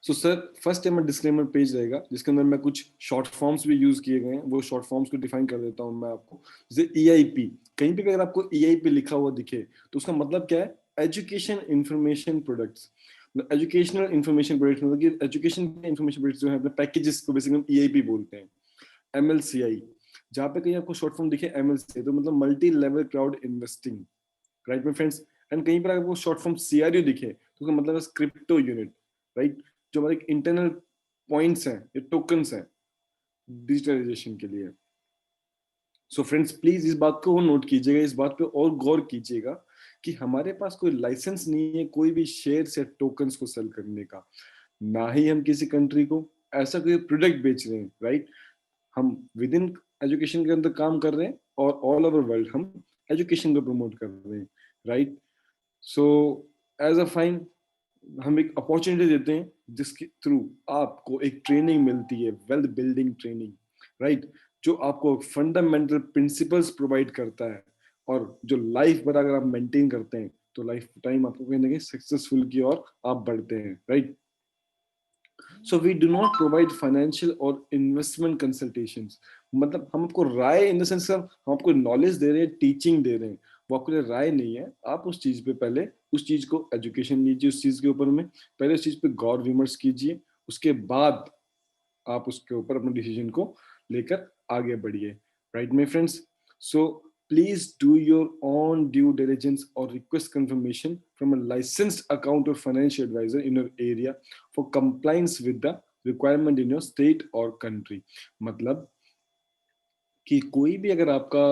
So sir first time disclaimer page रहेगा जिसके अंदर मैं कुछ शॉर्ट फॉर्म्स भी यूज किए गए हैं, वो शॉर्ट फॉर्म्स को डिफाइन कर देता हूँ मैं आपको। जैसे EIP, कहीं पे भी अगर आपको EIP लिखा हुआ दिखे तो उसका मतलब क्या है? Education information products. Educational information products मतलब कि एजुकेशन के इंफॉर्मेशन प्रोडक्ट्स जो है अपने पैकेजेस को बेसिकली हम EIP बोलते हैं। MLCI, जहाँ पे कहीं आपको शॉर्ट फॉर्म दिखे MLCI तो मतलब multi level crowd investing, right my friends. And कहीं पर अगर वो शॉर्ट फॉर्म CRU दिखे तो उसका मतलब है क्रिप्टो यूनिट, राइट, जो हमारे इंटरनल पॉइंट्स हैं ये टोकन्स हैं डिजिटलाइजेशन के लिए। सो फ्रेंड्स प्लीज इस बात को नोट कीजिएगा, इस बात पे और गौर कीजिएगा कि हमारे पास कोई लाइसेंस नहीं है कोई भी शेयर्स या टोकन्स को सेल करने का, ना ही हम किसी कंट्री को ऐसा कोई प्रोडक्ट बेच रहे हैं, राइट। हम विद इन एजुकेशन के अंदर काम कर रहे हैं और ऑल ओवर वर्ल्ड हम एजुकेशन को प्रमोट कर रहे हैं, right. So as a fine हम एक अपॉर्चुनिटी देते हैं जिसके थ्रू आपको एक ट्रेनिंग मिलती है, वेल्थ बिल्डिंग ट्रेनिंग, राइट, जो आपको फंडामेंटल प्रिंसिपल्स प्रोवाइड करता है और जो लाइफ भर अगर आप मेंटेन करते हैं तो लाइफ टाइम आपको कहीं ना कहीं सक्सेसफुल की ओर आप बढ़ते हैं, right. So we do not provide financial और इन्वेस्टमेंट कंसल्टेशंस, मतलब हम आपको राय इन द सेंस हम आपको नॉलेज दे रहे हैं, टीचिंग दे रहे हैं, वो आपके लिए राय नहीं है। आप उस चीज पे पहले उस चीज को एजुकेशन लीजिए, उस चीज के ऊपर में पहले उस चीज पे गौर विमर्श कीजिए, उसके बाद आप उसके ऊपर अपने डिसीजन को लेकर आगे बढ़िए, right my friends. So please do your own due diligence or request confirmation from a licensed account or financial advisor in your area for compliance with the requirement in your state or country। मतलब कि कोई भी अगर आपका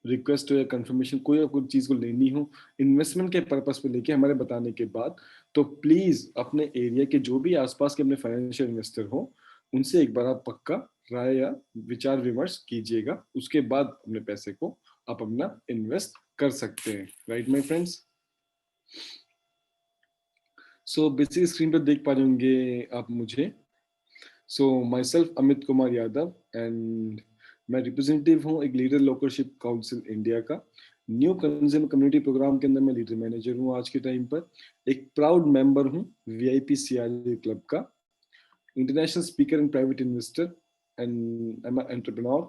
request हो या confirmation कोई आपको चीज को लेनी हो इन्वेस्टमेंट के पर्पस पे लेके हमारे बताने के बाद, तो प्लीज अपने एरिया के जो भी आसपास के अपने फाइनेंशियल इन्वेस्टर हो उनसे एक बार आप पक्का राय या विचार विमर्श कीजिएगा, उसके बाद अपने पैसे को आप अपना इन्वेस्ट कर सकते हैं, right my friends. So basic screen पर देख पा रहे होंगे आप मुझे। So myself Amit Kumar Yadav and मैं रिप्रेजेंटेटिव हूँ एक लीडर लोकरशिप काउंसिल इंडिया का। न्यू कंज्यूमर कम्युनिटी प्रोग्राम के अंदर मैं लीडर मैनेजर हूँ आज के टाइम पर। एक प्राउड मेंबर हूँ VIP CRA क्लब का, international speaker and private investor and I am entrepreneur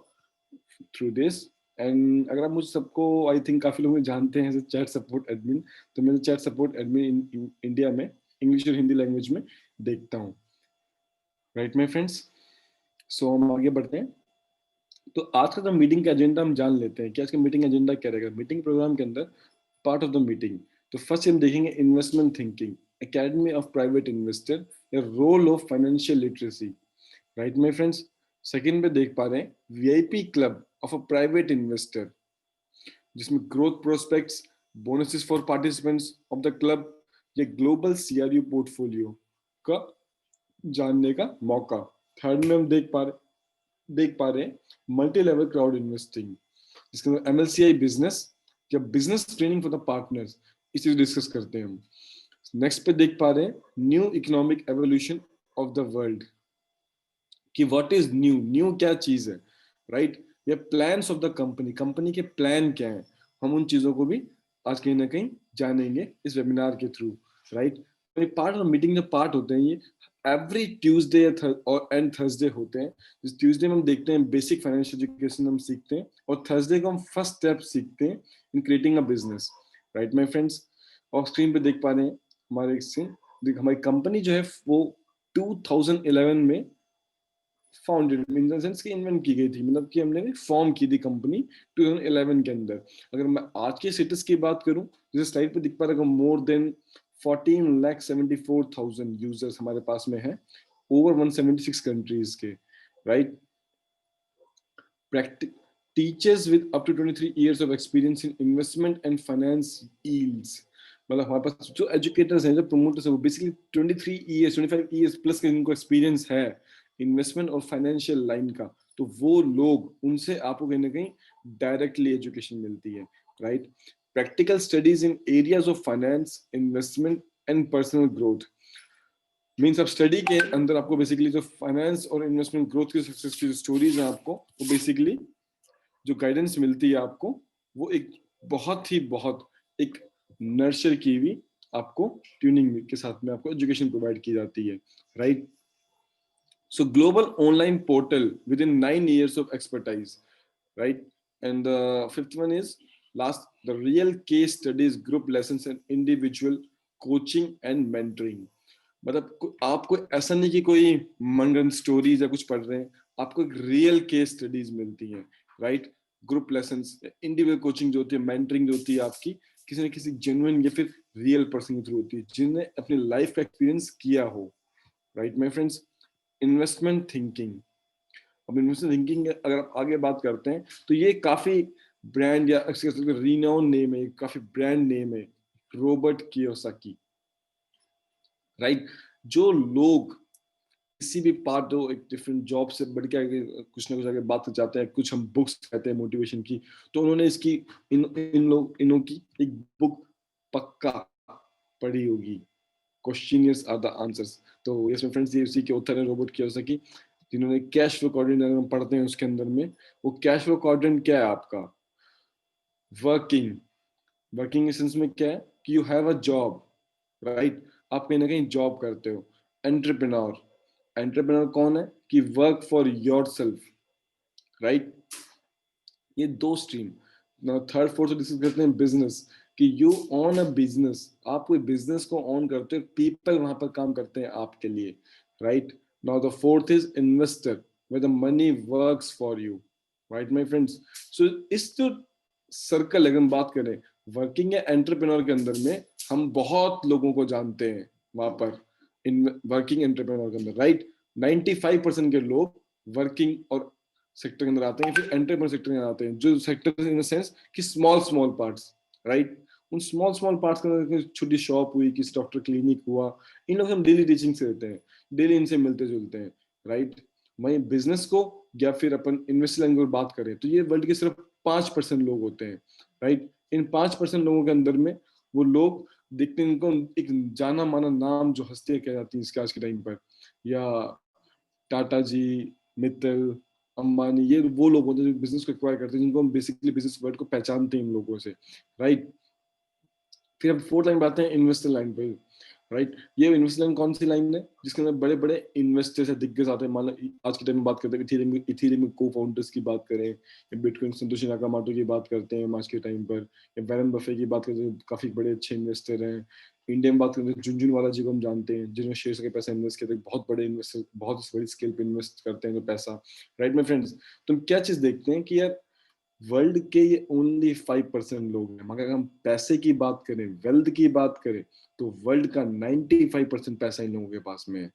through this. And अगर आप मुझे सबको आई थिंक काफी लोग मुझे जानते हैं एज चैट सपोर्ट एडमिन, तो मैं चैट सपोर्ट एडमिन इंडिया में इंग्लिश और हिंदी लैंग्वेज में देखता हूँ, राइट माय फ्रेंड्स। सो हम आगे बढ़ते हैं। तो आज का जो मीटिंग का एजेंडा हम जान लेते हैं कि आज का मीटिंग एजेंडा क्या रहेगा मीटिंग प्रोग्राम के अंदर। पार्ट ऑफ द मीटिंग, तो फर्स्ट हम देखेंगे investment thinking, academy of private investor, role of financial literacy, right my friends. Second पे देख पा रहे हैं VIP club of a private investor, जिसमें growth prospects, bonuses for participants of the club, ये ग्लोबल CRU पोर्टफोलियो का जानने का मौका। थर्ड में हम देख पा रहे हैं मल्टी लेवल क्राउड इन्वेस्टिंग, जिसके अंदर MLCI बिजनेस या business training for the partners, इस चीज डिस्कस करते हैं हम। नेक्स्ट पे देख पा रहे हैं new economic evolution of the world, कि व्हाट इज न्यू, न्यू क्या चीज है, राइट। या plans of the company, company के प्लान क्या है, हम उन चीजों को भी आज कहीं ना कहीं जानेंगे इस वेबिनार के through, right. Part of meeting जो पार्ट होते हैं ये एवरी ट्यूसडे और एंड थर्सडे होते हैं। इस ट्यूसडे में हम देखते हैं बेसिक फाइनेंशियल एजुकेशन हम सीखते हैं और थर्सडे को हम फर्स्ट स्टेप सीखते हैं in creating a business, right my friends. और स्क्रीन पे देख पा रहे हैं हमारी कंपनी जो है वो 2011 में फाउंडेड इन द सेंस कि इन्वेंट की गई थी, मतलब कि हमने फॉर्म की थी कंपनी 2011 के अंदर। अगर मैं आज के स्टेटस की बात करूं, जैसे स्लाइड पे दिख पा रहा है मोर देन 14,74,000 यूजर्स हमारे पास में है ओवर 176 कंट्रीज के, right. Practice teachers with up to 23 years of experience in investment and finance yields, मतलब हमारे पास जो एजुकेटर्स हैं जो प्रमोटर्स हैं वो बेसिकली 23 years 25 years प्लस का इनको एक्सपीरियंस है इन्वेस्टमेंट और फाइनेंशियल लाइन का, तो वो लोग उनसे आपको कहीं ना कहीं डायरेक्टली एजुकेशन मिलती है, right. Practical studies in areas of finance investment and personal growth, means आप स्टडी के अंदर आपको बेसिकली जो फाइनेंस और इन्वेस्टमेंट ग्रोथ की सक्सेस की स्टोरीज हैं आपको वो बेसिकली जो गाइडेंस मिलती है आपको वो एक बहुत एक नर्चर की हुई आपको ट्यूनिंग के साथ में आपको एजुकेशन प्रोवाइड की जाती है, right? So global online portal within 9 years of expertise, right? And the fifth one is last, the real case studies, group lessons and individual coaching and mentoring. मतलब आपको ऐसा नहीं कि कोई मनगढ़ंत स्टोरीज या कुछ पढ़ रहे हैं, आपको एक रियल केस स्टडीज मिलती हैं, right? Group lessons, individual coaching जो होती है, मेंटरिंग जो होती है आपकी किसी न किसी जेन्युइन या फिर रियल पर्सन के थ्रू होती है जिन्हें अपनी लाइफ का एक्सपीरियंस किया हो, right my friends? Investment thinking, अब इन्वेस्टमेंट थिंकिंग अगर आप आगे बात करते हैं तो ये काफी ब्रांड या रिनाउंड नेम है, काफी ब्रांड नेम है, रॉबर्ट कियोसाकी, राइट? जो लोग किसी भी पार्ट हो, एक डिफरेंट जॉब से बढ़ के आगे कुछ ना कुछ आगे बात कर जाते हैं, कुछ हम बुक्स कहते हैं मोटिवेशन की, तो उन्होंने इसकी इनों की एक बुक पक्का पढ़ी होगी, क्वेश्चनियर्स आर द आंसर्स। तो यस माय फ्रेंड्स, ये उसी के उत्तर है, रॉबर्ट कियोसाकी, जिन्होंने कैश फ्लो क्वाड्रेंट अगर हम पढ़ते हैं उसके अंदर में, वो कैश फ्लो क्वाड्रेंट क्या है आपका? वर्किंग, वर्किंग सेंस में क्या है कि you have a job, right? आप कहीं ना कहीं जॉब करते हो। एंटरप्रेन्योर, एंटरप्रेन्योर कौन है कि work for your self, right? ये दो स्ट्रीम। थर्ड फोर्थ डिस्कस करते हैं बिजनेस, कि यू ऑन अ बिजनेस, आप कोई बिजनेस को ऑन करते हो, पीपल वहां पर काम करते हैं आपके लिए, right? Now the fourth is investor, where the money works for you, right my friends? So इस जो सर्कल अगर हम बात करें वर्किंग या एंटरप्रेन्योर के अंदर में, हम बहुत लोगों को जानते हैं वहां पर इन वर्किंग एंटरप्रेन्योर के अंदर, राइट? 95% के लोग वर्किंग और सेक्टर के अंदर आते हैं, फिर एंटरप्रेन्योर सेक्टर में आते हैं, जो सेक्टर इन द सेंस कि स्मॉल स्मॉल पार्ट्स, राइट? उन स्मॉल स्मॉल पार्ट्स के अंदर छोटी शॉप हुई, किसी डॉक्टर क्लिनिक हुआ, इन लोग हम डेली टीचिंग से रहते हैं, डेली इनसे मिलते जुलते हैं, राइट? वहीं बिजनेस को या फिर अपन इन्वेस्टमेंट की बात करें तो ये वर्ल्ड के सिर्फ 5% लोग होते हैं, राइट? इन 5% लोगों के अंदर में वो लोग देखते हैं, इनको एक जाना माना नाम जो हस्तियां कह जाती हैं इसके आज के टाइम पर, या टाटा जी, मित्तल, अंबानी, ये वो लोग होते हैं जो बिजनेस को एक्वायर करते हैं, जिनको हम बेसिकली बिजनेस वर्ल्ड को पहचानते हैं इन लोगों से, राइट? फिर हम फोर्थ लाइन बात है इन्वेस्टर लाइन पे, राइट? ये इन्वेस्टर लाइन कौन सी लाइन है जिसके अंदर बड़े बड़े इन्वेस्टर्स है, दिग्गज आते हैं। मान लो आज के टाइम में बात करते हैं इथेरियम को फाउंडर्स की बात करें, या बिटकॉइन संतोशी नाकामोटो की बात करते हैं आज के टाइम पर, या वैरन बफे की बात करते हैं, काफी बड़े अच्छे इन्वेस्टर हैं। इंडिया में बात करते हैं झुनझुनवाला जी को हम जानते हैं, जिन्होंने शेयर के पैसा इन्वेस्ट किया था, बहुत बड़े इन्वेस्टर, बहुत बड़ी स्केल पे इन्वेस्ट करते हैं तो पैसा, राइट माय फ्रेंड्स? तुम क्या चीज देखते हैं कि यार वर्ल्ड के ये ओनली 5% लोग हैं, मगर अगर हम पैसे की बात करें, वेल्थ की बात करें, तो वर्ल्ड का 95% पैसा इन लोगों के पास में है,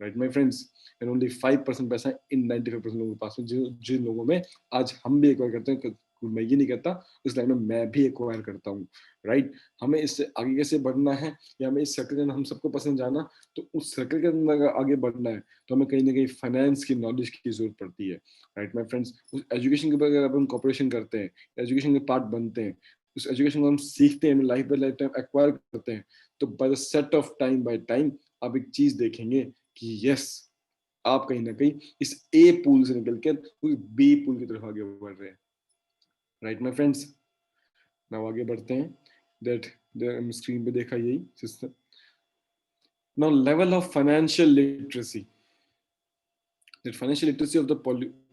right my friends? And only 5% पैसा इन 95% लोगों के पास में, जो जिन लोगों में आज हम भी एक्वायर करते हैं, मैं ये नहीं कहता, इस लाइन में मैं भी एक्वायर करता हूँ, राइट? हमें इससे आगे कैसे बढ़ना है, या हमें इस सर्कल के अंदर हम सबको पसंद जाना, तो उस सर्कल के अंदर अगर आगे बढ़ना है तो हमें कहीं ना कहीं फाइनेंस की नॉलेज की जरूरत पड़ती है, राइट माय फ्रेंड्स? उस एजुकेशन के ऊपर अगर अपन कॉपरेशन करते हैं, एजुकेशन के पार्ट बनते हैं, उस एजुकेशन को हम सीखते हैं, life by life time acquire करते हैं, तो by the set of time by time आप एक चीज देखेंगे कि यस, आप कहीं ना कहीं इस ए पूल से निकल के बी पूल की तरफ आगे बढ़ रहे हैं, राइट माय फ्रेंड्स? नाउ आगे बढ़ते हैं, दैट स्क्रीन पे देखा यही system. Now level of financial literacy, the financial literacy of the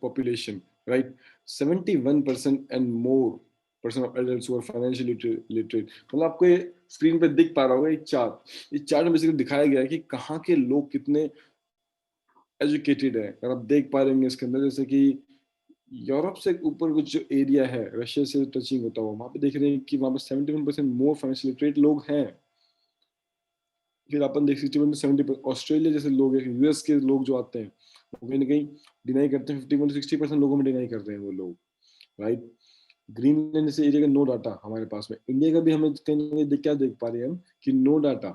population, right? 71% and more percent of adults who are financially literate। मतलब आपको ये स्क्रीन पे दिख पा रहा होगा, ये चार्ट में बेसिकली दिखाया गया है कि कहाँ के लोग कितने एजुकेटेड है। अगर आप देख पा रहे हैं इसके अंदर, जैसे कि यूरोप से ऊपर कुछ जो एरिया है, रशिया से टचिंग होता हुआ, वहां पे देख रहे हैं कि वहां पे 71% मोर फाइनेंशियल लिटरेट लोग हैं। फिर अपन देख 60-70 ऑस्ट्रेलिया जैसे लोग हैं, यूएस के लोग जो आते हैं वो कहीं ना कहीं डिनाई करते हैं, 50-60% लोगों में डिनाई कर रहे हैं वो लोग, राइट? ग्रीनलैंड जैसे एरिया का नो डाटा हमारे पास में, इंडिया का भी हमें कहीं ना कहीं क्या देख पा रहे हैं हम कि नो डाटा,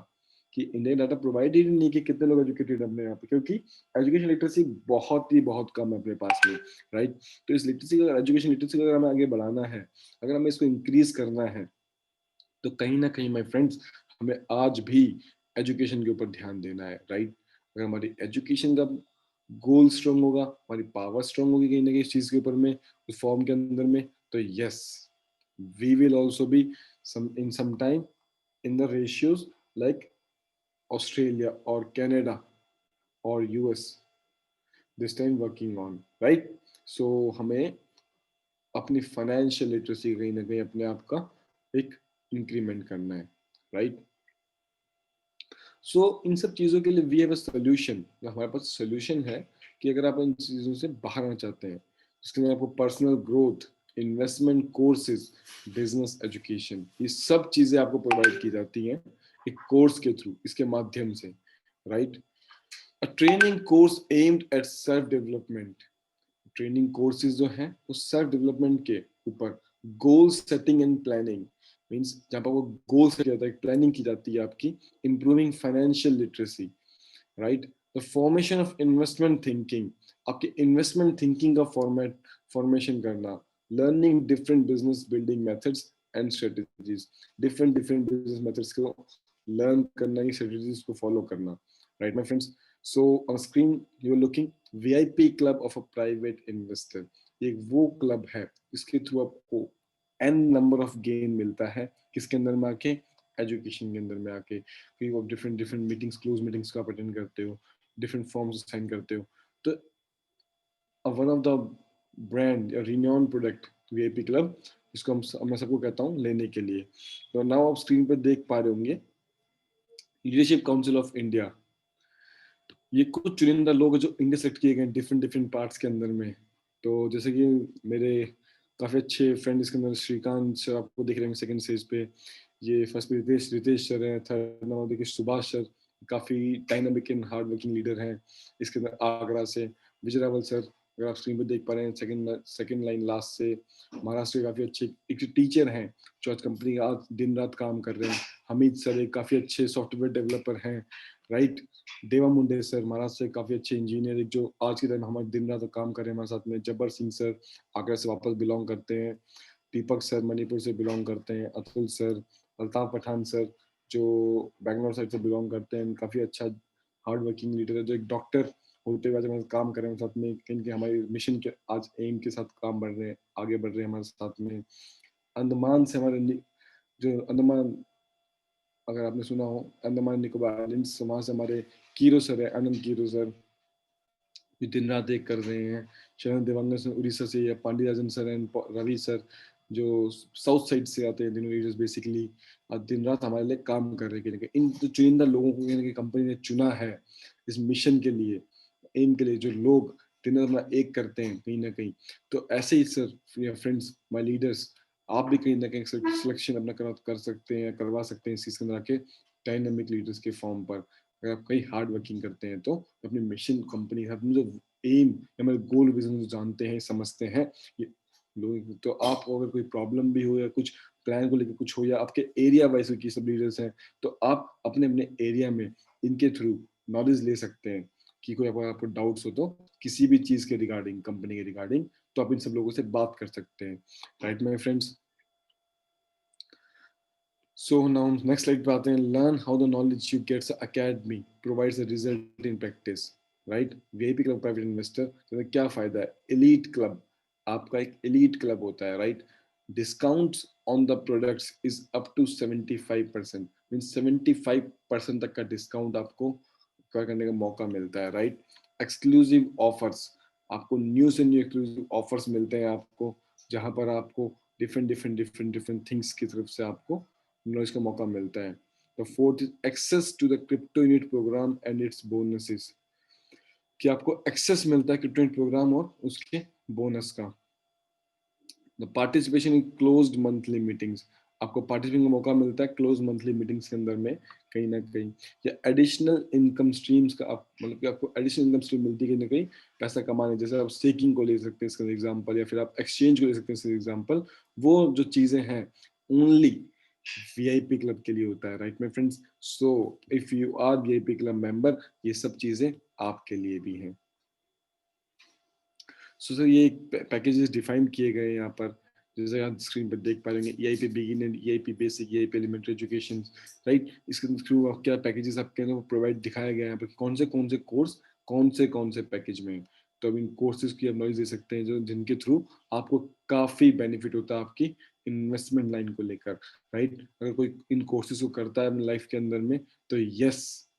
कि इंडिया डाटा प्रोवाइड ही नहीं कि कितने लोग एजुकेटेड है अपने यहाँ पे, क्योंकि एजुकेशन लिटरेसी बहुत कम है अपने पास में, राइट? तो इस लिटरेसी का, एजुकेशन लिटरेसी को अगर हमें आगे बढ़ाना है, अगर हमें इसको इंक्रीज करना है, तो कहीं ना कहीं माय फ्रेंड्स हमें आज भी एजुकेशन के ऊपर ध्यान देना है, राइट? अगर हमारी एजुकेशन का गोल स्ट्रांग होगा, हमारी पावर स्ट्रांग होगी कहीं ना कहीं इस चीज के ऊपर में, उस फॉर्म के अंदर में, तो yes, we will also be in some time in the ratios like Australia or Canada or US this time working on, right? So हमें अपनी फाइनेंशियल लिटरेसी कहीं ना कहीं अपने आप का एक इंक्रीमेंट करना है, राइट? सो इन सब चीज़ों के लिए वी हैव अ सोल्यूशन, हमारे पास सोल्यूशन है कि अगर आप इन चीज़ों से बाहर आना चाहते हैं, जिसके अंदर आपको personal growth, investment courses, business education, ये सब चीज़ें आपको प्रोवाइड की जाती हैं एक कोर्स के थ्रू, इसके माध्यम से, right? A training course aimed at self development, training courses जो हैं वो सेल्फ डेवलपमेंट के ऊपर, goal setting and planning, means जहाँ पर वो गोल सेट जाता है, प्लानिंग की जाती है आपकी, improving financial literacy, right? The formation of investment thinking, आपके इन्वेस्टमेंट थिंकिंग का फॉर्मेशन करना, learning different business building methods and strategies, different different business methods को लर्न करना, ये स्ट्रेटजीज को फॉलो करना, right my friends? So on screen you are looking VIP club of a private investor, एक वो club है जिसके थ्रू आपको एन नंबर ऑफ गेन मिलता है, किसके अंदर में आके, एजुकेशन के अंदर में आके, कि आप different different meetings, close meetings को आप अटेंड करते हो, डिफरेंट फॉर्म्स साइन करते हो, तो वन ऑफ द ब्रांड या रिन्यून प्रोडक्ट वीआईपी क्लब, जिसको मैं सबको कहता हूँ लेने के लिए। तो नाउ आप स्क्रीन पर देख पा रहे होंगे लीडरशिप काउंसिल ऑफ इंडिया, ये कुछ चुनिंदा लोग जो इंडिया सेलेक्ट किए गए डिफरेंट डिफरेंट पार्ट्स के अंदर में। तो जैसे कि मेरे काफी अच्छे फ्रेंड इसके अंदर श्रीकांत सर आपको दिख रहे हैं सेकंड स्टेज पे, ये फर्स्ट पे रितेश सर हैं, थर्ड नंबर देखिए सुभाष सर, काफी dynamic and hard working leader हैं इसके अंदर आगरा से। विजय रावल सर अगर आप स्क्रीन पे देख पा रहे हैं सेकंड लाइन लास्ट से, महाराष्ट्र के काफी अच्छे एक टीचर हैं जो आज कंपनी का आज दिन रात काम कर रहे हैं। हमीद सर एक काफी अच्छे सॉफ्टवेयर डेवलपर हैं, राइट? देवा मुंडे सर महाराष्ट्र से काफी अच्छे इंजीनियर, एक जो आज के टाइम हमारे दिन रात काम कर रहे हैं हमारे साथ में। जब्बर सिंह सर आगरा से वापस बिलोंग करते हैं। दीपक सर मणिपुर से बिलोंग करते हैं। अतुल सर, अल्ताफ पठान सर जो बैंगलोर साइड से बिलोंग करते हैं, काफी अच्छा हार्ड वर्किंग लीडर है, जो एक डॉक्टर होते हुए आज हमारे काम कर रहे हैं साथ में, कहीं हमारे मिशन के आज एम के साथ काम बढ़ रहे हैं, आगे बढ़ रहे हैं हमारे साथ में। अंडमान से हमारे जो अंडमान, अगर आपने सुना हो अंडमान निकोबार आइलैंड्स, वहां से हमारे कीरो सर है, आनंद कीरो सर, जो दिन रात एक कर रहे हैं। शरण देवांगन सर उड़ीसा से, या पांडियाजन सर एंड रवि सर जो साउथ साइड से आते हैं, तीनों लीडर्स बेसिकली आज दिन रात हमारे लिए काम कर रहे हैं। इन तो चुनिंदा लोगों को कंपनी ने चुना है इस मिशन के लिए, एम के लिए, जो लोग दिन रात अपना एक करते हैं कहीं ना कहीं। तो ऐसे ही सर फ्रेंड्स माय लीडर्स, आप भी कहीं ना कहीं सिलेक्शन अपना कर सकते हैं, करवा सकते हैं इस चीज के अंदर आके, डायनामिक लीडर्स के फॉर्म पर। अगर आप कहीं हार्ड वर्किंग करते हैं तो अपनी मिशन कंपनी अपनी जो एम या हमारे गोल विजन जो जानते हैं समझते हैं ये लोग, तो आपको अगर कोई प्रॉब्लम भी हो या कुछ प्लान को लेकर कुछ हो, या आपके एरिया वाइज की सब लीडर्स हैं, तो आप अपने अपने एरिया में इनके थ्रू नॉलेज ले सकते हैं कि कोई आपको डाउट्स हो तो किसी भी चीज के रिगार्डिंग, कंपनी के रिगार्डिंग, तो आप इन सब लोगों से बात कर सकते हैं, right my friends? So now next slide पे आते हैं, learn how the knowledge you get academy provides a result in practice, right? VIP club private investor तो क्या फायदा है? एलीट क्लब, आपका एक एलीट क्लब होता है, right? Discounts on the products is up to 75%, mean 75% तक का डिस्काउंट आपको करने का मौका मिलता है, राइट? एक्सक्लूसिव ऑफर्स, आपको न्यू से न्यू एक्सक्लूसिव ऑफर्स मिलते हैं आपको, जहां पर आपको डिफरेंट थिंग्स की तरफ से आपको नॉलेज का मौका मिलता है। The fourth is access to the crypto unit programme and its bonuses, कि आपको एक्सेस मिलता है क्रिप्टो यूनिट प्रोग्राम और उसके बोनस का। The participation in closed monthly meetings, आपको पार्टिसिपेशन का मौका मिलता है क्लोज मंथली मीटिंग्स के अंदर में कहीं ना कहीं। या एडिशनल इनकम स्ट्रीम्स का आप मतलब कि आपको एडिशनल इनकम स्ट्रीम मिलती है कहीं ना कहीं पैसा कमाने, जैसे आप स्टेकिंग को ले सकते हैं इसका एग्जांपल, या फिर आप एक्सचेंज को ले सकते हैं इसका एग्जांपल। वो जो चीजें हैं ओनली वीआईपी क्लब के लिए होता है, right my friends? So if you are VIP club member, ये सब चीजें आपके लिए भी हैं। सो सर ये पैकेजेस डिफाइन किए गए हैं यहाँ पर, जैसे आप स्क्रीन पर देख पाएंगे, EIP beginner, EIP basic, EIP elementary education, right? इसके थ्रू आप क्या पैकेजेस आपके प्रोवाइड दिखाया गया है यहाँ पर, कौन से कोर्स कौन से पैकेज में। तो अब इन कोर्सेज की आप नॉलेज दे सकते हैं जो जिनके थ्रू आपको काफी बेनिफिट होता है आपकी इन्वेस्टमेंट लाइन को लेकर, राइट। अगर कोई इन कोर्सेज को करता है अपनी लाइफ के अंदर में, तो yes,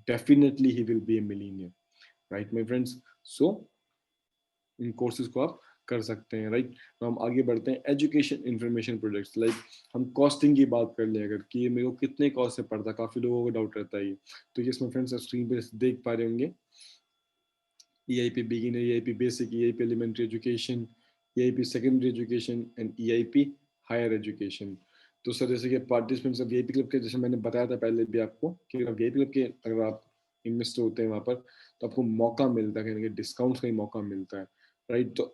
definitely he will be A millionaire, right my friends. So in courses को आप कर सकते हैं, राइट। तो हम आगे बढ़ते हैं, एजुकेशन इंफॉर्मेशन प्रोजेक्ट्स, लाइक हम कॉस्टिंग की बात कर लें अगर, कि ये मेरे को कितने कॉस्ट से पड़ता है, काफी लोगों को डाउट रहता है ये। तो ये इसमें फ्रेंड्स स्क्रीन पे देख पा रहे होंगे, EIP beginner, EIP basic, EIP elementary education, EIP secondary education and EIP higher education। तो सर जैसे कि पार्टिसिपेंट्स ऑफ वीआईपी क्लब के, जैसे मैंने बताया था पहले भी आपको, कि वीआईपी क्लब के अगर आप इन्वेस्ट होते हैं वहाँ पर, तो आपको मौका मिलता है, कहीं ना कहीं डिस्काउंट का ही मौका मिलता है, राइट। तो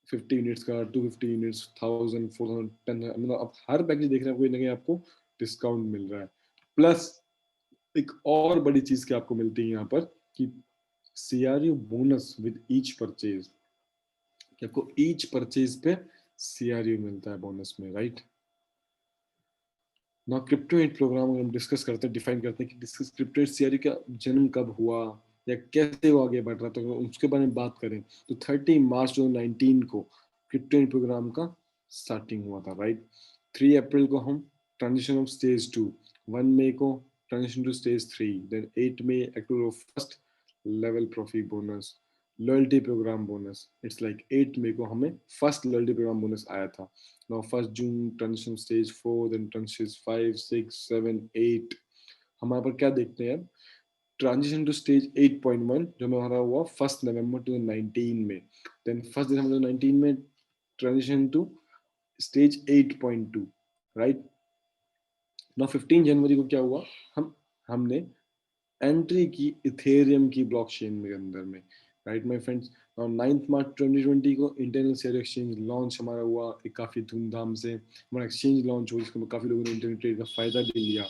50 यूनिट्स का, 250 यूनिट्स, 1000, 4000, 10, मतलब आप हर पैकेज देख रहे हैं, कोई ना कहीं आपको डिस्काउंट मिल रहा है। प्लस एक और बड़ी चीज की आपको मिलती है यहाँ पर, कि CRU bonus with each purchase, कि आपको ईच परचेज पे CRU मिलता है बोनस में, राइट। ना क्रिप्टो एड प्रोग्राम अगर हम डिस्कस करते हैं, डिफाइन करते हैं कि डिस्कस क्रिप्टो एड CRU का जन्म कब हुआ या कैसे वो आगे बढ़ रहा, तो उसके बारे में बात करें तो 30 मार्च 2019 को क्रिप्टो एड प्रोग्राम का स्टार्टिंग हुआ था, राइट। 3 अप्रैल को हम ट्रांजिशन ऑफ स्टेज 2, 1 मई को transition to stage 3, then 8 May active first level profit bonus, loyalty programme bonus. It's like 8 मई को हमें फर्स्ट लॉयल्टी प्रोग्राम बोनस आया था। Now 1st June transition stage 4, then transition 5, 6, 7, 8। हम यहाँ पर क्या देखते हैं, ट्रांजिशन टू स्टेज 8.1 जो हमारा हुआ 1 नवंबर 2019 में, देन 1 दिसंबर 2019 में transition to stage 8.2, right. Now 15 जनवरी को क्या हुआ, हमने एंट्री की इथेरियम की ब्लॉकचेन के अंदर में, राइट माय फ्रेंड्स। और 9 मार्च 2020 को इंटरनल शेयर एक्सचेंज लॉन्च हमारा हुआ, एक काफ़ी धूमधाम से हमारा एक्सचेंज लॉन्च हुआ, जिसको काफ़ी लोगों ने इंटरनेट ट्रेड का फ़ायदा भी लिया।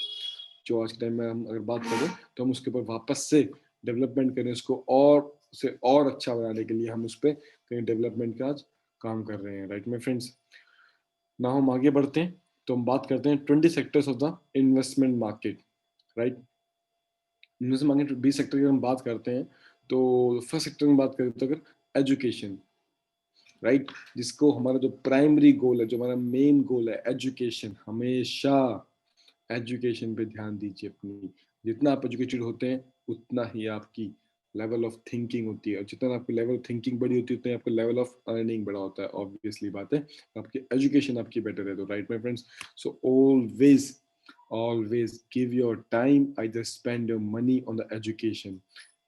जो आज के टाइम में हम अगर बात करें, तो हम उसके ऊपर वापस से डेवलपमेंट करें, उसको और उसे और अच्छा बनाने के लिए हम उस पर कहीं डेवलपमेंट का आज काम कर रहे हैं, राइट माय फ्रेंड्स। ना हम आगे बढ़ते हैं, तो हम बात करते हैं 20 sectors of the investment market, right. Investment market 20 sector की हम बात करते हैं, तो फर्स्ट सेक्टर में बात करें तो अगर एजुकेशन, राइट, जिसको हमारा जो प्राइमरी गोल है, जो हमारा मेन गोल है एजुकेशन, हमेशा एजुकेशन पे ध्यान दीजिए अपनी। जितना आप एजुकेटेड होते हैं उतना ही आपकी लेवल ऑफ थिंकिंग होती है, और जितना आपकी लेवल ऑफ थिंकिंग बड़ी होती है उतना आपका लेवल ऑफ अर्निंग बड़ा होता है, ऑब्वियसली बात है। आपकी एजुकेशन आपकी बेटर है तो, right my friends. So always give your time, either spend your money on the education,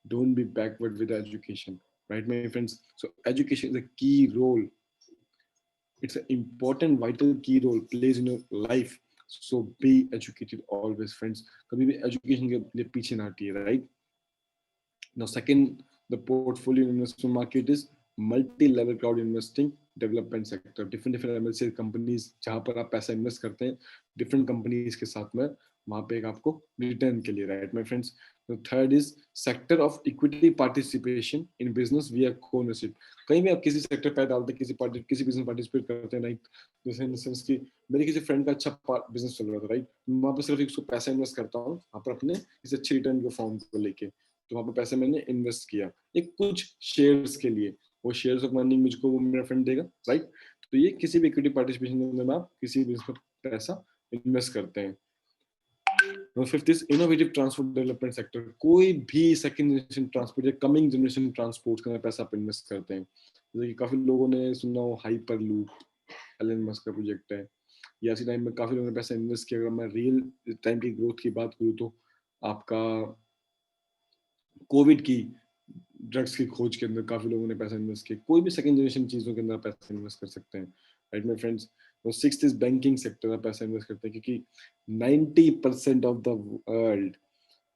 don't be backward with the education, right my friends. So education is a key role, it's an important vital key role plays in your life, so be educated always friends, कभी भी education के लिए पीछे ना हटिए, right। Now second, the portfolio investment market is multi-level crowd investing development sector, different MLC companies जहाँ पर आप पैसा इन्वेस्ट करते हैं different companies के साथ में, वहाँ पे एक आपको रिटर्न के लिए, right my friends. The third is sector of equity participation in business via co-ownership। कहीं भी आप किसी सेक्टर पे डालते हैं, किसी बिजनेस पार्टिसिपेट करते हैं, राइट। जैसे इन सेंस की मेरे किसी फ्रेंड का अच्छा बिजनेस चल रहा था, राइट, वहाँ पर सिर्फ उसको पैसा इन्वेस्ट करता हूँ वहाँ पर अपने किसी अच्छे रिटर्न के फॉर्म को लेके, तो वहाँ पे पैसे मैंने इन्वेस्ट किया एक कुछ शेयर्स के लिए, वो शेयर्स ऑफ मनी मुझको वो मेरा फ्रेंड देगा, राइट। तो ये किसी भी इक्विटी पार्टिसिपेशन में आप किसी भी पैसा इन्वेस्ट करते हैं। Fifth is innovative transport development sector, कोई भी सेकंड जनरेशन ट्रांसपोर्ट या कमिंग जनरेशन ट्रांसपोर्ट का पैसा आप इन्वेस्ट करते हैं, जैसे कि काफी लोगों ने सुना हो हाइपर लूप, एलन मस्क का प्रोजेक्ट है, या इसी टाइम में काफी लोगों ने पैसा इन्वेस्ट किया। अगर मैं रियल टाइम की ग्रोथ की बात करूँ तो आपका कोविड की ड्रग्स की खोज के अंदर काफी लोगों ने पैसा इन्वेस्ट किया, कोई भी सेकंड जनरेशन चीजों के अंदर पैसा इन्वेस्ट कर सकते हैं, राइट माय फ्रेंड्स। तो सिक्स्थ इज बैंकिंग सेक्टर, आप पैसा इन्वेस्ट करते हैं क्योंकि 90% ऑफ द वर्ल्ड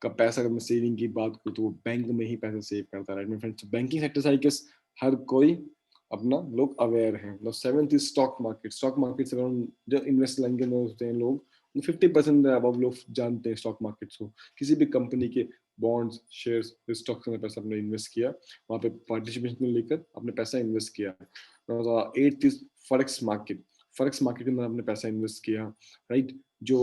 का पैसा, अगर मैं सेविंग की बात करूँ तो वो बैंक में ही पैसा सेव करता है, right my friends. Banking sector से आई गेस हर कोई अपना लोग अवेयर हैं। मतलब seventh is stock market, stock market से जो इन्वेस्ट लाइन के अंदर होते हैं लोग, 50% अब लोग जानते हैं स्टॉक मार्केट को, किसी भी कंपनी के बॉन्ड्स, शेयर्स, स्टॉक्स में पैसा अपने इन्वेस्ट किया, वहाँ पे पार्टिसिपेशन लेकर अपने पैसा इन्वेस्ट किया। Eighth is forex market, forex market के अंदर अपने पैसा इन्वेस्ट किया, राइट। जो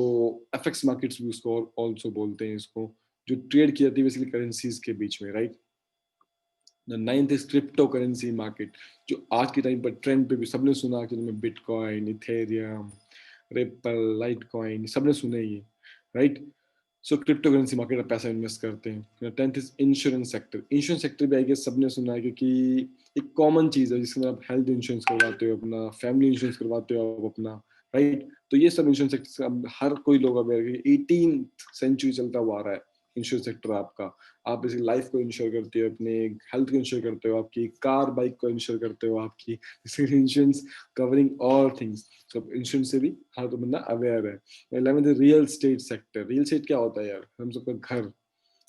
एफएक्स मार्केट्स भी उसको ऑल्सो बोलते हैं, इसको जो ट्रेड की जाती है बेसिकली करेंसीज के बीच में, right. Ninth is crypto currency market, जो आज के टाइम पर ट्रेंड पे भी सबने सुना कि तुम्हें bitcoin, Ethereum, ripple, light coin, सबने सुने ये, right. So crypto currency market में पैसा इन्वेस्ट करते हैं। Tenth is insurance sector. Insurance sector भी आई गेस सबने सुना है, क्योंकि एक कॉमन चीज है जिसमें आप हेल्थ इंश्योरेंस करवाते हो अपना, फैमिली इंश्योरेंस करवाते हो आप अपना, राइट। तो ये सब इंश्योरेंस सेक्टर अब हर कोई लोग अवेयर है। 18th सेंचुरी चलता हुआ आ रहा है इंश्योरेंस सेक्टर आपका। आप इसी लाइफ को इंश्योर करते हो, अपने हेल्थ को इंश्योर करते हो, आपकी कार बाइक को इंश्योर करते हो, आपकी इंश्योरेंस कवरिंग ऑल थिंग्स। सब इंश्योरेंस से भी हर तो बंदा अवेयर है। 11th real estate sector. Real estate क्या होता है यार? हम सबका घर,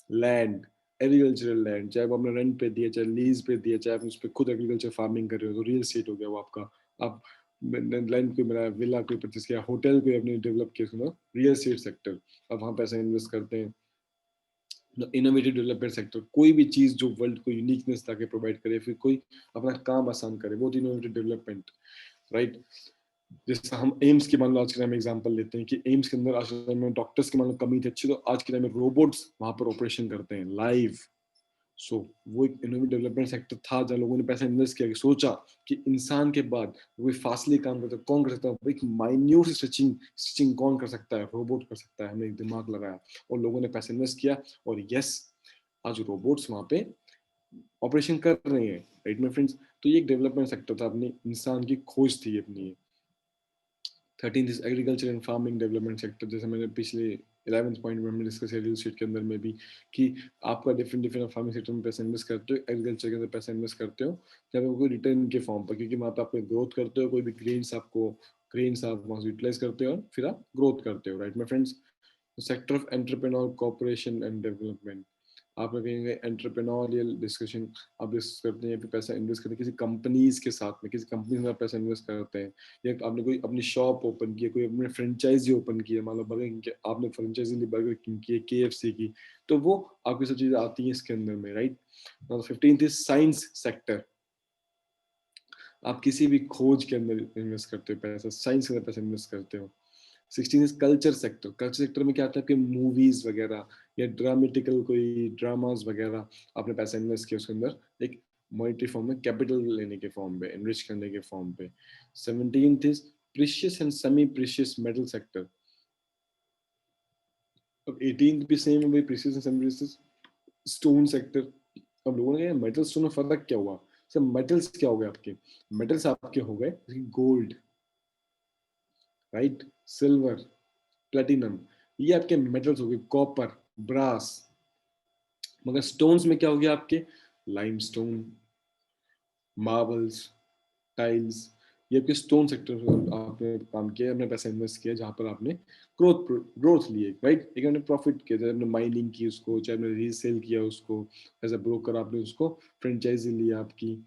लैंड, एग्रीकल्चरल लैंड, चाहे वो आपने रेंट पे दिया, चाहे लीज पे दिया, चाहे आप उस पर खुद एग्रीकल्चर फार्मिंग कर रहे हो, तो रियल स्टेट हो गया वो आपका। आप लैंड कोई बनाया, विला कोई परचेस किया, होटल कोई अपने डेवलप किया, सुना, रियल स्टेट सेक्टर। आप वहाँ पैसा इन्वेस्ट करते हैं। इनोवेटिव डेवलपमेंट सेक्टर, कोई भी चीज जो वर्ल्ड को यूनिकनेस ताकि प्रोवाइड करे, फिर कोई अपना काम आसान करे, वो इनोवेटिव डेवलपमेंट, राइट। जैसे हम एम्स की मान लो आज के टाइम में एग्जांपल लेते हैं कि एम्स के अंदर आज के टाइम में डॉक्टर्स की मान लो कमी थी अच्छी, तो आज के टाइम में रोबोट्स वहां पर ऑपरेशन करते हैं लाइव। सो वो एक इनोवेटिव डेवलपमेंट सेक्टर था जहाँ लोगों ने पैसा इन्वेस्ट किया, कि सोचा कि इंसान के बाद कोई फासले काम करता है, कौन कर सकता है, एक माइन्यूट स्टिचिंग स्टिचिंग कौन कर सकता है? रोबोट कर सकता है। हमने एक दिमाग लगाया और लोगों ने पैसा इन्वेस्ट किया, और यस, आज रोबोट्स वहां पे ऑपरेशन कर रहे हैं, राइट माय फ्रेंड्स। तो ये एक डेवलपमेंट सेक्टर था, अपनी इंसान की खोज थी अपनी। 13th is agriculture and farming development sector. जैसे मैंने पिछले 11th पॉइंट में हमने डिस्कस किया रियल स्टेट के अंदर में भी, कि आपका डिफरेंट डिफरेंट फार्मिंग सेक्टर में पैसा इन्वेस्ट करते हो, एग्रीकल्चर के अंदर पैसा इन्वेस्ट करते हो, जब आपको रिटर्न के फॉर्म पर, क्योंकि वहाँ पे आप ग्रोथ करते हो, कोई भी ग्रेन्स आप वहाँ से यूटिलाइज करते हो, फिर आप ग्रोथ करते हो, right my friends. Sector of entrepreneur corporation and development, आप कहेंगे एंटरप्रेन्योरियल डिस्कशन, आप डिस्कस करते हैं, फिर पैसा इन्वेस्ट करते हैं किसी कंपनीज के साथ में, किसी कंपनी में आप पैसा इन्वेस्ट करते हैं, या आपने कोई अपनी शॉप ओपन की, कोई अपने फ्रेंचाइजी ओपन की है, मान लो बर्गर किंग आपने फ्रेंचाइजी ली, बर्गर किंग की, KFC की, तो वो आपकी सब चीजें आती हैं इसके अंदर में, right. 15th is science sector. आप किसी भी खोज के अंदर इन्वेस्ट करते हो पैसा, साइंस के अंदर पैसा इन्वेस्ट करते हो। 16 is culture sector. Culture sector में क्या आता है, आपके मूवीज वगैरह या ड्रामेटिकल कोई ड्रामास वगैरह, आपने पैसा इन्वेस्ट किया उसके अंदर, एक मॉनिटरी फॉर्म में, कैपिटल लेने के फॉर्म पे, इनरिच करने के फॉर्म पे। 17th is precious and semi precious metal sector. अब 18th भी सेम है भाई, precious and semi precious stone sector. अब लोगों ने मेटल स्टोन में फर्क क्या हुआ? सब मेटल्स क्या हो गए आपके? मेटल्स आपके हो गए गोल्ड, राइट, सिल्वर, प्लेटिनम, ये आपके मेटल्स हो गए, कॉपर, ब्रास। मगर स्टोन्स में क्या हो गया आपके? लाइमस्टोन, मार्बल्स, टाइल्स, ये आपके स्टोन सेक्टर आपने काम किया, आपने पैसा इन्वेस्ट किया, जहां पर आपने ग्रोथ ग्रोथ लिए, राइट। एक आपने प्रॉफिट किया, चाहे आपने माइनिंग की उसको, चाहे आपने रीसेल किया उसको, एज अ ब्रोकर आपने उसको फ्रेंचाइजी लिया आपकी,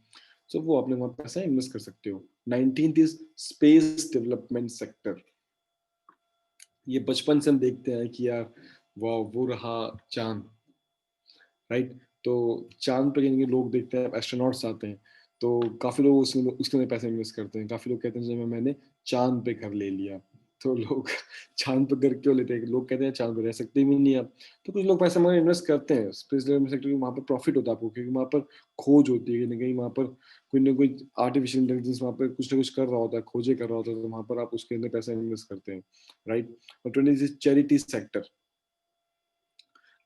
सो वो आपने वहां पैसा इन्वेस्ट कर सकते हो। 19th is space development sector. ये बचपन से हम देखते हैं कि यार वाह वो रहा चांद, राइट। तो चांद पे कहीं लोग देखते हैं, एस्ट्रोनॉट्स आते हैं, तो काफी लोग उसमें उसके अंदर पैसे इन्वेस्ट करते हैं। काफी लोग कहते हैं जब मैंने चांद पे घर ले लिया, तो लोग चांद पे घर क्यों लेते हैं? लोग कहते हैं चांद पे रह सकते भी नहीं आप। तो कुछ लोग पैसा मगर इन्वेस्ट करते हैं स्पेस डेवलपमेंट सेक्टर में, वहाँ पर प्रॉफिट होता है आपको, क्योंकि वहाँ पर खोज होती है, कहीं ना कहीं वहाँ पर कोई ना कोई आर्टिफिशियल इंटेलिजेंस वहाँ पर कुछ ना कुछ कर रहा होता है, खोजे कर रहा होता है, तो वहाँ पर आप उसके अंदर पैसा इन्वेस्ट करते हैं, राइट। और 20 चैरिटी सेक्टर,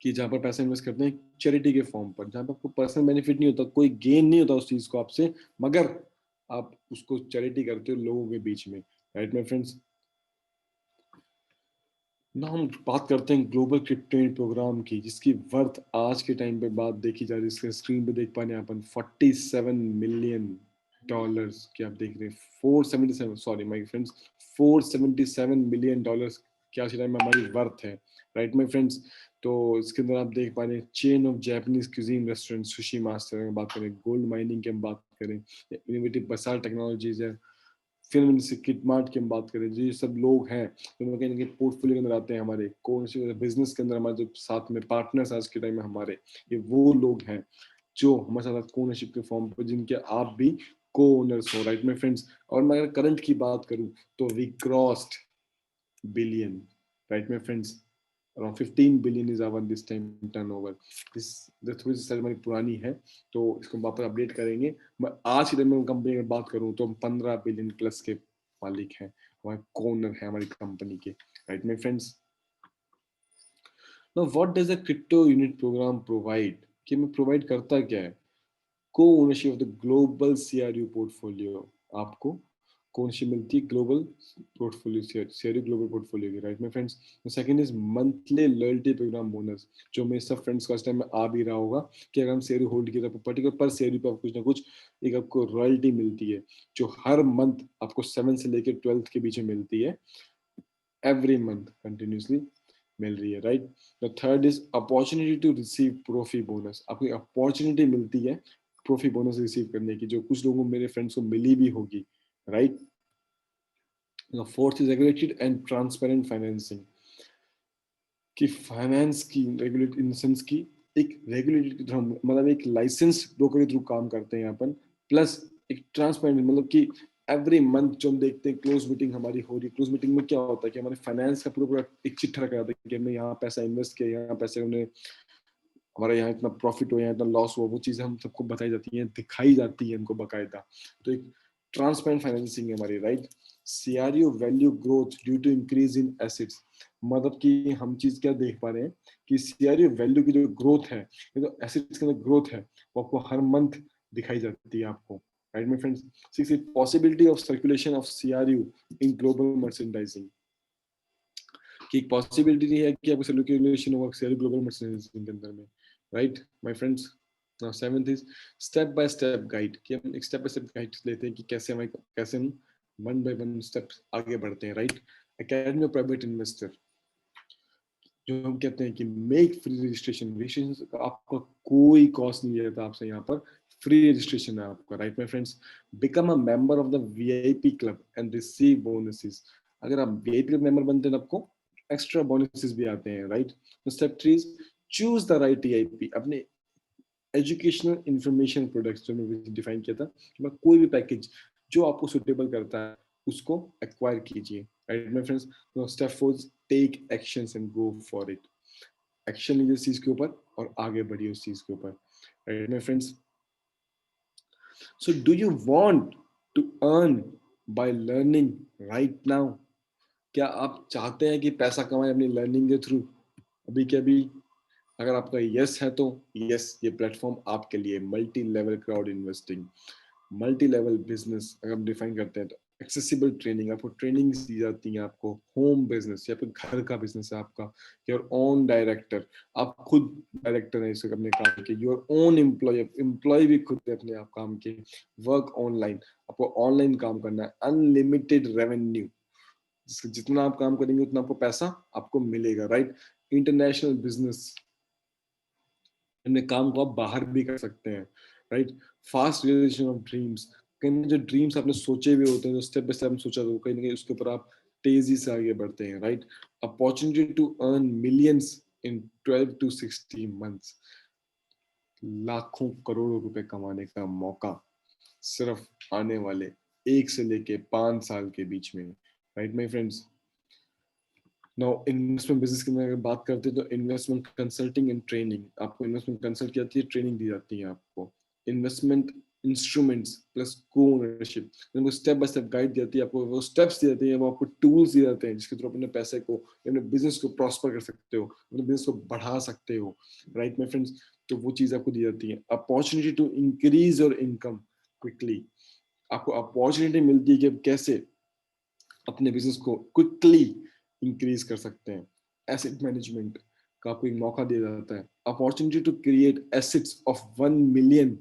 कि जहाँ पर पैसा इन्वेस्ट करते हैं चैरिटी के फॉर्म पर, जहाँ पर आपको पर्सनल बेनिफिट नहीं होता, कोई गेन नहीं होता उस चीज को आपसे, मगर आप उसको चैरिटी करते हो लोगों के बीच में, राइट माय फ्रेंड्स। ना हम बात करते हैं ग्लोबल क्रिप्टो प्रोग्राम की, जिसकी वर्थ आज के टाइम पे बात देखी जा रही है, इसके स्क्रीन पे देख पाने अपन 47 मिलियन डॉलर्स की आप देख रहे हैं, 477, sorry my friends, 477 million dollars की आज के टाइम में हमारी वर्थ है, राइट माय फ्रेंड्स। तो इसके अंदर आप देख पा रहे हैं chain of Japanese cuisine restaurant, sushi master की बात करें, गोल्ड माइनिंग की हम बात करें, इनोवेटिव बसार टेक्नोलॉजीज है, फिल्म जैसे किटमार्ट की हम बात करें, जो ये सब लोग हैं जो कहीं ना कहीं पोर्टफोलियो के अंदर आते हैं हमारे, कौन से बिजनेस के अंदर हमारे जो साथ में पार्टनर्स आज के टाइम में हमारे, ये वो लोग हैं जो हमारे साथ ओनरशिप के फॉर्म पर, जिनके आप भी को ओनर्स हो, राइट माय फ्रेंड्स। और मैं अगर करंट की बात करूं तो we crossed billion, right my friends. around 15 billion is our this time turnover. this थोड़ी सी सैलरी हमारी पुरानी है तो इसको वापस अपडेट करेंगे। मैं आज की दिन में कंपनी की बात करूं तो हम 15 बिलियन प्लस के मालिक हैं, हमारे कॉर्नर है हमारी कंपनी के, right my friends. Now what does a crypto unit program provide, कि मैं प्रोवाइड करता क्या है, को ownership of the global CRU portfolio, आपको कौन-सी मिलती है, global portfolio, CRU global portfolio की, right my friends. The second is monthly loyalty programme bonus, जो मेरे सब फ्रेंड्स को इस टाइम में आ भी रहा होगा कि अगर हम सीआरयू होल्ड किया तो पर्टिकुलर पर सीआरयू पे कुछ ना कुछ एक आपको रॉयल्टी मिलती है, जो हर मंथ आपको 7 से लेकर 12 के बीच में मिलती है, एवरी मंथ कंटिन्यूसली मिल रही है, right. The third is opportunity to receive profit bonus, आपको अपॉर्चुनिटी मिलती है प्रोफी बोनस रिसीव करने की, जो कुछ लोगों मेरे फ्रेंड्स को मिली भी होगी, right. Fourth is regulated and transparent financing, कि फाइनेंस की रेगुलेट इन सेंस की एक रेगुलेटेड, मतलब एक लाइसेंस ब्रोकर के थ्रू काम करते हैं यहाँ पर, प्लस एक ट्रांसपेरेंट, मतलब कि एवरी मंथ जो हम देखते हैं क्लोज मीटिंग हमारी हो रही है, क्लोज मीटिंग में क्या होता है कि हमारे फाइनेंस का पूरा पूरा एक चिट्ठा रखा जाता है कि हमने यहाँ पैसा इन्वेस्ट किया, यहाँ पैसे हमने, हमारा यहाँ इतना प्रॉफिट हो, यहाँ इतना लॉस हुआ, वो चीजें हम सबको बताई जाती हैं, दिखाई जाती है हमको बकायदा। तो एक ट्रांसपेरेंट फाइनेंसिंग है हमारी, right. CRU value growth due to increase in assets, मतलब कि हम चीज क्या देख पा रहे हैं कि सीआरयू वैल्यू की जो ग्रोथ है, ये तो एसेट्स के अंदर ग्रोथ है, वो आपको हर मंथ दिखाई जाती है आपको, right my friends. Six is possibility of circulation of CRU in global merchandising, कि एक पॉसिबिलिटी नहीं है कि आपको सर्कुलेशन होगा शेयर ग्लोबल मर्चेंडाइजिंग के अंदर में, right my friends. Now seventh is step by step guide, कि हम एक स्टेप बाय स्टेप गाइड लेते हैं कि कैसे हम वन बाय वन स्टेप्स आगे बढ़ते हैं, right. Academy of private investor, जो हम कहते हैं कि मेक फ्री रजिस्ट्रेशन, रजिस्ट्रेशन का आपका कोई कॉस्ट नहीं रहता आपसे, यहाँ पर फ्री रजिस्ट्रेशन है आपका, right my friends. Become a member of the VIP club and receive bonuses, अगर आप वीआईपी क्लब मेंबर बनते हैं आपको एक्स्ट्रा बोनसेस भी आते हैं, right. Step 3 is choose the right EIP, अपने एजुकेशनल इंफॉर्मेशन प्रोडक्ट्स जो मैंने डिफाइन किया था, कि कोई भी पैकेज जो आपको सुटेबल करता है उसको एक्वायर कीजिए, right my friends. Step 4 take actions and go for it, action लीजिए उस चीज के ऊपर और आगे बढ़िए उस चीज के ऊपर, right my friends. So do you want to earn by learning right now, क्या आप चाहते हैं कि पैसा कमाएं अपनी लर्निंग के थ्रू अभी के अभी? अगर आपका यस है तो यस, ये प्लेटफॉर्म आपके लिए। Multi level crowd investing, multi level business अगर हम डिफाइन करते हैं तो एक्सेसिबल ट्रेनिंग, आपको ट्रेनिंग दी जाती है, आपको होम बिजनेस या फिर घर का बिजनेस है आपका, योर ओन डायरेक्टर, आप खुद डायरेक्टर हैं इसके अपने काम के, योर ओन एम्प्लॉय, एम्प्लॉय भी खुद है अपने आप काम के, वर्क ऑनलाइन, आपको ऑनलाइन काम करना है, अनलिमिटेड रेवेन्यू, जितना आप काम करेंगे उतना आपको पैसा आपको मिलेगा, राइट। इंटरनेशनल बिजनेस, अपने काम को आप बाहर भी कर सकते हैं, right. Fast realisation of dreams, कहीं ना जो ड्रीम्स आपने सोचे हुए होते हैं, जो स्टेप बाय स्टेप सोचा तो कहीं ना कहीं उसके ऊपर आप तेजी से आगे बढ़ते हैं, right. Opportunity to earn millions in 12 to 16 months, लाखों करोड़ों रुपए कमाने का मौका सिर्फ आने वाले 1 से लेके 5 साल के बीच में, right my friends. Now investment business की अगर बात करते हैं तो इन्वेस्टमेंट कंसल्टिंग एंड ट्रेनिंग, आपको इन्वेस्टमेंट कंसल्ट की जाती है, ट्रेनिंग दी जाती है आपको। इन्वेस्टमेंट इंस्ट्रूमेंट्स प्लस को ओनरशिप, आपको स्टेप बाय स्टेप गाइड दी जाती है, आपको वो स्टेप्स दी जाती है, वो आपको टूल्स दिए जाते हैं जिसके थ्रू अपने पैसे को, अपने बिजनेस को प्रॉस्पर कर सकते हो, अपने बिजनेस को बढ़ा सकते हो, राइट माय फ्रेंड्स। तो वो चीज आपको दी जाती है। Opportunity to increase your income quickly, आपको अपॉर्चुनिटी मिलती है कि आप कैसे अपने बिजनेस को क्विकली इंक्रीज कर सकते हैं। एसेट मैनेजमेंट का आपको एक मौका दिया जाता है। Opportunity to create assets of $1 million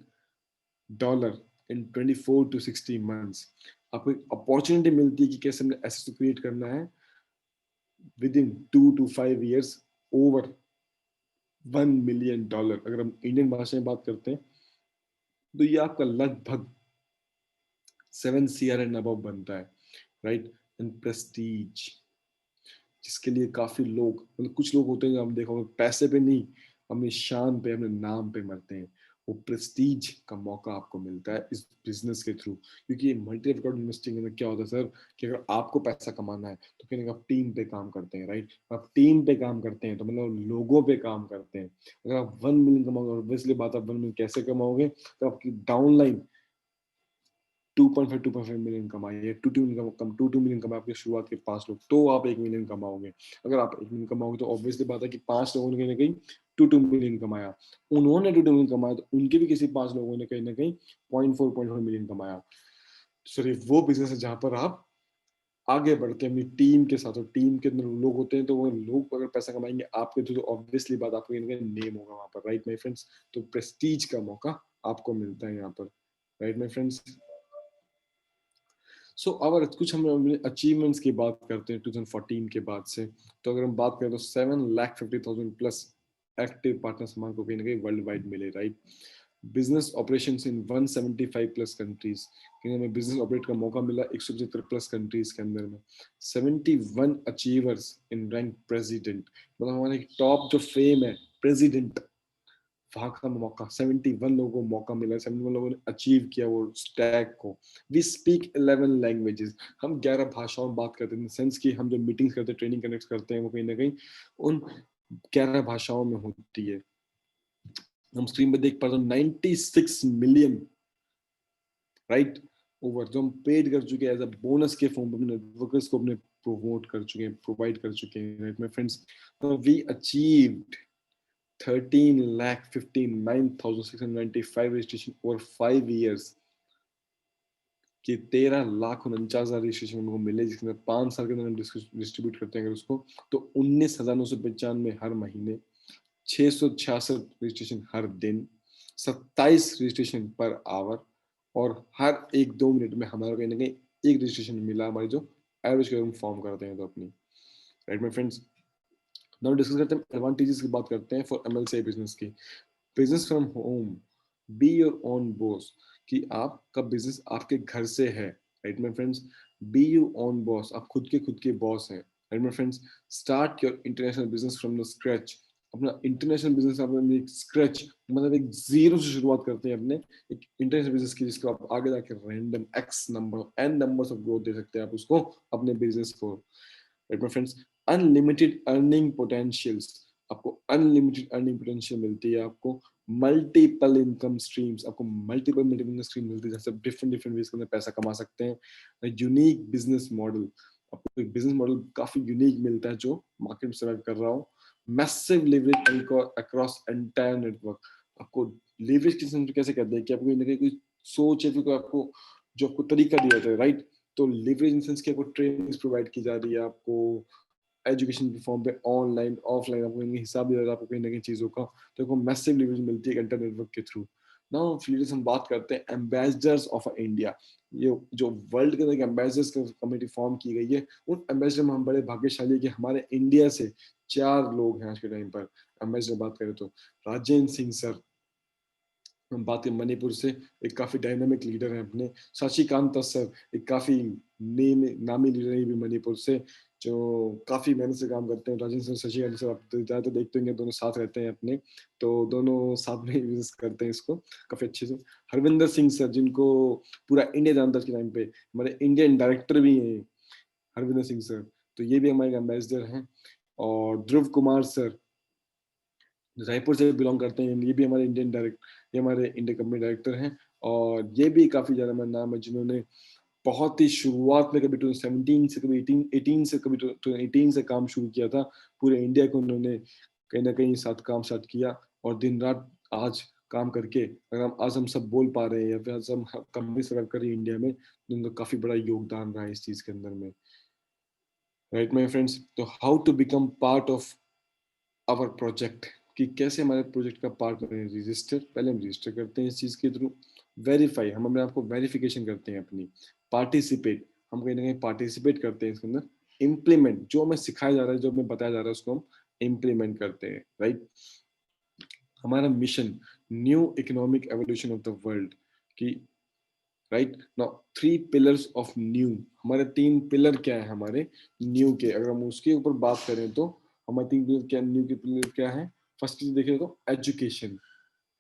in 24 to 60 months, आपको एक अपॉर्चुनिटी मिलती है कि कैसे हमने एसेट्स क्रिएट करना है with in 2 to 5 years over $1 million। अगर हम इंडियन भाषा में बात करते हैं तो ये आपका लगभग 7 CR एंड अबव बनता है, राइट। एंड प्रेस्टीज, जिसके लिए काफी लोग, मतलब कुछ लोग होते हैं जो हम देखो पैसे पे नहीं, अपनी शान पे, अपने नाम पे मरते हैं, वो प्रेस्टीज का मौका आपको मिलता है इस बिजनेस के थ्रू, क्योंकि मल्टी अकाउंट इन्वेस्टिंग में क्या होता है सर कि अगर आपको पैसा कमाना है तो कहीं आप टीम पे काम करते हैं, राइट। आप टीम पे काम करते हैं तो मतलब लोगों पे काम करते हैं। अगर आप 1 मिलियन कमाओगे, ऑब्वियसली बात, आप 1 मिलियन कैसे कमाओगे, तो आपकी डाउनलाइन 2.5 कमाइए, 2 मिलियन कमाए आपके शुरुआत के 5 लोग, तो आप 1 मिलियन कमाओगे। अगर आप 1 मिलियन कमाओगे तो ऑब्वियसली बात है कि 5 लोगों ने कहीं ना कहीं 2 मिलियन कमाया, उन्होंने 2 मिलियन कमाया तो उनके भी किसी 5 लोगों ने कहीं ना कहीं 0.4 मिलियन कमाया। सिर्फ वो बिजनेस है जहां पर आप आगे बढ़ते हैं अपनी टीम के साथ, और टीम के अंदर लोग होते हैं तो वो लोग अगर पैसा कमाएंगे आपके थ्रू तो ऑब्वियसली बात आपको नेम होगा वहां पर, राइट माय फ्रेंड्स। तो प्रेस्टीज का मौका आपको मिलता है यहाँ पर, राइट माय फ्रेंड्स। सो अगर कुछ हम अचीवमेंट्स की बात करते हैं 2014 के बाद से, तो अगर हम बात करें तो 7,50,000 प्लस एक्टिव पार्टनर्स हमारे को कहीं ना कहीं वर्ल्ड वाइड मिले, right. Business operations in 175 plus countries, कहीं हमें बिजनेस ऑपरेट का मौका मिला 175 प्लस कंट्रीज के अंदर में। 71 अचीवर्स इन रैंक प्रेसिडेंट, मतलब हमारे टॉप जो फेम है प्रेसिडेंट, वहां का मौका 71 लोगों को मौका मिला, 71 लोगों ने अचीव किया वो स्टैक को। वी स्पीक 11 लैंग्वेजेस, हम 11 भाषाओं में बात करते हैं, इन सेंस कि हम जो मीटिंग्स करते हैं, ट्रेनिंग कनेक्ट करते हैं, वो कहीं ना कहीं उन 11 भाषाओं में होती है। हम स्क्रीन पे देख पाते हैं 96 मिलियन, राइट, ओवर जो हम पेड कर चुके हैं एज अ बोनस के फॉर्म में, वर्कर्स को अपने प्रोमोट कर चुके हैं, प्रोवाइड कर चुके हैं, right my friends. We achieved 13,59,695 registration over 5 years, कि 13,49,000 रजिस्ट्रेशन हमको मिले, जिसके अंदर 5 साल के अंदर हम डिस्ट्रीब्यूट करते हैं अगर उसको, तो 19,995 हर महीने, 666 रजिस्ट्रेशन हर दिन, 27 रजिस्ट्रेशन पर आवर, और हर 1-2 मिनट में हमारा कहीं ना कहीं एक रजिस्ट्रेशन मिला, हमारी जो एवरेज हम फॉर्म करते हैं तो अपनी, right my friends. Now discuss करते हैं एडवांटेजेस की, बात करते हैं फॉर एमएलसी बिजनेस की। Business from home, be your own boss, कि आपका बिजनेस आपके घर से है, right my friends. Be you own boss, आप खुद के बॉस हैं, right my friends. Start your international business from the scratch, अपना इंटरनेशनल बिजनेस आप एक स्क्रैच, मतलब एक जीरो से शुरुआत करते हैं अपने एक इंटरनेशनल बिजनेस की, जिसको आप आगे जाके random x number n numbers of growth दे सकते हैं आप उसको, अपने बिजनेस को, right my friends. Unlimited earning potentials, आपको अनलिमिटेड अर्निंग पोटेंशियल मिलती है, आपको मल्टीपल इनकम स्ट्रीम्स, आपको मल्टीपल मल्टीपल स्ट्रीम मिलती है, जैसे डिफरेंट डिफरेंट वेज के अंदर पैसा कमा सकते हैं। यूनिक बिजनेस मॉडल, आपको एक बिजनेस मॉडल काफी यूनिक मिलता है जो मार्केट में सर्वाइव कर रहा हो। Massive leverage across entire network, आपको लेवरेज की सेंस कैसे कहते हैं कि आपको कहीं ना कहीं कोई सोच है, फिर आपको जो आपको तरीका दिया जाता है, राइट। तो लेवरेज इन सेंस की आपको ट्रेनिंग प्रोवाइड की जा रही है, आपको एजुकेशन के फॉर्म पे ऑनलाइन ऑफलाइन आपको हिसाब दिया जाता है आपको कहीं ना कहीं चीजों का, तो आपको मैसिव लेवरेज मिलती है इंटरनेट नेटवर्क के थ्रू। नाउ फ्रीडम हम बात करते हैं एम्बेसडर्स ऑफ इंडिया, ये जो वर्ल्ड के अंदर एम्बेसडर्स कमेटी फॉर्म की गई है, उन एम्बेसडर में हम बड़े भाग्यशाली है कि हमारे इंडिया से 4 लोग हैं आज के टाइम पर। एम्बेसडर बात करें तो राजेंद्र सिंह सर, हम बात करें मणिपुर से, एक काफी डायनामिक लीडर है अपने। शशिकांत सर, एक काफी नामी लीडर है भी मणिपुर से, जो काफी मेहनत से काम करते हैं। राजेंद्र सर, शशिकांत सर, आप ज्यादातर देखते होंगे दोनों साथ रहते हैं अपने, तो दोनों साथ में बिजनेस करते हैं इसको काफी अच्छे से। हरविंदर सिंह सर, जिनको पूरा इंडिया जानता है के टाइम पे, हमारे इंडियन डायरेक्टर भी हैं हरविंदर सिंह सर, तो ये भी हमारे एम्बेसडर हैं। और ध्रुव कुमार सर, रायपुर से बिलोंग करते हैं, ये भी हमारे ये हमारे इंडियन कंपनी डायरेक्टर हैं, और ये भी काफी ज्यादा मेरा नाम है, जिन्होंने बहुत ही शुरुआत में कभी 2017 से, कभी 18 से, कभी 2018 से काम शुरू किया था। पूरे इंडिया को उन्होंने कहीं ना कहीं साथ काम स्टार्ट किया, और दिन रात आज काम करके अगर हम आज हम सब बोल पा रहे हैं या फिर आज हम कंपनी सर्व कर रही है इंडिया में, तो उनका काफी बड़ा योगदान रहा है इस चीज के अंदर में, राइट माय फ्रेंड्स। तो how to become part of our project, कि कैसे हमारे प्रोजेक्ट का पार्ट बने। रजिस्टर, पहले हम रजिस्टर करते हैं इस चीज के थ्रू। वेरीफाई, हम अपने आप को वेरिफिकेशन करते हैं अपनी। पार्टिसिपेट, हम कहीं ना कहीं पार्टिसिपेट करते हैं इसके अंदर। इम्प्लीमेंट, जो हमें सिखाया जा रहा है, जो हमें बताया जा रहा है, उसको हम इम्प्लीमेंट करते हैं, राइट। हमारा mission, new economic evolution of the world, की right now 3 pillars of new, हमारे 3 पिलर क्या है हमारे न्यू के, अगर हम उसके ऊपर बात करें तो हमारे 3 पिलर क्या, न्यू के पिलर क्या है। फर्स्ट चीज देखें तो एजुकेशन,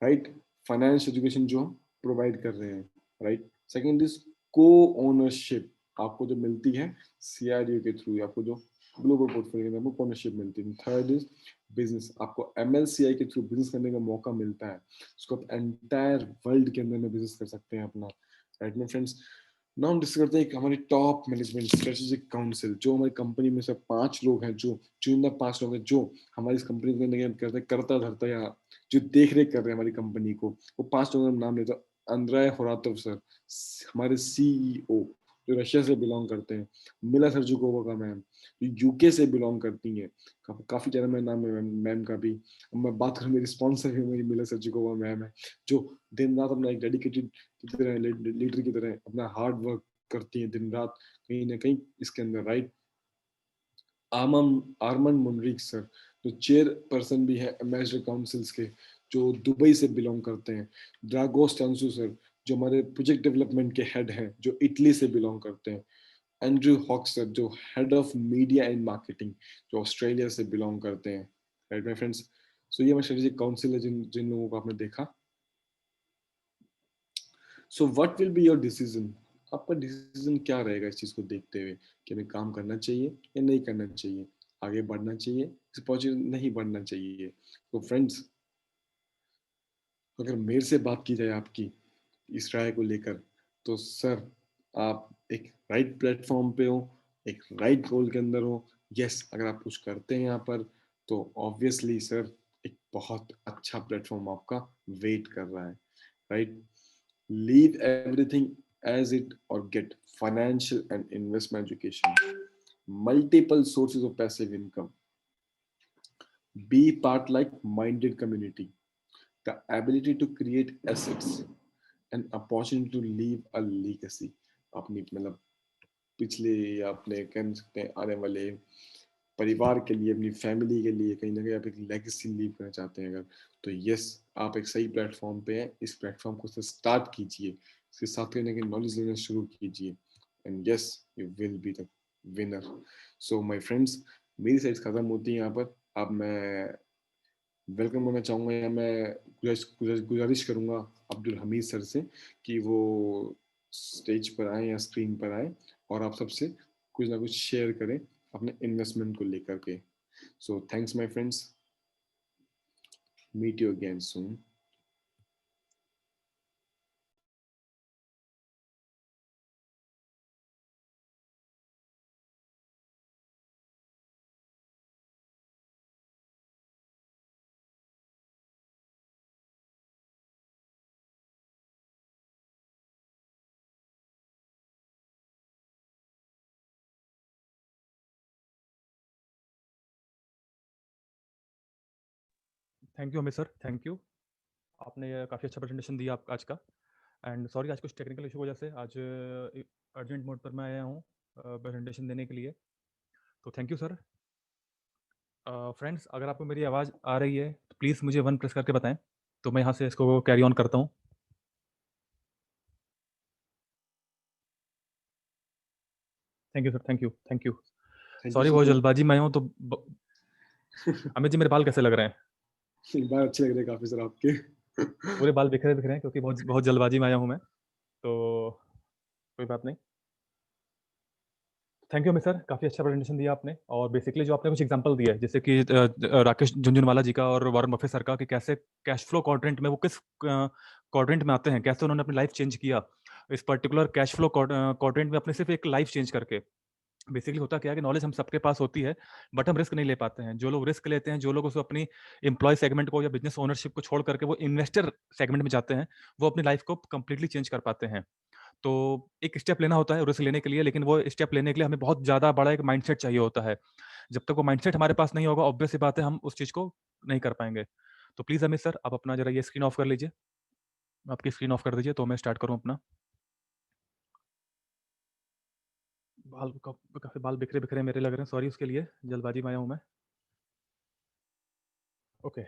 राइट। फाइनेंस एजुकेशन जो हम प्रोवाइड कर रहे हैं, राइट। सेकंड इज को ओनरशिप, आपको जो मिलती है CRDO के थ्रू, आपको जो ग्लोबल पोर्टफोलियो में आपको ओनरशिप मिलती है। थर्ड इज बिजनेस, आपको MLCI के थ्रू बिजनेस करने का मौका मिलता है, उसको आप एंटायर वर्ल्ड के अंदर में बिजनेस कर सकते हैं अपना, राइट माय फ्रेंड्स। नाउ हम डिस्कस करते हैं हमारी टॉप मैनेजमेंट स्ट्रेटेजिक काउंसिल, जो हमारी कंपनी में से 5 लोग हैं, जो चुनिंदा 5 लोग हैं जो हमारी इस कंपनी को करते करता धरता या जो देख रेख कर रहे हैं हमारी कंपनी को, वो 5 लोगों का नाम लेता हूँ। अंद्रय होरातोव सर, हमारे CEO, जो रशिया से बिलोंग करते हैं। मिला सर्जुकोवा का मैम, जो यूके से बिलोंग करती हैं, काफी ज्यादा मेरा नाम है मैम का भी। अब मैं बात करूँ, मेरी स्पॉन्सर भी मेरी मिला सर्जुकोवा मैम है, जो दिन रात अपना एक डेडिकेटेड की तरह, लीडर की तरह अपना हार्ड वर्क करती है दिन रात, कहीं ना कहीं इसके अंदर, राइट। आर्मन मुनरिक सर, जो चेयर पर्सन भी है एम्बेसडर काउंसिल्स के, जो दुबई से बिलोंग करते हैं। ड्रागोस चांसू सर, जो हमारे प्रोजेक्ट डेवलपमेंट के हेड हैं, जो इटली से बिलोंग करते हैं। एंड्रयू हॉक सर, जो head of media and marketing, जो ऑस्ट्रेलिया से बिलोंग करते हैं, राइट माय फ्रेंड्स। सो ये हमारे स्ट्रेटेजिक काउंसिल है, जिन जिन लोगों को आपने देखा। So what will be your decision, आपका डिसीजन क्या रहेगा इस चीज को देखते हुए, कि हमें काम करना चाहिए या नहीं करना चाहिए, आगे बढ़ना चाहिए, इस पॉजिटिव नहीं बढ़ना चाहिए। तो फ्रेंड्स, अगर मेरे से बात की जाए आपकी इस राय को लेकर, तो सर, आप एक राइट प्लेटफॉर्म पे हो, एक राइट गोल के अंदर हो। यस, अगर आप कुछ करते हैं यहाँ पर, तो ऑब्वियसली सर, एक बहुत अच्छा प्लेटफॉर्म आपका वेट कर रहा है, right. Leave everything as it or get financial and investment education. Multiple sources of passive income. Be part like minded community. The ability to create assets. An opportunity to leave a legacy. अपनी मतलब पिछले या अपने कह सकते हैं आने वाले परिवार के लिए, अपनी फैमिली के लिए कहीं ना कहीं आप एक लेगेसी लीव करना चाहते हैं अगर, तो यस, आप एक सही प्लेटफॉर्म पे हैं। इस प्लेटफॉर्म को स्टार्ट कीजिए, इसके साथ कहीं ना कहीं नॉलेज लेना शुरू कीजिए, and yes, you will be the winner. So my friends, मेरी साइड खत्म होती है यहाँ पर। अब मैं वेलकम करना चाहूँगा, या मैं गुजारिश करूँगा अब्दुल हमीद सर से कि वो स्टेज पर आए या स्क्रीन पर आए, और आप सबसे कुछ ना कुछ शेयर करें अपने इन्वेस्टमेंट को लेकर के। So thanks my friends, meet you again soon. Thank you Amit sir, thank you. आपने काफ़ी अच्छा प्रेजेंटेशन दिया आप आज का। एंड सॉरी, आज कुछ टेक्निकल इशू की वजह से आज अर्जेंट मोड पर मैं आया हूँ प्रेजेंटेशन देने के लिए, तो थैंक यू सर। फ्रेंड्स, अगर आपको मेरी आवाज़ आ रही है तो प्लीज़ मुझे 1 प्रेस करके बताएं, तो मैं यहाँ से इसको कैरी ऑन करता हूँ। Thank you sir, thank you, thank you. Thank you sorry, so बहुत मच। जल्दबाजी में आया हूँ तो अमित जी, मेरे बाल कैसे लग रहे हैं? बात अच्छे लग रहे हैं काफी सर आपके। पूरे बाल बिखरे बिखरे हैं क्योंकि बहुत बहुत जल्दबाजी में आया हूँ मैं, तो कोई बात नहीं। थैंक यू अमित सर, काफ़ी अच्छा प्रेजेंटेशन दिया आपने। और बेसिकली जो आपने कुछ एग्जांपल दिए, जैसे कि राकेश झुनझुनवाला जी का और वॉरेन बफे सर का, कि कैसे कैश फ्लो क्वाड्रेंट में वो किस क्वाड्रेंट में आते हैं, कैसे उन्होंने अपनी लाइफ चेंज किया इस पर्टिकुलर कैश फ्लो क्वाड्रेंट में, अपने सिर्फ एक लाइफ चेंज करके। बेसिकली होता क्या है कि नॉलेज हम सबके पास होती है, बट हम रिस्क नहीं ले पाते हैं। जो लोग रिस्क लेते हैं, जो लोग उसको अपनी एम्प्लॉय सेगमेंट को या बिजनेस ओनरशिप को छोड़ करके वो इन्वेस्टर सेगमेंट में जाते हैं, वो अपनी लाइफ को कंप्लीटली चेंज कर पाते हैं। तो एक स्टेप लेना होता है रिस्क लेने के लिए, लेकिन वो स्टेप लेने के लिए हमें बहुत ज़्यादा बड़ा एक माइंडसेट चाहिए होता है। जब तक वो माइंडसेट हमारे पास नहीं होगा, ऑब्वियस सी बात है, हम उस चीज़ को नहीं कर पाएँगे। तो प्लीज़ अमित सर, आप अपना ज़रा ये स्क्रीन ऑफ कर लीजिए। आपकी स्क्रीन ऑफ कर दीजिए तो मैं स्टार्ट करूँ अपना। बाल काफ़ी बाल बिखरे-बिखरे मेरे लग रहे हैं, सॉरी उसके लिए, जल्दबाजी में आया हूँ मैं। ओके,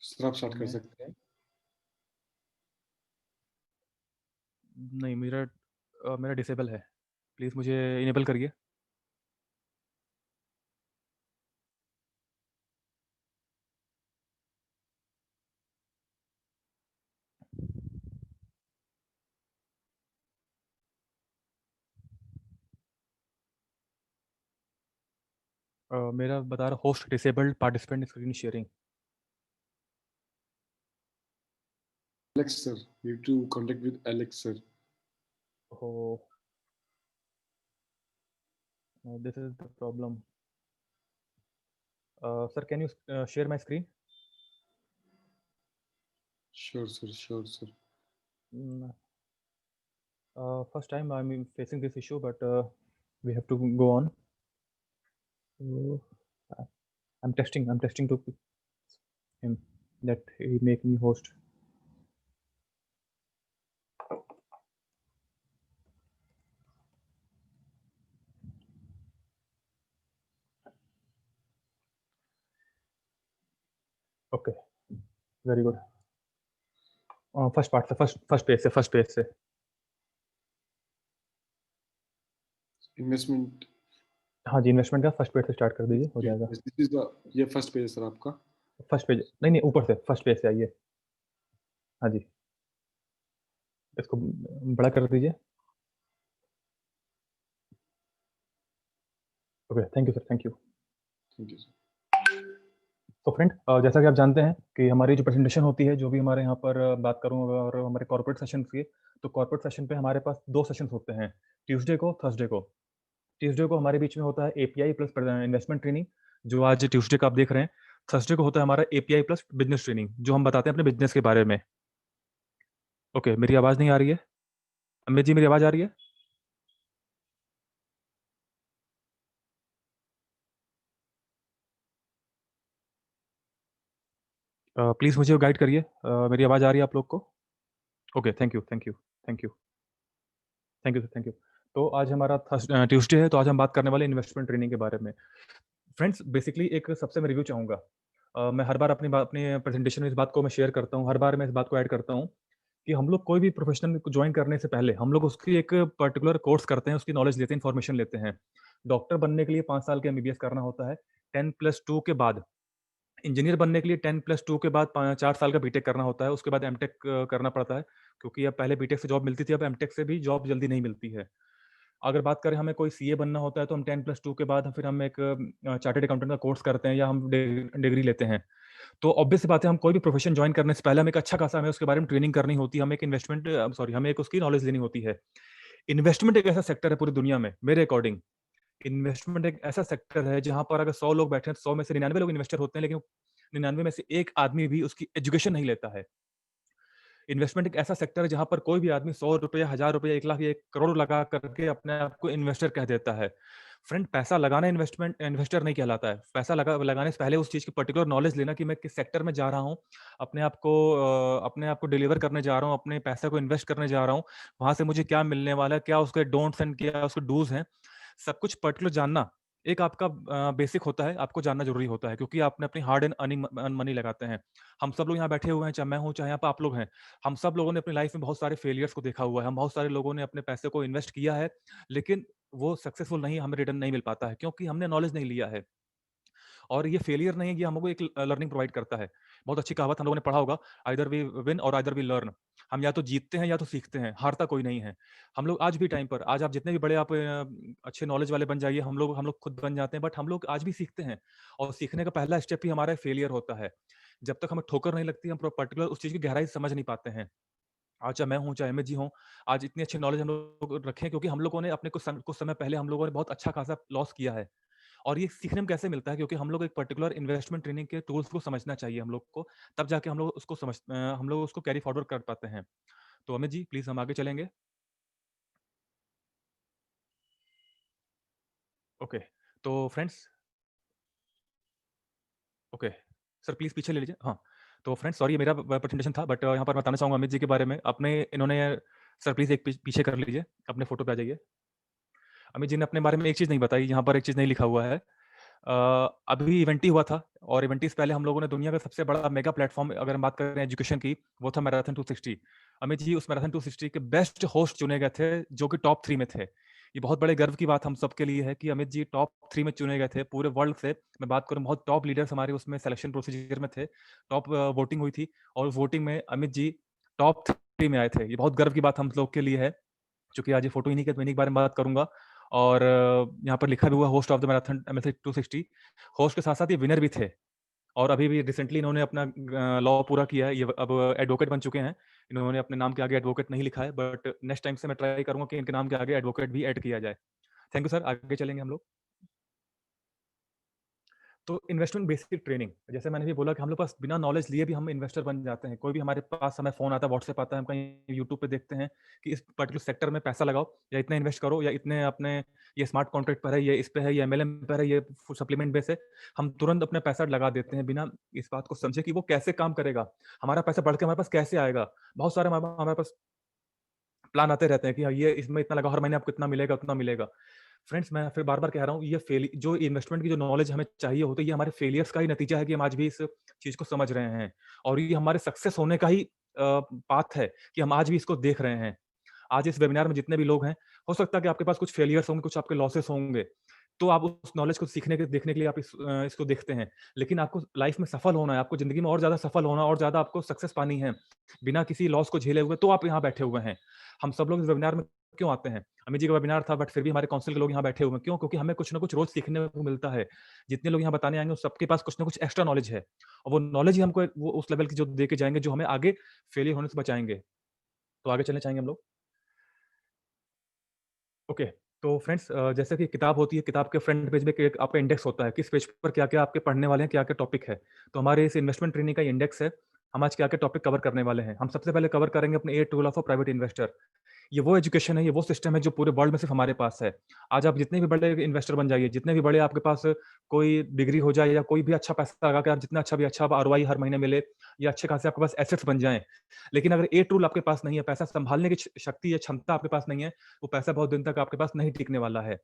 सर आप तो स्टार्ट कर मैं सकते हैं। नहीं, मेरा डिसेबल है। प्लीज़ मुझे इनेबल करिए। मेरा बता रहा host disabled participant screen sharing. Alex sir, you have to contact with Alex sir. Oh, this is the problem. Sir, can you share my screen? Sure sir, sure sir. First time I'm facing this issue, but we have to go on. I'm testing to him that he make me host. Okay, very good. First part से first page से investment, हाँ जी, investment का first page से start कर दीजिए, हो जाएगा। This is the, ये फर्स्ट पेज है सर आपका। फर्स्ट पेज नहीं, ऊपर से फर्स्ट पेज से आइए। हाँ जी, इसको बड़ा कर दीजिए। Okay, thank you sir, thank you. Thank you sir. तो फ्रेंड, जैसा कि आप जानते हैं कि हमारी जो प्रेजेंटेशन होती है, जो भी हमारे यहाँ पर बात करूँगा और हमारे कॉर्पोरेट सेशन की, तो कॉर्पोरेट सेशन पे हमारे पास 2 सेशंस होते हैं, ट्यूसडे को, थर्सडे को। ट्यूसडे को हमारे बीच में होता है एपीआई प्लस इन्वेस्टमेंट ट्रेनिंग, जो आज ट्यूसडे का आप देख रहे हैं। थर्सडे को होता है हमारा एपीआई प्लस बिजनेस ट्रेनिंग, जो हम बताते हैं अपने बिजनेस के बारे में। ओके, मेरी आवाज़ नहीं आ रही है? अमित जी, मेरी आवाज़ आ रही है? प्लीज़ मुझे गाइड करिए। मेरी आवाज़ आ रही है आप लोग को? Okay, thank you, thank you, thank you, thank you sir, thank you. तो आज हमारा ट्यूसडे है, तो आज हम बात करने वाले इन्वेस्टमेंट ट्रेनिंग के बारे में। फ्रेंड्स, बेसिकली एक सबसे मैं रिव्यू चाहूँगा। मैं हर बार अपनी प्रेजेंटेशन में इस बात को मैं शेयर करता हूँ, हर बार मैं इस बात को ऐड करता हूँ कि हम लोग कोई भी प्रोफेशनल को ज्वाइन करने से पहले हम लोग उसकी एक पर्टिकुलर कोर्स करते हैं, उसकी नॉलेज लेते हैं, इन्फॉर्मेशन लेते हैं। डॉक्टर बनने के लिए 5 साल के एमबीबीएस करना होता है। 10+2 के बाद इंजीनियर बनने के लिए 10+2 के बाद 4 साल का बीटेक करना होता है, उसके बाद एमटेक करना पड़ता है, क्योंकि अब पहले बीटेक से जॉब मिलती थी, अब एमटेक से भी जॉब जल्दी नहीं मिलती है। अगर बात करें हमें कोई सीए बनना होता है, तो हम 10+2 के बाद फिर हम एक चार्टर्ड अकाउंटेंट का कोर्स करते हैं या हम डिग्री लेते हैं। तो ऑब्वियस सी बात है, हम कोई भी प्रोफेशन ज्वाइन करने से पहले हमें एक अच्छा खासा हमें उसके बारे में ट्रेनिंग करनी होती है, हमें एक हमें एक उसकी नॉलेज लेनी होती है। इन्वेस्टमेंट एक ऐसा सेक्टर है पूरी दुनिया में, मेरे अकॉर्डिंग इन्वेस्टमेंट एक ऐसा सेक्टर है जहाँ पर अगर 100 लोग बैठे हैं, तो 100 में से 99 लोग इन्वेस्टर होते हैं, लेकिन 99 में से एक आदमी भी उसकी एजुकेशन नहीं लेता है। इन्वेस्टमेंट एक ऐसा सेक्टर है जहाँ पर कोई भी आदमी 100 रुपया, 1000 रुपया, 1 लाख या 1 करोड़ लगा करके अपने आप को इन्वेस्टर कह देता है। फ्रेंड, पैसा लगाना इन्वेस्टर नहीं कहलाता है। पैसा लगाने से पहले उस चीज़ की पर्टिकुलर नॉलेज लेना कि मैं किस सेक्टर में जा रहा हूँ, अपने आप को डिलीवर करने जा रहा हूँ, अपने पैसे को इन्वेस्ट करने जा रहा हूँ, वहाँ से मुझे क्या मिलने वाला है, क्या उसके डोंट्स एंड क्या उसके डूज़ हैं, सब कुछ पर्टिकुलर जानना एक आपका बेसिक होता है, आपको जानना ज़रूरी होता है, क्योंकि आपने अपनी हार्ड एंड अर्निंग मनी लगाते हैं। हम सब लोग यहाँ बैठे हुए हैं, चाहे मैं हूँ, चाहे यहाँ पे आप लोग हैं। हम सब लोगों ने अपनी लाइफ में बहुत सारे फेलियर्स को देखा हुआ है। हम बहुत सारे लोगों ने अपने पैसे को इन्वेस्ट किया है, लेकिन वो सक्सेसफुल नहीं, हमें रिटर्न नहीं मिल पाता है, क्योंकि हमने नॉलेज नहीं लिया है। और ये फेलियर नहीं है, ये हमको एक लर्निंग प्रोवाइड करता है। बहुत अच्छी कहावत हम लोगों ने पढ़ा होगा, आइदर वी विन और आइदर वी लर्न। हम या तो जीतते हैं या तो सीखते हैं, हारता कोई नहीं है। हम लोग आज भी टाइम पर, आज आप जितने भी बड़े आप अच्छे नॉलेज वाले बन जाइए, हम लोग खुद बन जाते हैं, बट हम लोग आज भी सीखते हैं। और सीखने का पहला स्टेप ही हमारा फेलियर होता है। जब तक हमें ठोकर नहीं लगती, हम पर्टिकुलर उस चीज़ की गहराई से समझ नहीं पाते हैं। आज चाहे मैं हूँ, चाहे अमित जी हों, आज इतनी अच्छी नॉलेज हम लोग रखे हैं, क्योंकि हम लोगों ने अपने कुछ समय पहले हम लोगों ने बहुत अच्छा खासा लॉस किया है। और ये सीखने में कैसे मिलता है, क्योंकि हम लोग एक पर्टिकुलर इन्वेस्टमेंट ट्रेनिंग के टूल्स को समझना चाहिए हम लोग को, तब जाके हम लोग उसको कैरी फॉरवर्ड कर पाते हैं। तो अमित जी, प्लीज हम आगे चलेंगे। ओके, तो फ्रेंड्स, ओके सर, प्लीज पीछे ले लीजिए। हाँ, तो फ्रेंड्स, सॉरी, मेरा प्रेजेंटेशन था, बट यहाँ पर बताना चाहूंगा अमित जी के बारे में। अपने इन्होंने, सर प्लीज एक पीछे कर लीजिए, अपने फोटो पे आ जाइए। अमित जी ने अपने बारे में एक चीज़ नहीं बताई, यहाँ पर एक चीज़ नहीं लिखा हुआ है। अभी इवेंट ही हुआ था, और इवेंट से पहले हम लोगों ने दुनिया का सबसे बड़ा मेगा प्लेटफॉर्म, अगर हम बात करें एजुकेशन की, वो था मैराथन 260। अमित जी उस मैराथन 260 के बेस्ट होस्ट चुने गए थे, जो कि टॉप 3 में थे। ये बहुत बड़े गर्व की बात हम सबके लिए है कि अमित जी टॉप 3 में चुने गए थे पूरे वर्ल्ड से। मैं बात करूं, बहुत टॉप लीडर्स हमारे उसमें सिलेक्शन प्रोसीजर में थे, टॉप वोटिंग हुई थी, और उस वोटिंग में अमित जी टॉप 3 में आए थे। ये बहुत गर्व की बात हम लोग के लिए है, चूंकि आज ये फोटो इन्हीं के बारे में बात करूंगा। और यहाँ पर लिखा भी हुआ host of the marathon MLC 260। Host के साथ-साथ ये विनर भी थे और अभी भी रिसेंटली इन्होंने अपना लॉ पूरा किया है। ये अब एडवोकेट बन चुके हैं। इन्होंने अपने नाम के आगे एडवोकेट नहीं लिखा है, बट नेक्स्ट टाइम से मैं ट्राई करूँगा कि इनके नाम के आगे एडवोकेट भी ऐड किया जाए। थैंक यू सर, आगे चलेंगे हम लोग। तो इन्वेस्टमेंट बेसिक ट्रेनिंग, जैसे मैंने भी बोला कि हम लोग पास बिना नॉलेज लिए भी हम इन्वेस्टर बन जाते हैं। कोई भी हमारे पास हमें फ़ोन आता है, व्हाट्सएप आता है, हम कहीं यूट्यूब पे देखते हैं कि इस पर्टिकुलर सेक्टर में पैसा लगाओ या इतना इन्वेस्ट करो या इतने अपने ये स्मार्ट कॉन्ट्रैक्ट पर है, ये इस पे है, ये MLM पर है, ये सप्लीमेंट बेस है। हम तुरंत अपना पैसा लगा देते हैं बिना इस बात को समझे कि वो कैसे काम करेगा, हमारा पैसा बढ़ के हमारे पास कैसे आएगा। बहुत सारे हमारे पास प्लान आते रहते हैं कि हाँ, ये इसमें इतना लगा, हर महीने आपको इतना मिलेगा, उतना मिलेगा। फ्रेंड्स, मैं फिर बार-बार कह रहा हूँ, ये जो इन्वेस्टमेंट की जो नॉलेज हमें चाहिए होती है, ये हमारे फेलियर्स का ही नतीजा है कि हम आज भी इस चीज़ को समझ रहे हैं और ये हमारे सक्सेस होने का ही पाथ है कि हम आज भी इसको देख रहे हैं। आज इस वेबिनार में जितने भी लोग हैं, हो सकता है कि आपके पास कुछ फेलियर्स होंगे, कुछ आपके लॉसेस होंगे, तो आप उस नॉलेज को सीखने के देखने के लिए आप इसको देखते हैं। लेकिन आपको लाइफ में सफल होना है, आपको ज़िंदगी में और ज़्यादा सफल होना और ज़्यादा आपको सक्सेस पानी है, बिना किसी लॉस को झेले हुए, तो आप यहाँ बैठे हुए हैं। हम सब लोग इस वेबिनार में क्यों आते हैं? अमित जी का वेबिनार था, बट फिर भी हमारे काउंसिल के लोग यहाँ बैठे हुए हैं। क्यों? क्योंकि हमें कुछ ना कुछ रोज़ सीखने को मिलता है। जितने लोग यहाँ बताने आएँगे, सबके पास कुछ ना कुछ एक्स्ट्रा नॉलेज है और वो नॉलेज ही हमको वो उस लेवल की जो दे के जाएँगे, जो हमें आगे फेलियर होने से बचाएँगे। तो आगे चलना चाहेंगे हम लोग? ओके। तो फ्रेंड्स, जैसे कि किताब होती है, किताब के फ्रंट पेज में एक आपका इंडेक्स होता है, किस पेज पर क्या-क्या आपके पढ़ने वाले हैं, क्या-क्या टॉपिक है। तो हमारे इस इन्वेस्टमेंट ट्रेनिंग का इंडेक्स है, हम आज क्या-क्या टॉपिक कवर करने वाले हैं। हम सबसे पहले कवर करेंगे अपने 8 rule of a private investor. ये वो एजुकेशन है, ये वो सिस्टम है जो पूरे वर्ल्ड में सिर्फ हमारे पास है। आज आप जितने भी बड़े इन्वेस्टर बन जाइए, जितने भी बड़े आपके पास कोई डिग्री हो जाए या कोई भी अच्छा पैसा लगा के आप जितना अच्छा ROI हर महीने मिले या अच्छे खासे आपके पास एसेट्स बन जाएँ। लेकिन अगर 8 रूल आपके पास नहीं है, पैसा सँभालने की शक्ति या क्षमता आपके पास नहीं है, वो पैसा बहुत दिन तक आपके पास नहीं टिकने वाला है।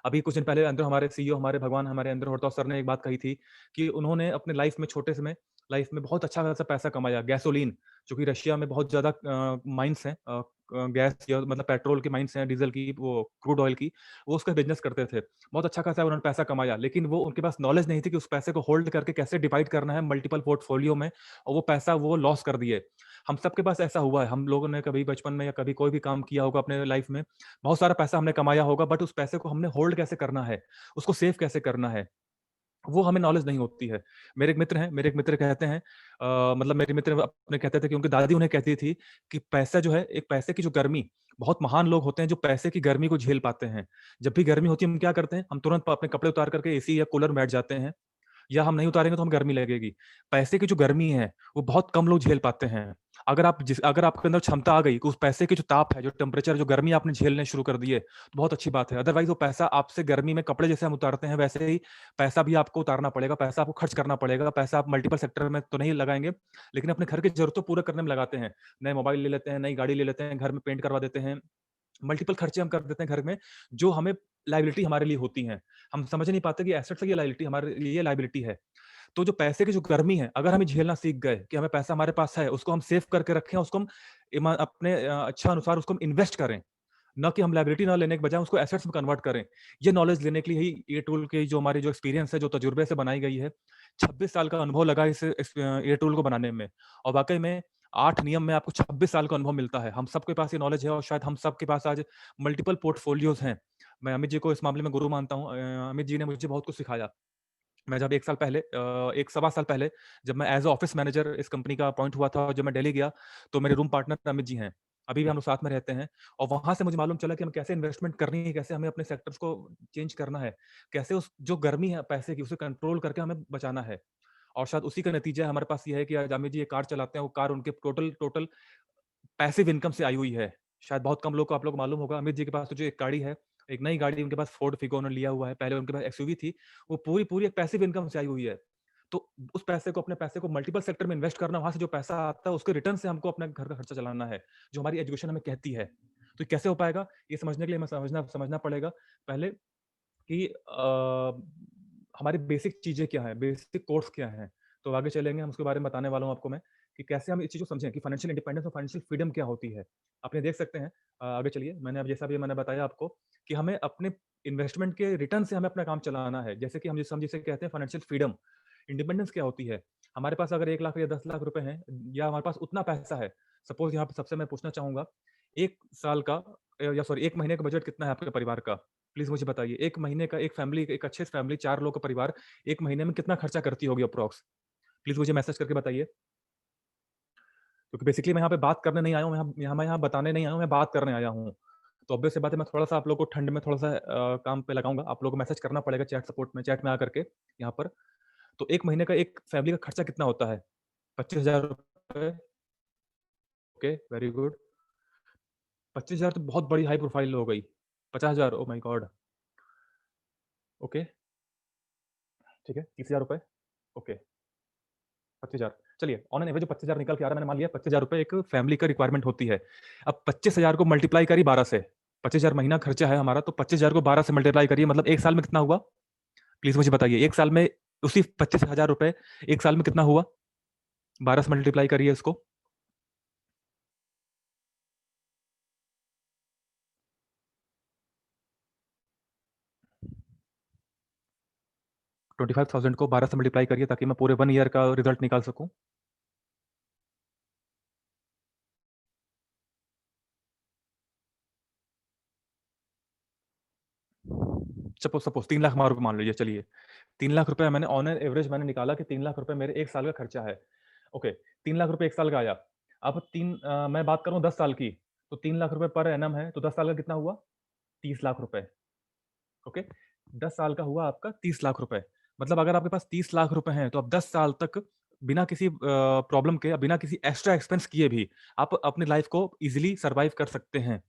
अभी कुछ दिन पहले अंदर हमारे सीईओ, हमारे भगवान, हमारे अंदर होरतौ सर ने एक बात कही थी कि उन्होंने अपने लाइफ में छोटे समय लाइफ में बहुत अच्छा खासा पैसा कमाया। गैसोलीन, जो कि रशिया में बहुत ज़्यादा माइन्स हैं, गैस या मतलब पेट्रोल की माइन्स हैं, डीज़ल की, वो क्रूड ऑयल की, वो उसका बिज़नेस करते थे। बहुत अच्छा खासा उन्होंने पैसा कमाया, लेकिन वो उनके पास नॉलेज नहीं थी कि उस पैसे को होल्ड करके कैसे डिवाइड करना है मल्टीपल पोर्टफोलियो में और वो पैसा वो लॉस कर दिए। हम सबके पास ऐसा हुआ है, हम लोगों ने कभी बचपन में या कभी कोई भी काम किया होगा अपने लाइफ में, बहुत सारा पैसा हमने कमाया होगा, बट उस पैसे को हमने होल्ड कैसे करना है, उसको सेव कैसे करना है, वो हमें नॉलेज नहीं होती है। मेरे एक मित्र हैं, मेरे एक मित्र कहते हैं, मतलब मेरे मित्र अपने कहते थे कि उनकी दादी उन्हें कहती थी कि पैसा जो है, एक पैसे की जो गर्मी, बहुत महान लोग होते हैं जो पैसे की गर्मी को झेल पाते हैं। जब भी गर्मी होती है, हम क्या करते हैं? हम तुरंत अपने कपड़े उतार करके एसी या कूलर में बैठ जाते हैं या हम नहीं उतारेंगे तो हमें गर्मी लगेगी। पैसे की जो गर्मी है, वो बहुत कम लोग झेल पाते हैं। अगर आपके अंदर क्षमता आ गई कि उस पैसे की जो ताप है, जो टेम्परेचर, जो गर्मी आपने झेलने शुरू कर दी है, तो बहुत अच्छी बात है। अदरवाइज़ वो पैसा आपसे गर्मी में कपड़े जैसे हम उतारते हैं, वैसे ही पैसा भी आपको उतारना पड़ेगा, पैसा आपको खर्च करना पड़ेगा। पैसा आप मल्टीपल सेक्टर में तो नहीं लगाएँगे, लेकिन अपने घर की ज़रूरतों पूरा करने में लगाते हैं। नए मोबाइल ले लेते हैं, नई गाड़ी ले लेते हैं, घर में पेंट करवा देते हैं। मल्टीपल खर्चे हम कर देते हैं घर में, जो हमें लायबिलिटी हमारे लिए होती हैं। हम समझ नहीं पाते कि एसेट्स है, ये लायबिलिटी हमारे लिए लायबिलिटी है। तो जो पैसे की जो गर्मी है, अगर हम झेलना सीख गए कि हमें पैसा हमारे पास है, उसको हम सेव करके रखें, उसको हम अपने इच्छा अनुसार उसको हम इन्वेस्ट करें, ना कि हम लायबिलिटी ना लेने के बजाय उसको एसेट्स में कन्वर्ट करें। ये नॉलेज लेने के लिए ही ये टूल की जो हमारी जो एक्सपीरियंस है, जो तजुर्बे से बनाई गई है, 26 साल का अनुभव लगा ये टूल को बनाने में और वाक़ई में 8 नियम में आपको 26 साल का अनुभव मिलता है। हम सबके पास ये नॉलेज है और शायद हम सबके पास आज मल्टीपल पोर्टफोलियोज़ हैं। मैं अमित जी को इस मामले में गुरु मानता हूँ। अमित जी ने मुझे बहुत कुछ सिखाया। मैं जब 1 साल पहले 1 सवा साल पहले जब मैं एज़ अ ऑफ़िस मैनेजर इस कंपनी का अपॉइंट हुआ था और जब मैं दिल्ली गया, तो मेरे रूम पार्टनर अमित जी हैं। अभी भी हम लोग साथ में रहते हैं और वहाँ से मुझे मालूम चला कि हमें कैसे इन्वेस्टमेंट करनी है, कैसे हमें अपने सेक्टर्स को चेंज करना है, कैसे उस जो गर्मी है पैसे की, उसे कंट्रोल करके हमें बचाना है। और शायद उसी का नतीजा हमारे पास ये है कि आज अमित जी एक कार चलाते हैं, वो कार उनके टोटल टोटल पैसिव इनकम से आई हुई है। शायद बहुत कम लोग को आप लोग को मालूम होगा, अमित जी के पास तो जो एक गाड़ी है, एक नई गाड़ी उनके पास फोर्ड फिगो उन्होंने लिया हुआ है, पहले उनके पास एक्सयूवी थी, वो पूरी एक पैसिव इनकम से आई हुई है। तो उस पैसे को अपने पैसे को मल्टीपल सेक्टर में इन्वेस्ट करना, वहाँ से जो पैसा आता है उसके रिटर्न से हमको अपने घर का खर्चा चलाना है, जो हमारी एजुकेशन हमें कहती है। तो ये कैसे हो पाएगा? ये समझने के लिए हमें समझना समझना पड़ेगा पहले कि हमारी बेसिक चीज़ें क्या हैं, बेसिक कोर्स क्या हैं? तो आगे चलेंगे, हम उसके बारे में बताने वाला हूँ आपको मैं, कि कैसे हम इस चीज़ को समझें कि फाइनेंशियल इंडिपेंडेंस और फाइनेंशियल फ्रीडम क्या होती है। अपने देख सकते हैं, आगे चलिए, मैंने अब जैसा भी मैंने बताया आपको कि हमें अपने इन्वेस्टमेंट के रिटर्न से हमें अपना काम चलाना है। जैसे कि हम जिसे कहते हैं फाइनेंशियल फ्रीडम, इंडिपेंडेंस क्या होती है? हमारे पास अगर 1 लाख या 10 लाख रुपए हैं या हमारे पास उतना पैसा है, सपोज़ यहाँ पे सबसे मैं पूछना चाहूँगा, एक साल का या सॉरी 1 महीने का बजट कितना है आपके परिवार का? प्लीज़ मुझे बताइए। 1 महीने का एक फैमिली, एक अच्छे से फैमिली 4 लोगों का परिवार 1 महीने में कितना खर्चा करती होगी अप्रॉक्स? प्लीज़ मुझे मैसेज करके बताइए। क्योंकि बेसिकली मैं यहाँ पे बात करने नहीं आया हूँ, मैं यहाँ बताने नहीं आया हूँ, मैं बात करने आया हूँ। तो ऑब्वियस सी बात है, मैं थोड़ा-सा आप लोगों को ठंड में थोड़ा-सा काम पे लगाऊँगा। आप लोगों को मैसेज करना पड़ेगा चैट में आकर के यहाँ पर। तो 1 महीने का एक फैमिली का खर्चा कितना होता है? ₹25,000। Okay, very good. 25,000 तो बहुत बड़ी हाई प्रोफाइल हो गई। 50,000 ओह माय गॉड! ओके, ठीक है, ₹30,000। ओके, 25,000 चलिए ऑन एन एवरेज जो 25,000 निकल के आ रहा है, मैंने मान लिया ₹25,000 एक फैमिली का रिक्वायरमेंट होती है। अब 25,000 को मल्टीप्लाई करिए 12 से। 25,000 महीना खर्चा है हमारा, तो 25,000 को 12 से मल्टीप्लाई करिए, मतलब 1 साल में कितना हुआ? प्लीज़ मुझे बताइए, 1 साल में उसी ₹25,000 1 साल में कितना हुआ? 12 से मल्टीप्लाई करिए इसको। 25,000 को 12 से मल्टीप्लाई करिए ताकि मैं पूरे 1 ईयर का रिजल्ट निकाल सकूँ। सपोज़ सपोज़ 3 लाख हमारे को मान लीजिए, चलिए। 3 लाख रुपए मैंने ऑन एन एवरेज मैंने निकाला कि 3 लाख रुपए मेरे 1 साल का खर्चा है। ओके, 3 लाख रुपए 1 साल का आया। अब मैं बात करूँ 10 साल की, तो 3 लाख रुपए पर एनम है, तो 10 साल का कितना हुआ? 30 लाख रुपए। ओके, 10 साल का हुआ आपका 30 लाख रुपए। मतलब अगर आपके पास 30 लाख रुपए हैं, तो आप 10 साल तक बिना किसी प्रॉब्लम के, बिना किसी एक्स्ट्रा एक्सपेंस किए भी आप अपनी लाइफ़ को ईज़िली सर्वाइव कर सकते हैं।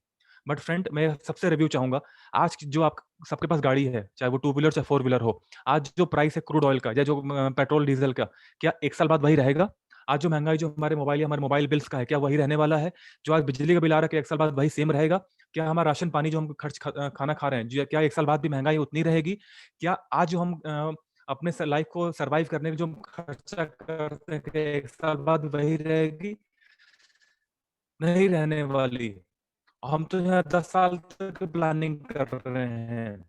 बट फ्रेंड, मैं सबसे रिव्यू चाहूँगा, आज की जो आप सबके पास गाड़ी है, चाहे वो टू व्हीलर चाहे फोर व्हीलर हो, आज जो प्राइस है क्रूड ऑयल का या जो पेट्रोल डीजल का, क्या 1 साल बाद वही रहेगा? आज जो महँगाई जो हमारे मोबाइल या हमारे मोबाइल बिल्स का है, क्या वही रहने वाला है? जो आज बिजली का बिल आ रहा है, क्या 1 साल बाद वही सेम रहेगा? क्या हमारा राशन पानी जो हम खाना खा रहे हैं, जो क्या 1 साल बाद भी महँगाई उतनी रहेगी? क्या आज जो हम अपने लाइफ को सर्वाइव करने में जो हम खर्चा करते हैं, क्या 1 साल बाद वही रहेगी? नहीं रहने वाली। हम तो यहाँ 10 साल तक प्लानिंग कर रहे हैं।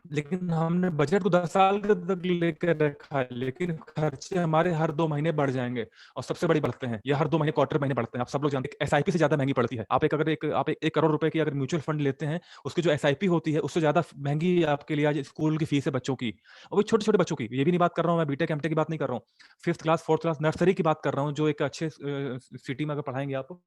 लेकिन हमने बजट तो 10 साल के तक लेके रखा है, लेकिन खर्चे हमारे हर 2 महीने बढ़ जाएँगे और सबसे बड़ी बढ़ते हैं। ये हर 2 महीने, क्वार्टर महीने बढ़ते हैं। आप सब लोग जानते हैं एसआईपी से ज़्यादा महँगी पड़ती है। आप 1 करोड़ रुपए की अगर म्यूचुअल फंड लेते हैं, उसकी जो एसआईपी होती है, उससे ज़्यादा महँगी आपके लिए आज स्कूल की फीस है बच्चों की। और वो छोटे-छोटे बच्चों की। ये भी नहीं बात कर रहा हूँ मैं बीटेक, एमटेक की बात नहीं कर रहा हूँ। 5th class, 4th class, nursery की बात कर रहा हूँ, जो एक अच्छे सिटी में अगर पढ़ाएँगे आप,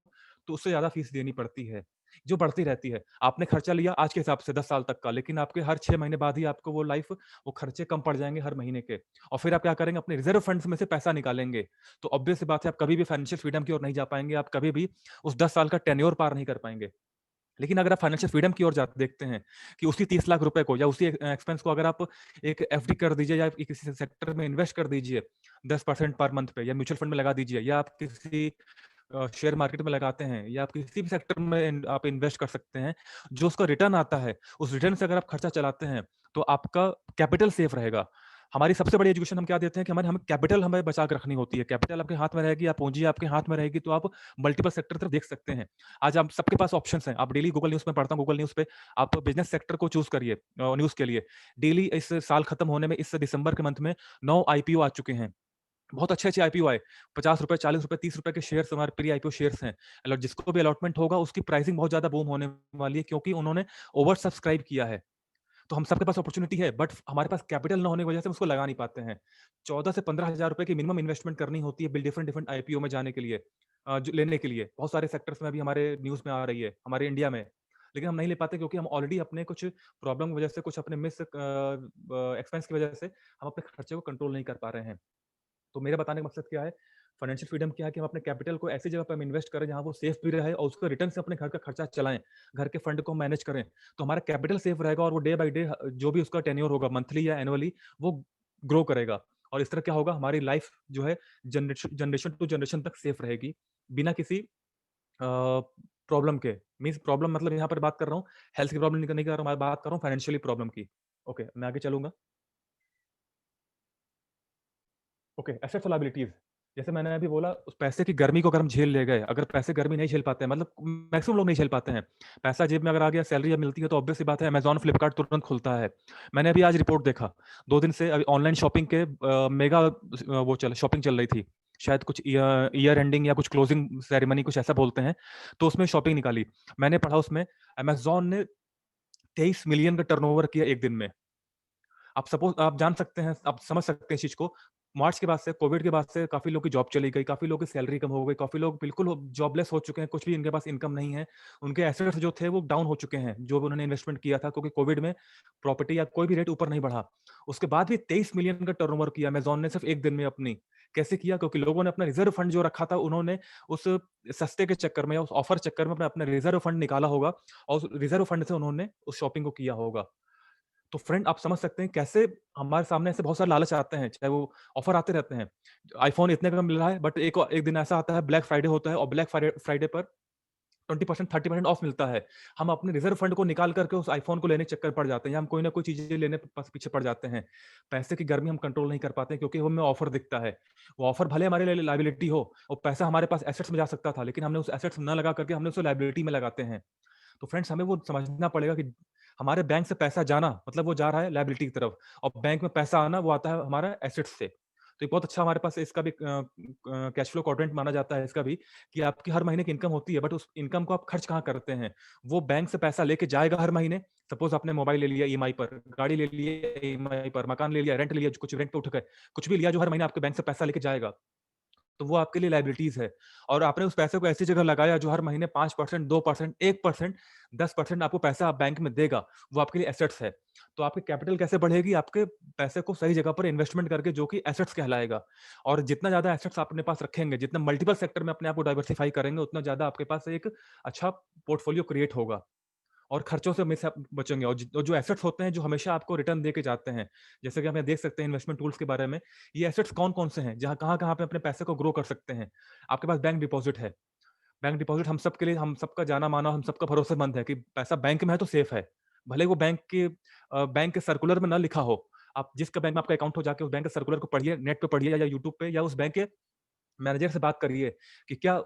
तो उससे ज़्यादा फीस देनी पड़ती है, जो बढ़ती रहती है। आपने खर्चा लिया आज के हिसाब से 10 साल तक का, लेकिन आपके हर 6 महीने बाद ही आपको वो खर्चे कम पड़ जाएँगे हर महीने के। और फिर आप क्या करेंगे, अपने रिज़र्व फंड्स में से पैसा निकालेंगे। तो ऑब्वियस सी बात है, आप कभी भी फाइनेंशियल फ्रीडम की ओर नहीं जा पाएँगे, आप कभी भी उस 10 साल का टेन्योर पार नहीं कर पाएँगे। लेकिन अगर आप फाइनेंशियल फ्रीडम की ओर देखते हैं कि उसी 30 लाख रुपए को या उसी एक्सपेंस को अगर आप एक एफडी कर दीजिए या किसी सेक्टर में इन्वेस्ट कर दीजिए 10% पर मंथ पे, या म्यूचुअल फंड में लगा दीजिए, या आप किसी शेयर मार्केट में लगाते हैं, या आप किसी भी सेक्टर में आप इन्वेस्ट कर सकते हैं, जो उसका रिटर्न आता है, उस रिटर्न से अगर आप खर्चा चलाते हैं, तो आपका कैपिटल सेफ रहेगा। हमारी सबसे बड़ी एजुकेशन हम क्या देते हैं कि हमें कैपिटल हमें बचा के रखनी होती है। कैपिटल आपके हाथ में रहेगी, आप पूंजी आपके हाथ में रहेगी, तो आप मल्टीपल सेक्टर तरफ देख सकते हैं। आज आप सबके पास ऑप्शंस हैं। आप डेली गूगल न्यूज़ में पढ़ता हूँ, गूगल न्यूज़ पे आप बिज़नेस सेक्टर को चूज़ करिए न्यूज़ के लिए। डेली इस साल खत्म होने में, इस दिसंबर के मंथ में 9 आईपीओ आ चुके हैं। बहुत अच्छे-अच्छे आईपीओ आए। ₹50, ₹40, ₹30 के शेयर्स हमारे प्री आईपीओ शेयर्स हैं। जिसको भी अलॉटमेंट होगा उसकी प्राइसिंग बहुत ज़्यादा बूम होने वाली है, क्योंकि उन्होंने ओवर सब्सक्राइब किया है। तो हम सबके पास अपॉर्च्युनिटी है, बट हमारे पास कैपिटल ना होने की वजह से हम उसको लगा नहीं पाते हैं। 14 से 15,000 रुपए की मिनिमम इन्वेस्टमेंट करनी होती है डिफरेंट डिफरेंट आईपीओ में जाने के लिए, जो लेने के लिए। बहुत सारे सेक्टर्स में अभी हमारे न्यूज़ में आ रही है, हमारे इंडिया में। लेकिन हम नहीं ले पाते, क्योंकि हम ऑलरेडी अपने कुछ प्रॉब्लम की वजह से, कुछ अपने एक्सपेंस की वजह से हम अपने खर्चे को कंट्रोल नहीं कर पा रहे हैं। तो मेरा बताने का मकसद क्या है, फाइनेंशियल फ्रीडम क्या है कि हम अपने कैपिटल को ऐसी जगह पे हम इन्वेस्ट करें जहाँ वो सेफ भी रहे और उसके रिटर्न से अपने घर का खर्चा चलाएँ, घर के फंड को मैनेज करें। तो हमारा कैपिटल सेफ रहेगा और वो डे बाय डे जो भी उसका टेन्योर होगा मंथली या एनुअली, वो ग्रो करेगा। और इस तरह क्या होगा, हमारी लाइफ जो है जनरेशन टू जनरेशन तक सेफ रहेगी, बिना किसी प्रॉब्लम के। मीन्स प्रॉब्लम मतलब यहाँ पर बात कर रहा हूँ, हेल्थ की प्रॉब्लम नहीं कर रहा हूँ, मैं बात कर रहा हूँ फाइनेंशियली प्रॉब्लम की। ओके, मैं आगे चलूँगा। ओके, एसेट्स और लायबिलिटीज़। जैसे मैंने अभी बोला, उस पैसे की गर्मी को अगर हम झेल ले गए, अगर पैसे गर्मी नहीं झेल पाते हैं, मतलब मैक्सिमम लोग नहीं झेल पाते हैं। पैसा जेब में अगर आ गया, सैलरी जब मिलती है, तो ऑब्वियस सी बात है अमेज़न, फ्लिपकार्ट तुरंत खुलता है। मैंने अभी आज रिपोर्ट देखा, 2 दिन से अभी ऑनलाइन शॉपिंग के मेगा वो चल शॉपिंग चल रही थी। शायद कुछ ईयर एंडिंग या कुछ क्लोजिंग सेरेमनी कुछ ऐसा बोलते हैं, तो उसमें शॉपिंग निकाली। मैंने पढ़ा उसमें अमेज़न ने 23 मिलियन का टर्नओवर किया एक दिन में। आप जान सकते हैं, आप समझ सकते हैं इस चीज़ को। मार्च के बाद से, कोविड के बाद से काफ़ी लोगों की जॉब चली गई, काफ़ी लोगों की सैलरी कम हो गई, काफ़ी लोग बिल्कुल जॉबलेस हो चुके हैं, कुछ भी इनके पास इनकम नहीं है। उनके एसेट्स जो थे वो डाउन हो चुके हैं, जो भी उन्होंने इन्वेस्टमेंट किया था, क्योंकि कोविड में प्रॉपर्टी या कोई भी रेट ऊपर नहीं बढ़ा। उसके बाद भी 23 मिलियन का टर्नओवर किया अमेज़न ने सिर्फ एक दिन में अपनी। कैसे किया? क्योंकि लोगों ने अपना रिज़र्व फंड जो रखा था, उन्होंने उस सस्ते के चक्कर में या उस ऑफर चक्कर में अपना रिज़र्व फंड निकाला होगा और उस रिज़र्व फंड से उन्होंने उस शॉपिंग को किया होगा। तो फ्रेंड आप समझ सकते हैं कैसे हमारे सामने ऐसे बहुत सारे लालच आते हैं, चाहे वो ऑफर आते रहते हैं। आईफ़ोन इतने का मिल रहा है, बट एक एक दिन ऐसा आता है, ब्लैक फ्राइडे होता है और ब्लैक फ्राइडे पर 20% 30% ऑफ मिलता है। हम अपने रिज़र्व फंड को निकाल कर के उस आईफ़ोन को लेने के चक्कर पड़ जाते हैं, या हम कोई ना कोई चीज़ें लेने पीछे पड़ जाते हैं। पैसे की गर्मी हम कंट्रोल नहीं कर पाते हैं, क्योंकि हमें ऑफर दिखता है। वो ऑफर भले हमारे लिए लायबिलिटी हो, वो पैसा हमारे पास एसेट्स में जा सकता था, लेकिन हमने उस एसेट्स में ना लगा करके हमने उसे लायबिलिटी में लगाते हैं। तो फ्रेंड्स हमें वो समझना पड़ेगा कि हमारे बैंक से पैसा जाना मतलब वो जा रहा है लायबिलिटी की तरफ, और बैंक में पैसा आना वो आता है हमारा एसेट्स से। तो ये बहुत अच्छा हमारे पास इसका भी कैश फ्लो क्वाड्रेंट माना जाता है इसका भी, कि आपकी हर महीने की इनकम होती है, बट उस इनकम को आप खर्च कहाँ करते हैं? वो बैंक से पैसा लेके जाएगा हर महीने। सपोज आपने मोबाइल ले लिया ईएमआई पर, गाड़ी ले लिया ईएमआई पर, मकान ले लिया, रेंट लिया, कुछ रेंट पे उठ गए, कुछ भी लिया जो हर महीने आपके बैंक से पैसा लेके जाएगा, तो वो आपके लिए लायबिलिटीज़ है। और आपने उस पैसे को ऐसी जगह लगाया जो हर महीने 5%, 2%, 1%, 10% आपको पैसा बैंक में देगा, वो आपके लिए एसेट्स है। तो आपकी कैपिटल कैसे बढ़ेगी? आपके पैसे को सही जगह पर इन्वेस्टमेंट करके, जो कि एसेट्स कहलाएगा। और जितना ज़्यादा एसेट्स आप अपने पास रखेंगे, जितना मल्टीपल सेक्टर में अपने आप को डाइवर्सिफाई करेंगे, उतना ज़्यादा आपके पास एक अच्छा पोर्टफोलियो क्रिएट होगा। और खर्चों से हमेशा बचेंगे, और जो एसेट्स होते हैं जो हमेशा आपको रिटर्न देके जाते हैं, जैसे कि आप यहाँ देख सकते हैं इन्वेस्टमेंट टूल्स के बारे में, ये एसेट्स कौन-कौन से हैं, जहाँ कहाँ-कहाँ पे अपने पैसे को ग्रो कर सकते हैं। आपके पास बैंक डिपॉज़िट है। बैंक डिपॉज़िट हम सबके लिए, हम सबका जाना-माना, हम सबका भरोसेमंद है कि पैसा बैंक में है तो सेफ है। भले वो बैंक के सर्कुलर में ना लिखा हो। आप जिसका बैंक में आपका अकाउंट हो, जाके उस बैंक के सर्कुलर को पढ़िए, नेट पे पढ़िए या यूट्यूब पे, या उस बैंक के मैनेजर से बात करिए कि क्या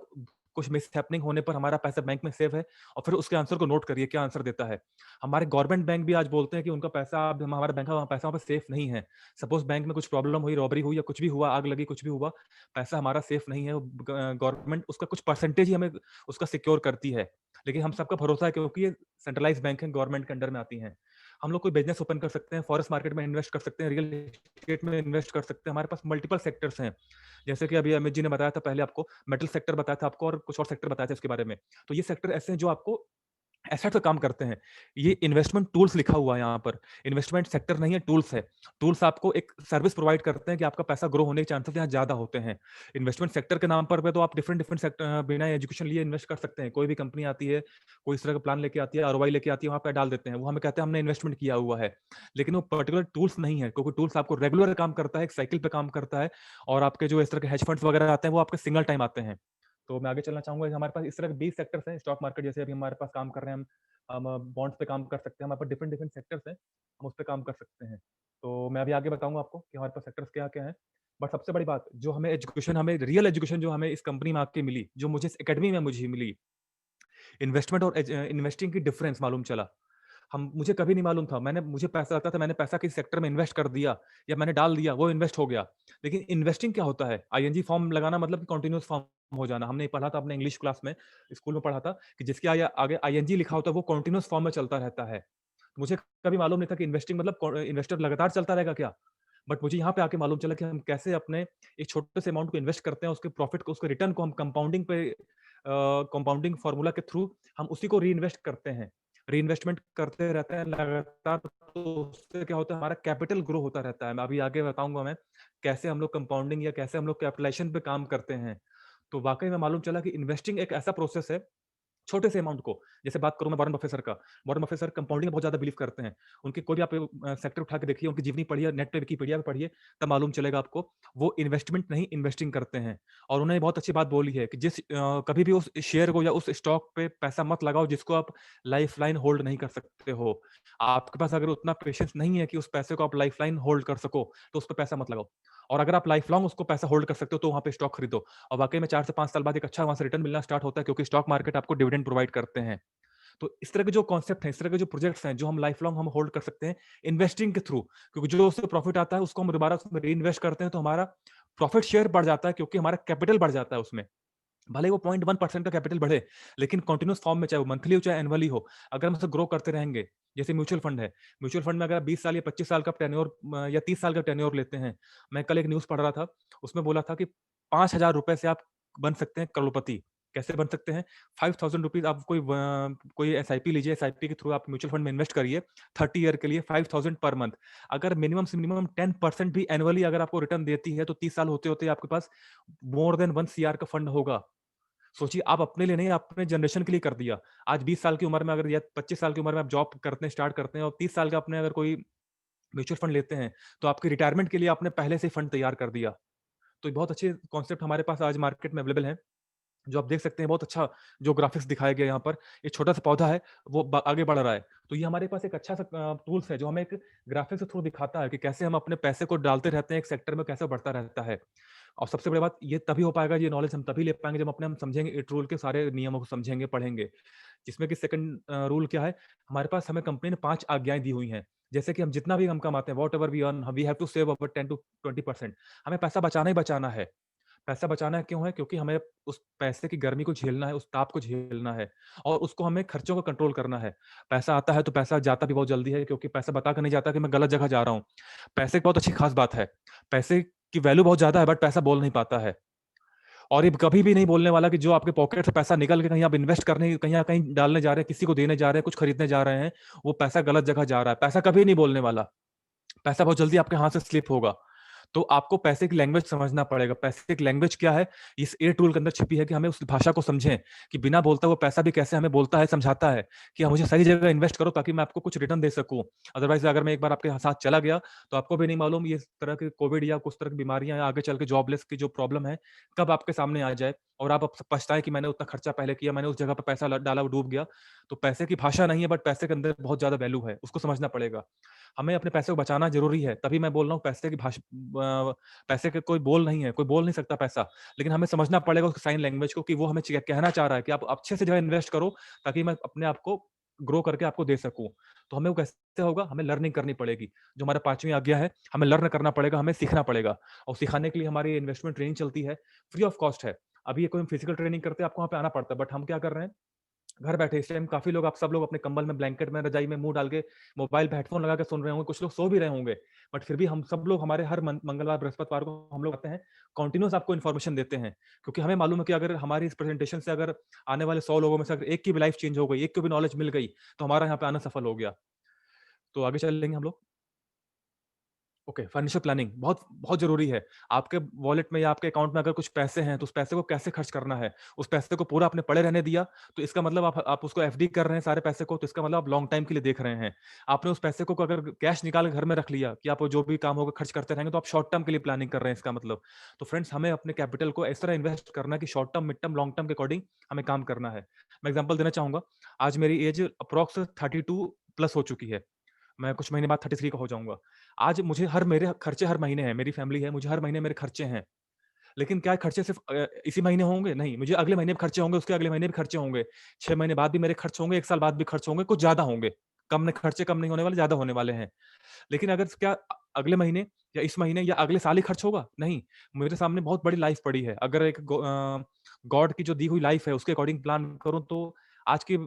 कुछ मिसहैपनिंग होने पर हमारा पैसा बैंक में सेफ है, और फिर उसके आंसर को नोट करिए क्या आंसर देता है। हमारे गवर्नमेंट बैंक भी आज बोलते हैं कि उनका पैसा, अब हमारा बैंक का पैसा वहाँ पे सेफ नहीं है। सपोज बैंक में कुछ प्रॉब्लम हुई, रॉबरी हुई या कुछ भी हुआ, आग लगी, कुछ भी हुआ, पैसा हमारा सेफ नहीं है। गवर्नमेंट उसका कुछ परसेंटेज ही हमें उसका सिक्योर करती है। लेकिन हम सबका भरोसा है, क्योंकि ये सेंट्रलाइज बैंक है, गवर्नमेंट के अंडर में आती हैं। हम लोग कोई बिजनेस ओपन कर सकते हैं, फॉरेक्स मार्केट में इन्वेस्ट कर सकते हैं, रियल एस्टेट में इन्वेस्ट कर सकते हैं। हमारे पास मल्टीपल सेक्टर्स हैं। जैसे कि अभी अमित जी ने बताया था पहले आपको, मेटल सेक्टर बताया था आपको, और कुछ और सेक्टर बताए थे उसके बारे में। तो ये सेक्टर ऐसे हैं जो आपको एसेट का काम करते हैं। ये इन्वेस्टमेंट टूल्स लिखा हुआ है यहाँ पर। इन्वेस्टमेंट सेक्टर नहीं है, टूल्स है। टूल्स आपको एक सर्विस प्रोवाइड करते हैं कि आपका पैसा ग्रो होने के चांसेस यहाँ ज़्यादा होते हैं। इन्वेस्टमेंट सेक्टर के नाम पर पे तो आप डिफरेंट डिफरेंट सेक्टर बिना एजुकेशन लिए इन्वेस्ट कर सकते हैं। कोई भी कंपनी आती है, कोई इस तरह का प्लान लेके आती है, आरओआई लेके आती है, वहाँ पे डाल देते हैं। वो हमें कहते हैं हमने इन्वेस्टमेंट किया हुआ है। लेकिन वो पर्टिकुलर टूल्स नहीं है, क्योंकि टूल्स आपको रेगुलर काम करता है, एक साइकिल पे काम करता है, और आपके जो इस तरह के हेज फंड्स वगैरह आते हैं, वो आपके सिंगल टाइम आते हैं। तो मैं आगे चलना चाहूँगा कि हमारे पास इस तरह के 20 सेक्टर्स हैं, स्टॉक मार्केट जैसे अभी हमारे पास काम कर रहे हैं हम बॉन्ड्स पे काम कर सकते हैं, हमारे पास डिफरेंट डिफरेंट सेक्टर्स हैं, हम उस पे काम कर सकते हैं। तो मैं अभी आगे बताऊँगा आपको कि हमारे पास सेक्टर्स क्या-क्या हैं। बट सबसे बड़ी बात, जो हमें एजुकेशन, हमें रियल एजुकेशन जो हमें इस कंपनी में आके मिली, जो मुझे इस अकेडमी में मुझे मिली, इन्वेस्टमेंट और इन्वेस्टिंग की डिफरेंस मालूम चला। हम मुझे कभी नहीं मालूम था। मुझे पैसा लगता था, मैंने पैसा किसी सेक्टर में इन्वेस्ट कर दिया या मैंने डाल दिया, वो इन्वेस्ट हो गया। लेकिन इन्वेस्टिंग क्या होता है? आईएनजी फॉर्म लगाना मतलब कंटीन्यूअस फॉर्म हो जाना। हमने पढ़ा था अपने इंग्लिश क्लास में, स्कूल में पढ़ा था कि जिसके आगे आईएनजी लिखा होता है, वो कंटीन्यूअस फॉर्म में चलता रहता है। मुझे कभी मालूम नहीं था कि इन्वेस्टिंग मतलब इन्वेस्टर लगातार चलता रहेगा क्या? बट मुझे यहाँ पे आके मालूम चला कि हम कैसे अपने एक छोटे से अमाउंट को इन्वेस्ट करते हैं, उसके प्रॉफिट को, उसके रिटर्न को हम कंपाउंडिंग फार्मूला के थ्रू हम उसी को रीइन्वेस्ट करते हैं। रीइन्वेस्टमेंट करते रहते हैं लगातार, तो उससे क्या होता है, हमारा कैपिटल ग्रो होता रहता है। मैं अभी आगे बताऊँगा मैं, कैसे हम लोग कंपाउंडिंग या कैसे हम लोग कैपिटलाइज़ेशन पे काम करते हैं। तो वाक़ई में मालूम चला कि इन्वेस्टिंग एक ऐसा प्रोसेस है, छोटे से अमाउंट को, जैसे बात करूँ मैं वॉरेन बफेट सर का, वॉरेन बफेट सर कंपाउंडिंग में बहुत ज़्यादा बिलीव करते हैं। उनकी कोई भी आप सेक्टर उठा के देखिए, उनकी जीवनी पढ़िए, नेट पे विकिपीडिया पे पढ़िए, तब मालूम चलेगा आपको। वो इन्वेस्टमेंट नहीं, इन्वेस्टिंग करते हैं। और उन्होंने बहुत अच्छी बात बोली है कि कभी भी उस शेयर को या उस स्टॉक पे पैसा मत लगाओ जिसको आप लाइफ़लाइन होल्ड नहीं कर सकते हो। आपके पास अगर उतना पेशेंस नहीं है कि उस पैसे को आप लाइफ़लाइन होल्ड कर सको, तो उस पे पैसा मत लगाओ। और अगर आप लाइफ़ लॉन्ग उसको पैसा होल्ड कर सकते हो, तो वहाँ पे स्टॉक खरीदो। और वाक़ई में 4 से 5 साल बाद एक अच्छा वहाँ से रिटर्न मिलना स्टार्ट होता है, क्योंकि स्टॉक मार्केट आपको डिविडेंड प्रोवाइड करते हैं। तो इस तरह के जो कॉन्सेप्ट हैं, इस तरह के जो प्रोजेक्ट्स हैं, जो हम लाइफ लॉन्ग हम होल्ड कर सकते हैं इन्वेस्टिंग के थ्रू, क्योंकि जो उससे प्रॉफिट आता है उसको हम दोबारा उसमें रीइन्वेस्ट करते हैं, तो हमारा प्रॉफिट शेयर बढ़ जाता है क्योंकि हमारा कैपिटल बढ़ जाता है उसमें। भले ही वो 0.1% का कैपिटल बढ़े, लेकिन कंटिन्यूअस फॉर्म में, चाहे वो मंथली हो चाहे एनुअली हो, अगर हम उसे ग्रो करते रहेंगे, जैसे म्यूचुअल फंड है। म्यूचुअल फंड में अगर आप 20 साल या 25 साल का टेन्योर या 30 साल का टेन्योर लेते हैं, मैं कल एक न्यूज़ पढ़ रहा था, उसमें बोला था कि ₹5000 से आप बन सकते हैं करोड़पति। कैसे बन सकते हैं? ₹5000 आप कोई एसआईपी लीजिए, एसआईपी के थ्रू आप म्यूचुअल फंड में इन्वेस्ट करिए 30 ईयर के लिए 5000 पर मंथ। अगर मिनिमम से मिनिमम 10% भी एनुअली अगर आपको रिटर्न देती है, तो 30 साल होते-होते आपके पास मोर देन 1 सीआर का फंड होगा। सोचिए, आप अपने लिए नहीं, अपने जनरेशन के लिए कर दिया। आज 20 साल की उम्र में अगर या 25 साल की उम्र में आप जॉब करते हैं, स्टार्ट करते हैं और 30 साल का आपने अगर कोई म्यूचुअल फंड लेते हैं, तो आपके रिटायरमेंट के लिए आपने पहले से ही फंड तैयार कर दिया। तो ये बहुत अच्छे कॉन्सेप्ट हमारे पास आज मार्केट में अवेलेबल हैं, जो आप देख सकते हैं। बहुत अच्छा जो ग्राफिक्स दिखाया गया है यहाँ पर, एक छोटा-सा पौधा है, वो आगे बढ़ रहा है। तो ये हमारे पास एक अच्छा सा टूल्स है, जो हमें एक ग्राफिक्स के थ्रू दिखाता है कि कैसे हम अपने पैसे को डालते रहते हैं एक सेक्टर में, कैसे बढ़ता रहता है। और सबसे बड़ी बात ये तभी हो पाएगा, ये नॉलेज हम तभी ले पाएँगे जब हम समझेंगे, इस रूल के सारे नियमों को समझेंगे, पढ़ेंगे। जिसमें कि सेकंड रूल क्या है, हमारे पास हमें कंपनी ने 5 आज्ञाएँ दी हुई हैं। जैसे कि हम जितना भी हम कमाते हैं, whatever we earn, we have to save about 10 to 20%। हमें पैसा बचाना ही बचाना है। पैसा बचाना क्यों है? क्योंकि हमें उस पैसे की गर्मी को झेलना है, उस ताप को झेलना है और उसको हमें खर्चों को कंट्रोल करना है। पैसा आता है तो पैसा जाता भी बहुत जल्दी है, क्योंकि पैसा बता के नहीं जाता कि मैं गलत जगह जा रहा हूँ। पैसे की बहुत अच्छी खास बात है, पैसे की वैल्यू बहुत ज़्यादा है, बट पैसा बोल नहीं पाता है। और ये कभी भी नहीं बोलने वाला कि जो आपके पॉकेट से पैसा निकल के कहीं आप इन्वेस्ट करने, कहीं या कहीं डालने जा रहे हैं, किसी को देने जा रहे हैं, कुछ खरीदने जा रहे हैं, वो पैसा गलत जगह जा रहा है। पैसा कभी नहीं बोलने वाला। पैसा बहुत जल्दी आपके हाथ से स्लिप होगा। तो आपको पैसे की लैंग्वेज समझना पड़ेगा। पैसे की लैंग्वेज क्या है? इस ए टूल के अंदर छिपी है कि हमें उस भाषा को समझें, कि बिना बोलता हुआ पैसा भी कैसे हमें बोलता है, समझाता है कि मुझे सही जगह इन्वेस्ट करो ताकि मैं आपको कुछ रिटर्न दे सकूँ। अदरवाइज़ अगर मैं एक बार आपके साथ चला गया, तो आपको भी नहीं मालूम ये इस तरह की कोविड या कुछ तरह की बीमारियाँ या आगे चल के जॉबलेस की जो प्रॉब्लम है, कब आपके सामने आ जाए और आप अब पछताएँ कि मैंने उतना खर्चा पहले किया, मैंने उस जगह पे पैसा डाला, वो डूब गया। तो पैसे की भाषा नहीं है, बट पैसे के अंदर बहुत ज़्यादा वैल्यू है, उसको समझना पड़ेगा। हमें अपने पैसे को बचाना ज़रूरी है, तभी मैं बोल रहा हूँ पैसे की पैसे के कोई बोल नहीं है, कोई बोल नहीं सकता पैसा, लेकिन हमें समझना पड़ेगा उसकी साइन लैंग्वेज को, कि वो हमें कहना चाह रहा है कि आप अच्छे से जो है इन्वेस्ट करो, ताकि मैं अपने आप को ग्रो करके आपको दे सकूँ। तो हमें वो कैसे होगा? हमें लर्निंग करनी पड़ेगी। जो हमारा 5वीं आज्ञा है, हमें लर्न करना पड़ेगा, हमें सीखना पड़ेगा और सिखाने के लिए हमारी इन्वेस्टमेंट ट्रेनिंग चलती है, फ्री ऑफ कॉस्ट है। अभी ये कोई हम फिजिकल ट्रेनिंग करते हैं, आपको वहाँ पे आना पड़ता है, बट हम क्या कर रहे हैं, घर बैठे इस टाइम काफ़ी लोग, आप सब लोग अपने कंबल में, ब्लैंकेट में, रज़ाई में मुँह डाल के मोबाइल पे हेडफ़ोन लगा के सुन रहे होंगे, कुछ लोग सो भी रहे होंगे। बट फिर भी हम सब लोग, हमारे हर मंगलवार, बृहस्पतिवार को हम लोग आते हैं, कंटीन्यूअस आपको इन्फॉर्मेशन देते हैं। क्योंकि हमें मालूम है कि अगर हमारी इस प्रेज़ेंटेशन से अगर आने वाले 100 लोगों में से अगर एक की भी लाइफ़ चेंज हो गई, एक को भी नॉलेज मिल गई, तो हमारा यहाँ पे आना सफल हो गया। तो आगे चलेंगे हम लोग। ओके, फाइनेंशियल प्लानिंग बहुत बहुत ज़रूरी है। आपके वॉलेट में या आपके अकाउंट में अगर कुछ पैसे हैं, तो उस पैसे को कैसे खर्च करना है? उस पैसे को पूरा आपने पड़े रहने दिया, तो इसका मतलब आप उसको एफडी कर रहे हैं सारे पैसे को, तो इसका मतलब आप लॉन्ग टाइम के लिए देख रहे हैं। आपने उस पैसे को अगर कैश निकाल के घर में रख लिया कि आप जो भी काम होगा खर्च करते रहेंगे, तो आप शॉर्ट टर्म के लिए प्लानिंग कर रहे हैं, इसका मतलब। तो फ्रेंड्स, हमें अपने कैपिटल को इस तरह इन्वेस्ट करना है कि short term, mid term, long term के अकॉर्डिंग हमें काम करना है। मैं एग्ज़ाम्पल देना चाहूँगा। आज मेरी एज अप्रॉक्स 32 प्लस हो चुकी है। मैं कुछ महीने बाद 33 का हो जाऊँगा। आज मुझे मेरे खर्चे हर महीने हैं, मेरी फैमिली है, मुझे हर महीने मेरे खर्चे हैं। लेकिन क्या खर्चे सिर्फ़ इसी महीने होंगे? नहीं, मुझे अगले महीने भी खर्चे होंगे, उसके अगले महीने भी खर्चे होंगे, 6 महीने बाद भी मेरे खर्च होंगे, 1 साल बाद भी खर्च होंगे, कुछ ज़्यादा होंगे। खर्चे कम नहीं होने वाले, ज़्यादा होने वाले हैं। लेकिन अगर क्या अगले महीने या इस महीने या अगले साल ही खर्च होगा? नहीं, मेरे सामने बहुत बड़ी लाइफ़ पड़ी है। अगर गॉड की जो दी हुई लाइफ़ है, उसके अकॉर्डिंग प्लान करूँ, तो आज की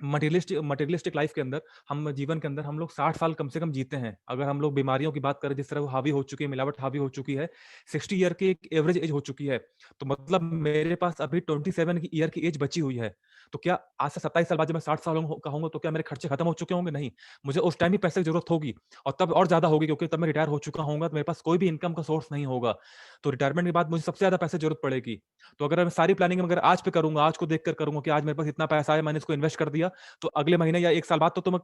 मटेरियलिस्टिक लाइफ के अंदर, हम जीवन के अंदर हम लोग 60 साल कम से कम जीते हैं। अगर हम लोग बीमारियों की बात करें, जिस तरह वो हावी हो चुकी है, मिलावट हावी हो चुकी है, 60 ईयर की एक एवरेज एज हो चुकी है। तो मतलब मेरे पास अभी 27 की ईयर की एज बची हुई है। तो क्या आज से 27 साल बाद जब मैं 60 साल का होऊँगा, तो क्या मेरे खर्चे खत्म हो चुके होंगे? नहीं। मुझे उस टाइम भी पैसे की ज़रूरत होगी और तब और ज़्यादा होगी, क्योंकि तब मैं रिटायर हो चुका होऊँगा, तो मेरे पास कोई भी इनकम का सोर्स नहीं होगा। तो रिटायरमेंट के बाद मुझे सबसे ज़्यादा पैसे की ज़रूरत पड़ेगी। तो अगर मैं सारी प्लानिंग अगर आज पे करूँगा, आज को देख कर करूँगा कि आज मेरे पास इतना पैसा है, मैंने इसको इन्वेस्ट कर दिया, तो अगले महीने या 1 साल बाद तो मैं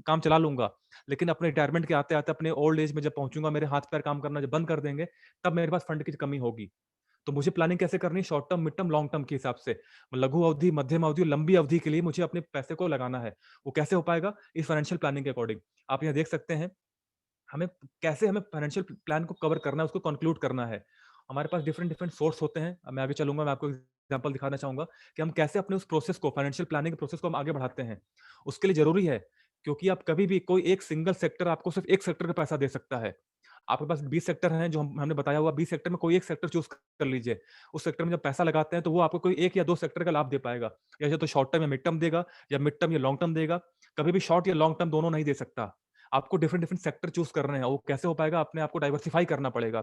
काम चला लूँगा। लेकिन अपने रिटायरमेंट के आते-आते, अपने ओल्ड एज में जब पहुँचूँगा, मेरे हाथ-पैर काम करना जब बंद कर देंगे, तब मेरे पास फंड की कमी होगी। तो मुझे प्लानिंग कैसे करनी है? Short term, mid term, long term के हिसाब से। लघु अवधि, मध्यम अवधि और लंबी अवधि के लिए मुझे अपने पैसे को लगाना है। वो कैसे हो पाएगा? इस फाइनेंशियल प्लानिंग के अकॉर्डिंग। आप यहाँ देख सकते हैं, हमें फाइनेंशियल प्लान को कवर करना है, उसको कंक्लूड करना है। हमारे पास डिफरेंट डिफरेंट सोर्स होते हैं। मैं आगे चलूँगा, मैं आपको एग्ज़ाम्पल दिखाना चाहूँगा कि हम कैसे अपने उस प्रोसेस को, फाइनेंशियल प्लानिंग के प्रोसेस को हम आगे बढ़ाते हैं। उसके लिए ज़रूरी है, क्योंकि आप कभी भी कोई एक सिंगल सेक्टर आपको सिर्फ़ एक सेक्टर का पैसा दे सकता है। आपके पास 20 सेक्टर हैं जो हमने बताया हुआ, 20 सेक्टर में कोई एक सेक्टर चूज़ कर लीजिए। उस सेक्टर में जब पैसा लगाते हैं तो वो आपको कोई 1 या 2 सेक्टर का लाभ दे पाएगा। या तो शॉर्ट टर्म या मिड टर्म देगा, या मिड टर्म या लॉन्ग टर्म देगा। कभी भी शॉर्ट या लॉन्ग टर्म दोनों नहीं दे सकता। आपको डिफरेंट डिफरेंट सेक्टर चूज़ करने हैं। वो कैसे हो पाएगा? अपने आप को डाइवर्सिफ़ाई करना पड़ेगा।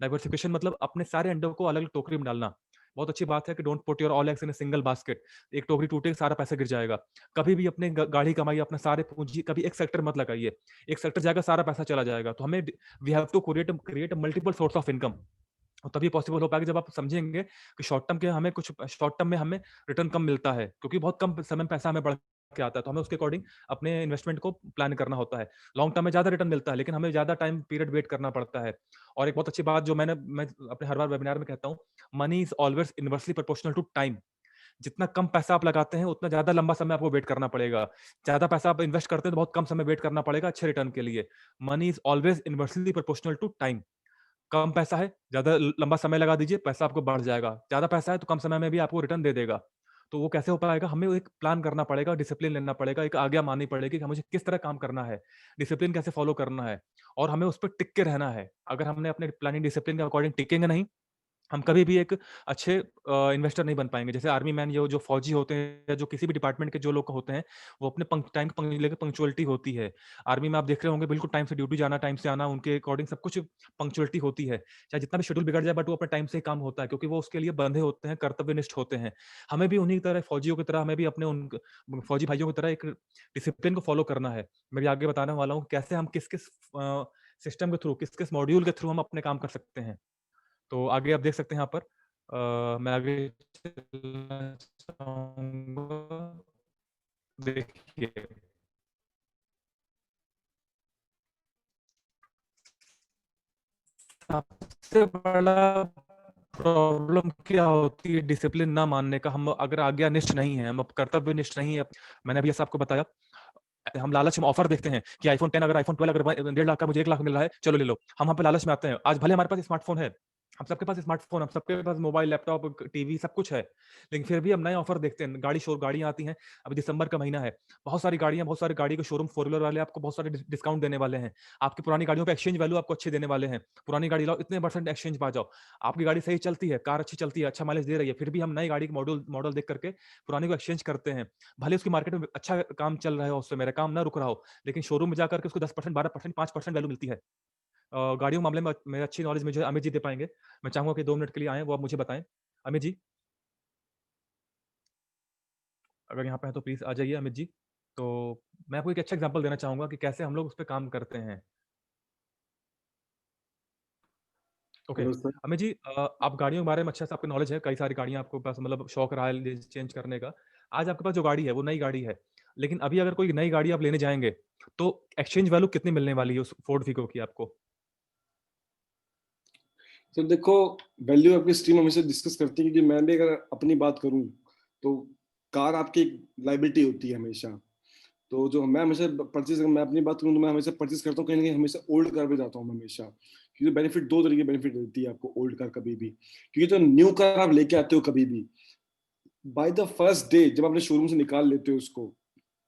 डाइवर्सिफिकेशन मतलब अपने सारे अंडों को अलग-अलग टोकरी में डालना। बहुत अच्छी बात है कि don't put your all eggs in a single basket. एक टोकरी टूटेगी, सारा पैसा गिर जाएगा। कभी भी अपने गाढ़ी कमाई, अपना सारे पूंजी कभी एक सेक्टर मत लगाइए। एक सेक्टर जाएगा, सारा पैसा चला जाएगा। तो हमें we have to create multiple source of income. और तभी पॉसिबल हो पाएगा जब आप समझेंगे कि शॉर्ट टर्म में हमें रिटर्न कम मिलता है, क्योंकि बहुत कम समय में पैसा हमें बढ़ के आता है, तो हमें उसके अकॉर्डिंग अपने इन्वेस्टमेंट को प्लान करना होता है। लॉन्ग टर्म में ज्यादा रिटर्न मिलता है, लेकिन हमें ज्यादा टाइम पीरियड वेट करना पड़ता है। और एक बहुत अच्छी बात जो मैं अपने हर बार वेबिनार में कहता हूँ, money is always inversely proportional to time. जितना कम पैसा आप लगाते हैं, उतना ज्यादा लंबा समय आपको वेट करना पड़ेगा। ज्यादा पैसा आप इन्वेस्ट करते हैं तो बहुत कम समय वेट करना पड़ेगा अच्छे रिटर्न के लिए। Money is always inversely proportional to time. कम पैसा है, ज़्यादा लंबा समय लगा दीजिए, पैसा आपको बढ़ जाएगा। ज़्यादा पैसा है तो कम समय में भी आपको रिटर्न दे देगा। तो वो कैसे हो पाएगा? हमें एक प्लान करना पड़ेगा, डिसिप्लिन लेना पड़ेगा, एक आज्ञा माननी पड़ेगी कि मुझे किस तरह काम करना है, डिसिप्लिन कैसे फॉलो करना है, और हमें उस पे टिक के रहना है। अगर हमने अपने प्लानिंग डिसिप्लिन के अकॉर्डिंग टिकेंगे नहीं, हम कभी भी एक अच्छे इन्वेस्टर नहीं बन पाएँगे। जैसे आर्मी मैन, जो जो फौजी होते हैं, या जो किसी भी डिपार्टमेंट के जो लोग होते हैं, वो अपने टाइम लेके पंक्चुअलिटी होती है। आर्मी में आप देख रहे होंगे, बिल्कुल टाइम से ड्यूटी जाना, टाइम से आना, उनके अकॉर्डिंग सब कुछ पंक्चुअलिटी होती है। चाहे जितना भी शेड्यूल बिगड़ जाए, बट वो अपने टाइम से ही काम होता है, क्योंकि वो उसके लिए बंधे होते हैं, कर्तव्यनिष्ठ होते हैं। हमें भी उन्हीं की तरह, फौजियों की तरह, हमें भी अपने उन फौजी भाइयों की तरह एक डिसिप्लिन को फॉलो करना है। मैं भी आगे बताने वाला हूँ कैसे हम किस-किस सिस्टम के थ्रू, किस-किस मॉड्यूल के थ्रू हम अपने काम कर सकते हैं। तो आगे आप देख सकते हैं यहाँ पर, मैं आगे चलना चाहूँगा। देखिए, सबसे बड़ा प्रॉब्लम क्या होती है डिसिप्लिन ना मानने का? हम अगर आज्ञानिष्ठ नहीं हैं, हम अब कर्तव्यनिष्ठ नहीं है। मैंने अभी ऐसा आपको बताया, हम लालच में ऑफर देखते हैं कि आईफोन 10, अगर आईफोन 12 अगर 1.5 लाख का मुझे 1 लाख मिल रहा है, चलो ले लो। हम वहाँ पे लालच में आते हैं। आज भले हमारे पास स्मार्टफ़ोन है, हम सबके पास स्मार्टफ़ोन, हम सबके पास मोबाइल, लैपटॉप, टीवी सब कुछ है। लेकिन फिर भी हम नए ऑफर देखते हैं। गाड़ियाँ आती हैं, अभी दिसंबर का महीना है। बहुत सारी गाड़ी के शोरूम, फोर व्हीलर वाले आपको बहुत सारे डिस्काउंट देने वाले हैं। आपकी पुरानी गाड़ियों पे एक्सचेंज वैल्यू आपको अच्छे देने वाले हैं। पुरानी गाड़ी लाओ, इतने परसेंट एक्सचेंज पा जाओ। आपकी गाड़ी सही चलती है, कार अच्छी चलती है, अच्छा माइलेज दे रही है, फिर भी हम नई गाड़ी के मॉडल मॉडल देख करके पुरानी को एक्सचेंज करते हैं। भले उसकी मार्केट में अच्छा काम चल रहा हो, उससे मेरा काम ना रुक रहा हो, लेकिन शोरूम में जाकर के उसको 10%, 12%, 5% वैल्यू मिलती है। गाड़ियों के मामले में मेरी अच्छी नॉलेज मुझे अमित जी दे पाएँगे। मैं चाहूँगा कि 2 मिनट के लिए आएँ, वो आप मुझे बताएँ। अमित जी, अगर यहाँ पे हैं तो प्लीज़ आ जाइए अमित जी। तो मैं आपको एक अच्छा एग्ज़ाम्पल देना चाहूँगा कि कैसे हम लोग उस पे काम करते हैं। Okay, hello sir. Amit ji, आप गाड़ियों के बारे में अच्छा सा आपको नॉलेज है, कई सारी गाड़ियाँ आपके पास, मतलब शौक रहा है चेंज करने का। आज आपके पास जो गाड़ी है, वो नई गाड़ी है। लेकिन अभी अगर कोई नई गाड़ी आप लेने जाएँगे, तो एक्सचेंज वैल्यू कितनी मिलने वाली है उस फोर्ड फिको की आपको? तो देखो, वैल्यू आपकी स्ट्रीम हमेशा डिस्कस करती है, क्योंकि मैं भी अगर अपनी बात करूँ, तो कार आपकी एक लायबिलिटी होती है हमेशा। तो जो मैं हमेशा परचेज़, अगर मैं अपनी बात करूँ, तो मैं हमेशा परचेज़ करता हूँ, कहीं न कहीं हमेशा ओल्ड कार पे जाता हूँ मैं हमेशा। क्योंकि बेनिफिट 2 तरीके के बेनिफिट देती है आपको ओल्ड कार कभी भी। क्योंकि जो न्यू कार आप लेके आते हो कभी भी, बाय द फर्स्ट डे जब आपने शोरूम से निकाल लेते हो उसको,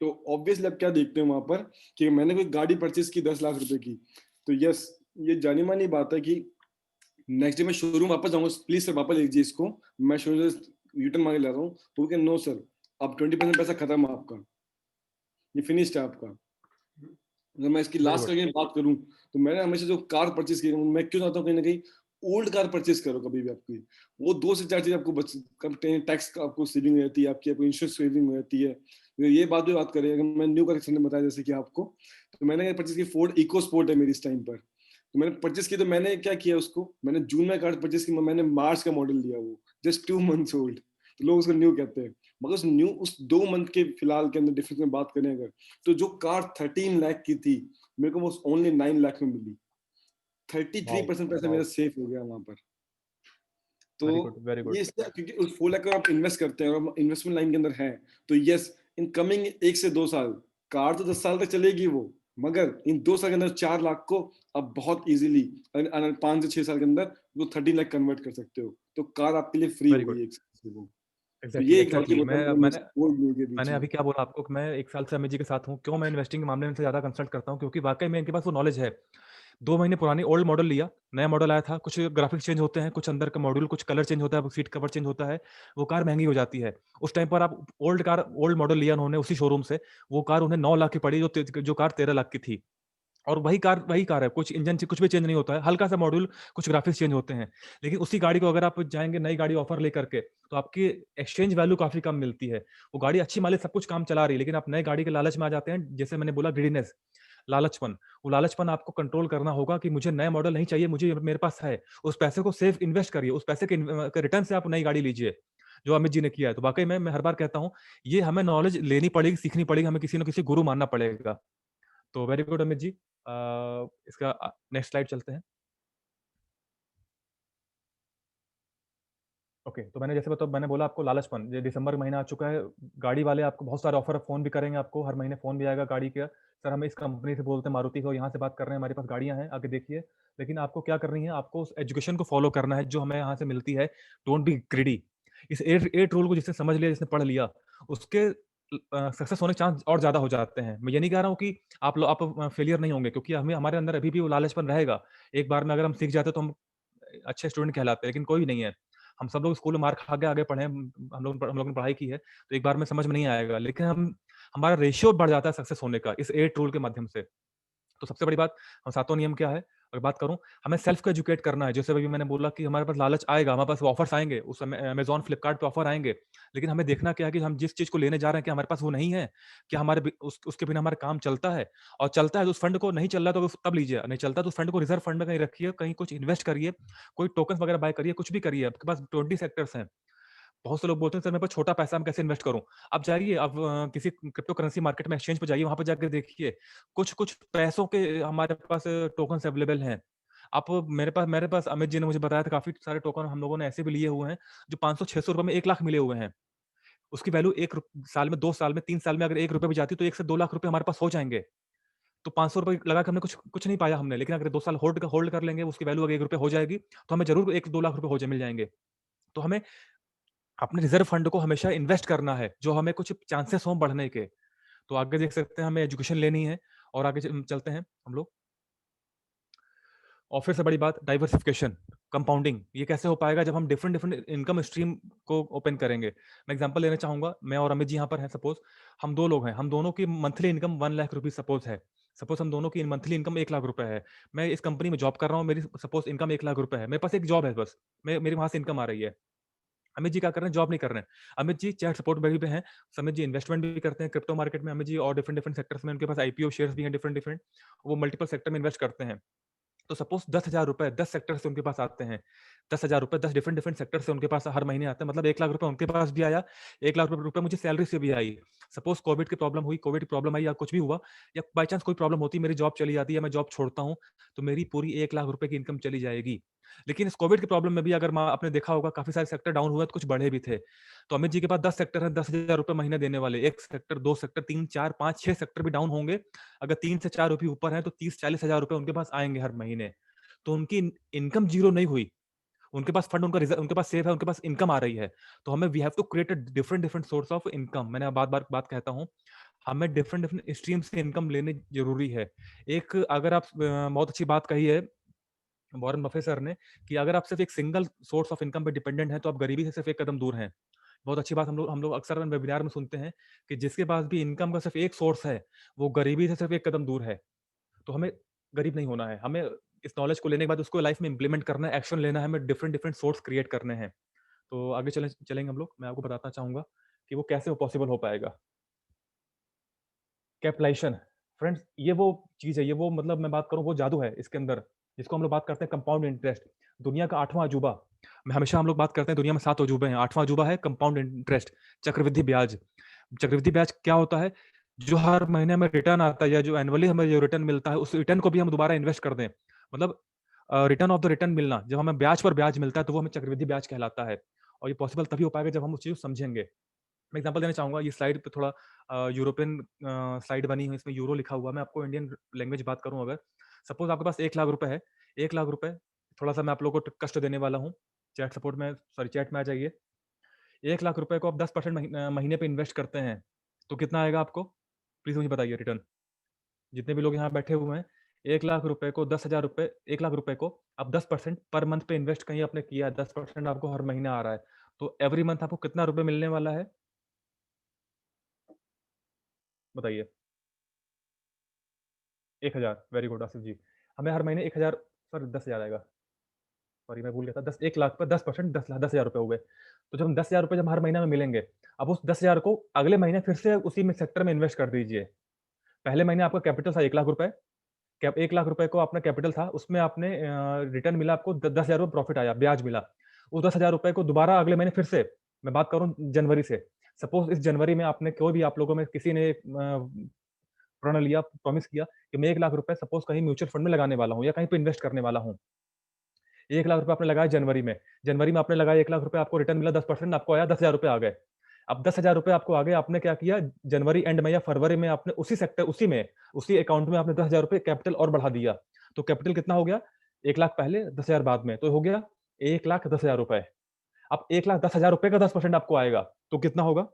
तो ऑब्वियसली आप क्या देखते हो वहाँ पर, कि मैंने कोई गाड़ी परचेज़ की 10 लाख रुपए की, तो यस, ये जानी-मानी बात है कि नेक्स्ट डे मैं शोरूम वापस जाऊँगा, प्लीज़ सर वापस ले लीजिए इसको, मैं शोरूम से रिटर्न माँगे ला रहा हूँ। तो वो कहे नो सर, अब 20% पैसा खत्म है आपका, ये फिनिश्ड है आपका। अगर मैं इसकी वेरी लास्ट गुड, करके बात करूँ, तो मैंने हमेशा जो कार परचेज़ की है, मैं क्यों चाहता हूँ कहीं न कहीं ओल्ड कार परचेज़ करो कभी भी आपकी। वो 2 से 4 चीज़ आपको बच कम टैक्स का आपको सेविंग हो जाती है, आपकी आपको इंश्योरेंस सेविंग हो जाती है। तो ये बात भी बात करें, अगर मैं न्यू कार ने बताया जैसे कि आपको, तो मैंने परचेज़ की फोर्ड इकोस्पोर्ट है मेरी इस टाइम पर। तो मैंने परचेज़ की, तो मैंने क्या किया उसको, मैंने जून में कार परचेज़ की, मैंने मार्च का मॉडल लिया वो, जस्ट 2 मंथ्स ओल्ड। तो लोग उसको न्यू कहते हैं। मगर उस 2 मंथ के फिलहाल के अंदर डिफरेंस में बात करें अगर, तो जो कार 13 लाख की थी, मेरे को वो ओनली 9 लाख में मिली। वाओ! 33% पैसा मेरा सेव हो गया वहाँ पर। तो वेरी गुड, वेरी ये गुड। इसलिए, क्योंकि उस 4 लाख अगर आप इन्वेस्ट करते हैं और आप इन्वेस्टमेंट लाइन के अंदर हैं, तो यस, इन कमिंग 1 से 2 साल, कार तो 10 साल तक चलेगी वो, मगर इन 2 साल के अंदर 4 लाख को आप बहुत ईज़िली 5 से 6 साल के अंदर वो 13 लाख कन्वर्ट कर सकते हो। तो कार आपके लिए फ्री वेरी हो गुड। गई एक से वो। तो एग्ज़ैक्टली, ये एक लॉजिक एग्ज़ैक्टली। होता है मैंने ओल्ड न्यू के बीच मैंने में। अभी क्या बोला आपको कि मैं 1 साल से अमित जी के साथ हूँ। क्यों मैं इन्वेस्टिंग के मामले में इनसे ज़्यादा कंसल्ट करता हूँ? क्योंकि वाक़ई में इनके पास वो नॉलेज है। 2 महीने पुरानी ओल्ड मॉडल लिया, नया मॉडल आया था, कुछ ग्राफिक्स चेंज होते हैं, कुछ अंदर का मॉड्यूल, कुछ कलर चेंज होता है, सीट कवर चेंज होता है, वो कार महँगी हो जाती है। उस टाइम पर आप ओल्ड मॉडल लिया उन्होंने उसी शोरूम से, वो कार उन्हें 9 लाख की पड़ी जो कार 13 लाख की थी। और वही कार है, कुछ इंजन से कुछ भी चेंज नहीं होता है, हल्का-सा मॉड्यूल, कुछ ग्राफिक्स चेंज होते हैं। लेकिन उसी गाड़ी को अगर आप जाएँगे नई गाड़ी ऑफर लेकर के, तो आपकी एक्सचेंज वैल्यू काफ़ी कम मिलती है। वो गाड़ी अच्छी माइलेज सब कुछ काम चला रही है, लेकिन आप नई गाड़ी के लालच में आ जाते हैं, जैसे मैंने बोला ग्रीडीनेस, लालचपन। वो लालचपन आपको कंट्रोल करना होगा कि मुझे नया मॉडल नहीं चाहिए, मुझे मेरे पास है। उस पैसे को सेव इन्वेस्ट करिए, उस पैसे के रिटर्न से आप नई गाड़ी लीजिए, जो अमित जी ने किया है। तो वाक़ई में मैं हर बार कहता हूँ, ये हमें नॉलेज लेनी पड़ेगी, सीखनी पड़ेगी, हमें किसी न किसी गुरु मानना पड़ेगा। तो वेरी गुड अमित जी। इसका नेक्स्ट स्लाइड चलते हैं। ओके, तो मैंने बोला आपको लालचपन, ये दिसंबर महीना आ चुका है, गाड़ी वाले आपको बहुत सारे ऑफर फ़ोन भी करेंगे आपको, हर महीने फ़ोन भी आएगा गाड़ी का, सर हमें इस कंपनी से बोलते हैं मारुति को, यहाँ से बात कर रहे हैं, हमारे पास गाड़ियाँ हैं, आगे देखिए। लेकिन आपको क्या करनी है, आपको उस एजुकेशन को फ़ॉलो करना है, जो हमें यहाँ से मिलती है, डोंट बी ग्रीडी। इस 8 रूल को जिसने समझ लिया, जिसने पढ़ लिया, उसके सक्सेस होने के चांस और ज़्यादा हो जाते हैं। मैं ये नहीं कह रहा हूँ कि आप फेलियर नहीं होंगे, क्योंकि हमारे अंदर अभी भी वो लालचपन रहेगा। एक बार में अगर हम सीख जाते हैं, तो हम अच्छे स्टूडेंट कहलाते हैं, लेकिन कोई नहीं है। हम सब लोग स्कूल में मार खा के आगे पढ़े हैं, हम लोगों ने पढ़ाई की है, तो एक बार में समझ में नहीं आएगा। लेकिन हमारा रेशियो बढ़ जाता है सक्सेस होने का इस 8 रूल के माध्यम से। तो सबसे बड़ी बात, सातवाँ नियम क्या है? अगर बात करूँ, हमें सेल्फ को एजुकेट करना है। जैसे अभी मैंने बोला कि हमारे पास लालच आएगा, हमारे पास ऑफर्स आएँगे, उस समय अमेज़न, फ्लिपकार्ट पे ऑफर आएँगे। लेकिन हमें देखना क्या है कि हम जिस चीज़ को लेने जा रहे हैं, क्या हमारे पास वो नहीं है? क्या हमारे बि उस उसके बिना हमारा काम चलता है? और चलता है तो उस फंड को, नहीं चल रहा तो तब लीजिए, नहीं चलता तो उस फंड को रिज़र्व फंड में कहीं रखिए, कहीं कुछ इन्वेस्ट करिए, कोई टोकन्स वगैरह बाय करिए, कुछ भी करिए। आपके पास 20 सेक्टर्स हैं। बहुत से लोग बोलते हैं, सर मेरे पास छोटा पैसा, मैं कैसे इन्वेस्ट करूँ? आप जाइए, आप किसी क्रिप्टो करेंसी मार्केट में, एक्सचेंज पे जाइए, वहाँ पे जाके देखिए, कुछ पैसों के हमारे पास टोकन्स अवेलेबल हैं। आप मेरे पास अमित जी ने मुझे बताया था, काफ़ी सारे टोकन हम लोगों ने ऐसे भी लिए हुए हैं, जो ₹500-600 में 1 लाख मिले हुए हैं। उसकी वैल्यू 1 साल में, 2 साल में, 3 साल में अगर ₹1 भी जाती है, तो 1 से 2 लाख रुपए हमारे पास हो जाएँगे। तो ₹500 लगा के हमने कुछ नहीं पाया हमने, लेकिन अगर 2 साल होल्ड कर लेंगे, उसकी वैल्यू अगर ₹1 हो जाएगी, तो हमें ज़रूर 1-2 लाख रुपए मिल जाएँगे। तो हमें अपने रिज़र्व फंड को हमेशा इन्वेस्ट करना है, जो हमें कुछ चांसेस हों बढ़ने के। तो आगे देख सकते हैं, हमें एजुकेशन लेनी है, और आगे चलते हैं हम लोग। और फिर से बड़ी बात, डाइवर्सिफिकेशन, कंपाउंडिंग, ये कैसे हो पाएगा जब हम डिफरेंट डिफरेंट इनकम स्ट्रीम को ओपन करेंगे। मैं एग्जांपल लेना चाहूँगा, मैं और अमित जी यहाँ पर हैं सपोज़, हम 2 लोग हैं, हम दोनों की monthly income 1 lakh rupees suppose है। सपोज़ हम दोनों की मंथली इनकम 1 लाख रुपए है। मैं इस कंपनी में जॉब कर रहा हूँ, मेरी सपोज़ इनकम 1 लाख रुपए है। मेरे पास एक जॉब है बस, मेरी वहाँ से इनकम आ रही है। अमित जी क्या कर रहे हैं? जॉब नहीं कर रहे हैं। Amit ji chat support bell पे हैं। अमित जी इन्वेस्टमेंट भी करते हैं क्रिप्टो मार्केट में, अमित जी, और डिफरेंट डिफरेंट सेक्टर्स में उनके पास आईपीओ शेयर्स भी हैं डिफरेंट डिफरेंट। वो मल्टीपल सेक्टर में इन्वेस्ट करते हैं। तो सपोज़ ₹10,000 10 सेक्टर से उनके पास आते हैं। ₹10,000 10 डिफरेंट डिफरेंट सेक्टर से उनके पास हर महीने आते हैं। मतलब ₹1,00,000 उनके पास भी आया, ₹1,00,000 मुझे सैलरी से भी आई। सपोज़ कोविड की प्रॉब्लम हुई, कोविड की प्रॉब्लम आई, या कुछ भी हुआ, या बाय चांस कोई प्रॉब्लम होती है, मेरी जॉब चली जाती है, मैं जॉब छोड़ता हूँ, तो मेरी पूरी ₹1,00,000 की इनकम चली जाएगी। लेकिन इस कोविड की प्रॉब्लम में भी, अगर आपने देखा होगा, काफ़ी सारे सेक्टर डाउन हुए, तो कुछ बढ़े भी थे। तो अमित जी के पास 10 सेक्टर हैं, ₹10,000 महीने देने वाले। 1 सेक्टर, 2 सेक्टर, 3, 4, 5, 6 सेक्टर भी डाउन होंगे। अगर 3 से 4 रुपए ऊपर हैं, तो 30-40,000 उनके पास आएँगे हर महीने। तो उनकी इनकम ज़ीरो नहीं हुई। उनके पास फंड, उनके पास सेव है, उनके पास इनकम आ रही है। तो हमें we have to create a different different source of income. मैंने बार-बार बात कहता हूँ, हमें डिफरेंट डिफरेंट स्ट्रीम से इनकम लेनी ज़रूरी है। एक अगर आप बहुत अच्छी बात कही है वॉरेन बफे सर ने, कि अगर आप सिर्फ़ एक सिंगल सोर्स ऑफ इनकम पे डिपेंडेंट हैं, तो आप गरीबी से सिर्फ़ एक कदम दूर हैं। बहुत अच्छी बात हम लोग अक्सर वेबिनार में सुनते हैं, कि जिसके पास भी इनकम का सिर्फ़ एक सोर्स है, वो गरीबी से सिर्फ़ एक कदम दूर है। तो हमें गरीब नहीं होना है। हमें इस नॉलेज को लेने के बाद उसको लाइफ में इम्प्लीमेंट करना है, एक्शन लेना है, हमें डिफरेंट डिफरेंट सोर्स क्रिएट करने हैं। तो आगे चलेंगे हम लोग। मैं आपको बताना चाहूँगा कि वो कैसे पॉसिबल हो पाएगा। कैपिटलाइज़ेशन, फ्रेंड्स, ये वो चीज़ है, ये वो, मतलब मैं बात करूँ, वो जादू है इसके अंदर, जिसको हम लोग बात करते हैं कंपाउंड इंटरेस्ट। दुनिया का 8वाँ अजूबा। मैं हमेशा हम लोग बात करते हैं दुनिया में 7 अजूबे हैं, 8वाँ अजूबा है कंपाउंड इंटरेस्ट, चक्रवृद्धि ब्याज। चक्रवृद्धि ब्याज क्या होता है? जो हर महीने हमें रिटर्न आता है, या जो एनुअली हमें जो रिटर्न मिलता है, उस रिटर्न को भी हम दोबारा इन्वेस्ट कर दें। मतलब रिटर्न ऑफ द रिटर्न मिलना, जब हमें ब्याज पर ब्याज मिलता है, तो वो हमें चक्रवृद्धि ब्याज कहलाता है। और ये पॉसिबल तभी हो पाएगा जब हम उस चीज़ को समझेंगे। मैं एग्जांपल देना चाहूँगा, ये स्लाइड पे थोड़ा यूरोपियन स्लाइड बनी है, इसमें यूरो लिखा हुआ है। मैं आपको इंडियन लैंग्वेज बात करूँ अगर, सपोज़ आपके पास ₹1,00,000 है, ₹1,00,000, थोड़ा-सा मैं आप लोगों को कष्ट देने वाला हूँ। चैट में आ जाइए। ₹1,00,000 को आप 10% महीने पे इन्वेस्ट करते हैं, तो कितना आएगा आपको? प्लीज़ मुझे बताइए रिटर्न। जितने भी लोग यहाँ बैठे हुए हैं, 1,00,000 को 10,000 रुपए, 1,00,000 रुपए को आप 10% पर मंथ पे इन्वेस्ट कहीं आपने किया है, 10% आपको हर महीने आ रहा है, तो एवरी मंथ आपको कितना रुपए मिलने वाला है? बताइए। 1,000, वेरी गुड आसिफ जी। हमें हर महीने 1,000, सॉरी 10,000 आएगा। सॉरी मैं भूल गया था, 1,00,000 पे 10% 10,000 रुपए हो गए। तो जब हम 10,000 रुपए जब हर महीने में मिलेंगे, अब उस 10,000 को अगले महीने फिर से उसी में सेक्टर में इन्वेस्ट कर दीजिए। पहले महीने आपका कैपिटल था 1,00,000 रुपए, कैप 1,00,000 रुपए को अपना कैपिटल था, उसमें आपने रिटर्न मिला आपको 10,000 रुपए प्रॉफिट आया, ब्याज मिला। उस 10,000 रुपए को दोबारा अगले महीने फिर से, मैं बात कर रहा हूँ जनवरी से, सपोज़ इस जनवरी में आपने कोई भी आप लोगों में किसी ने प्रण लिया, प्रॉमिस किया कि मैं 1,00,000 रुपए सपोज़ कहीं म्यूचुअल फंड में लगाने वाला हूँ या कहीं पे इन्वेस्ट करने वाला हूँ। 1,00,000 रुपए आपने लगाए जनवरी में आपने लगाए 1,00,000 रुपए, आपको रिटर्न मिला 10%, आपको आया 10,000 रुपए आ गए। अब 10,000 रुपए आपको आ गए, आपने क्या किया, जनवरी एंड में या फरवरी में आपने उसी सेक्टर उसी अकाउंट में आपने 10,000 रुपए कैपिटल और बढ़ा दिया। तो कैपिटल कितना हो गया? 1,00,000 पहले, 10,000 बाद में, तो हो गया 1,10,000 रुपए। अब 1,10,000 रुपए का 10% आपको आएगा, तो कितना होगा?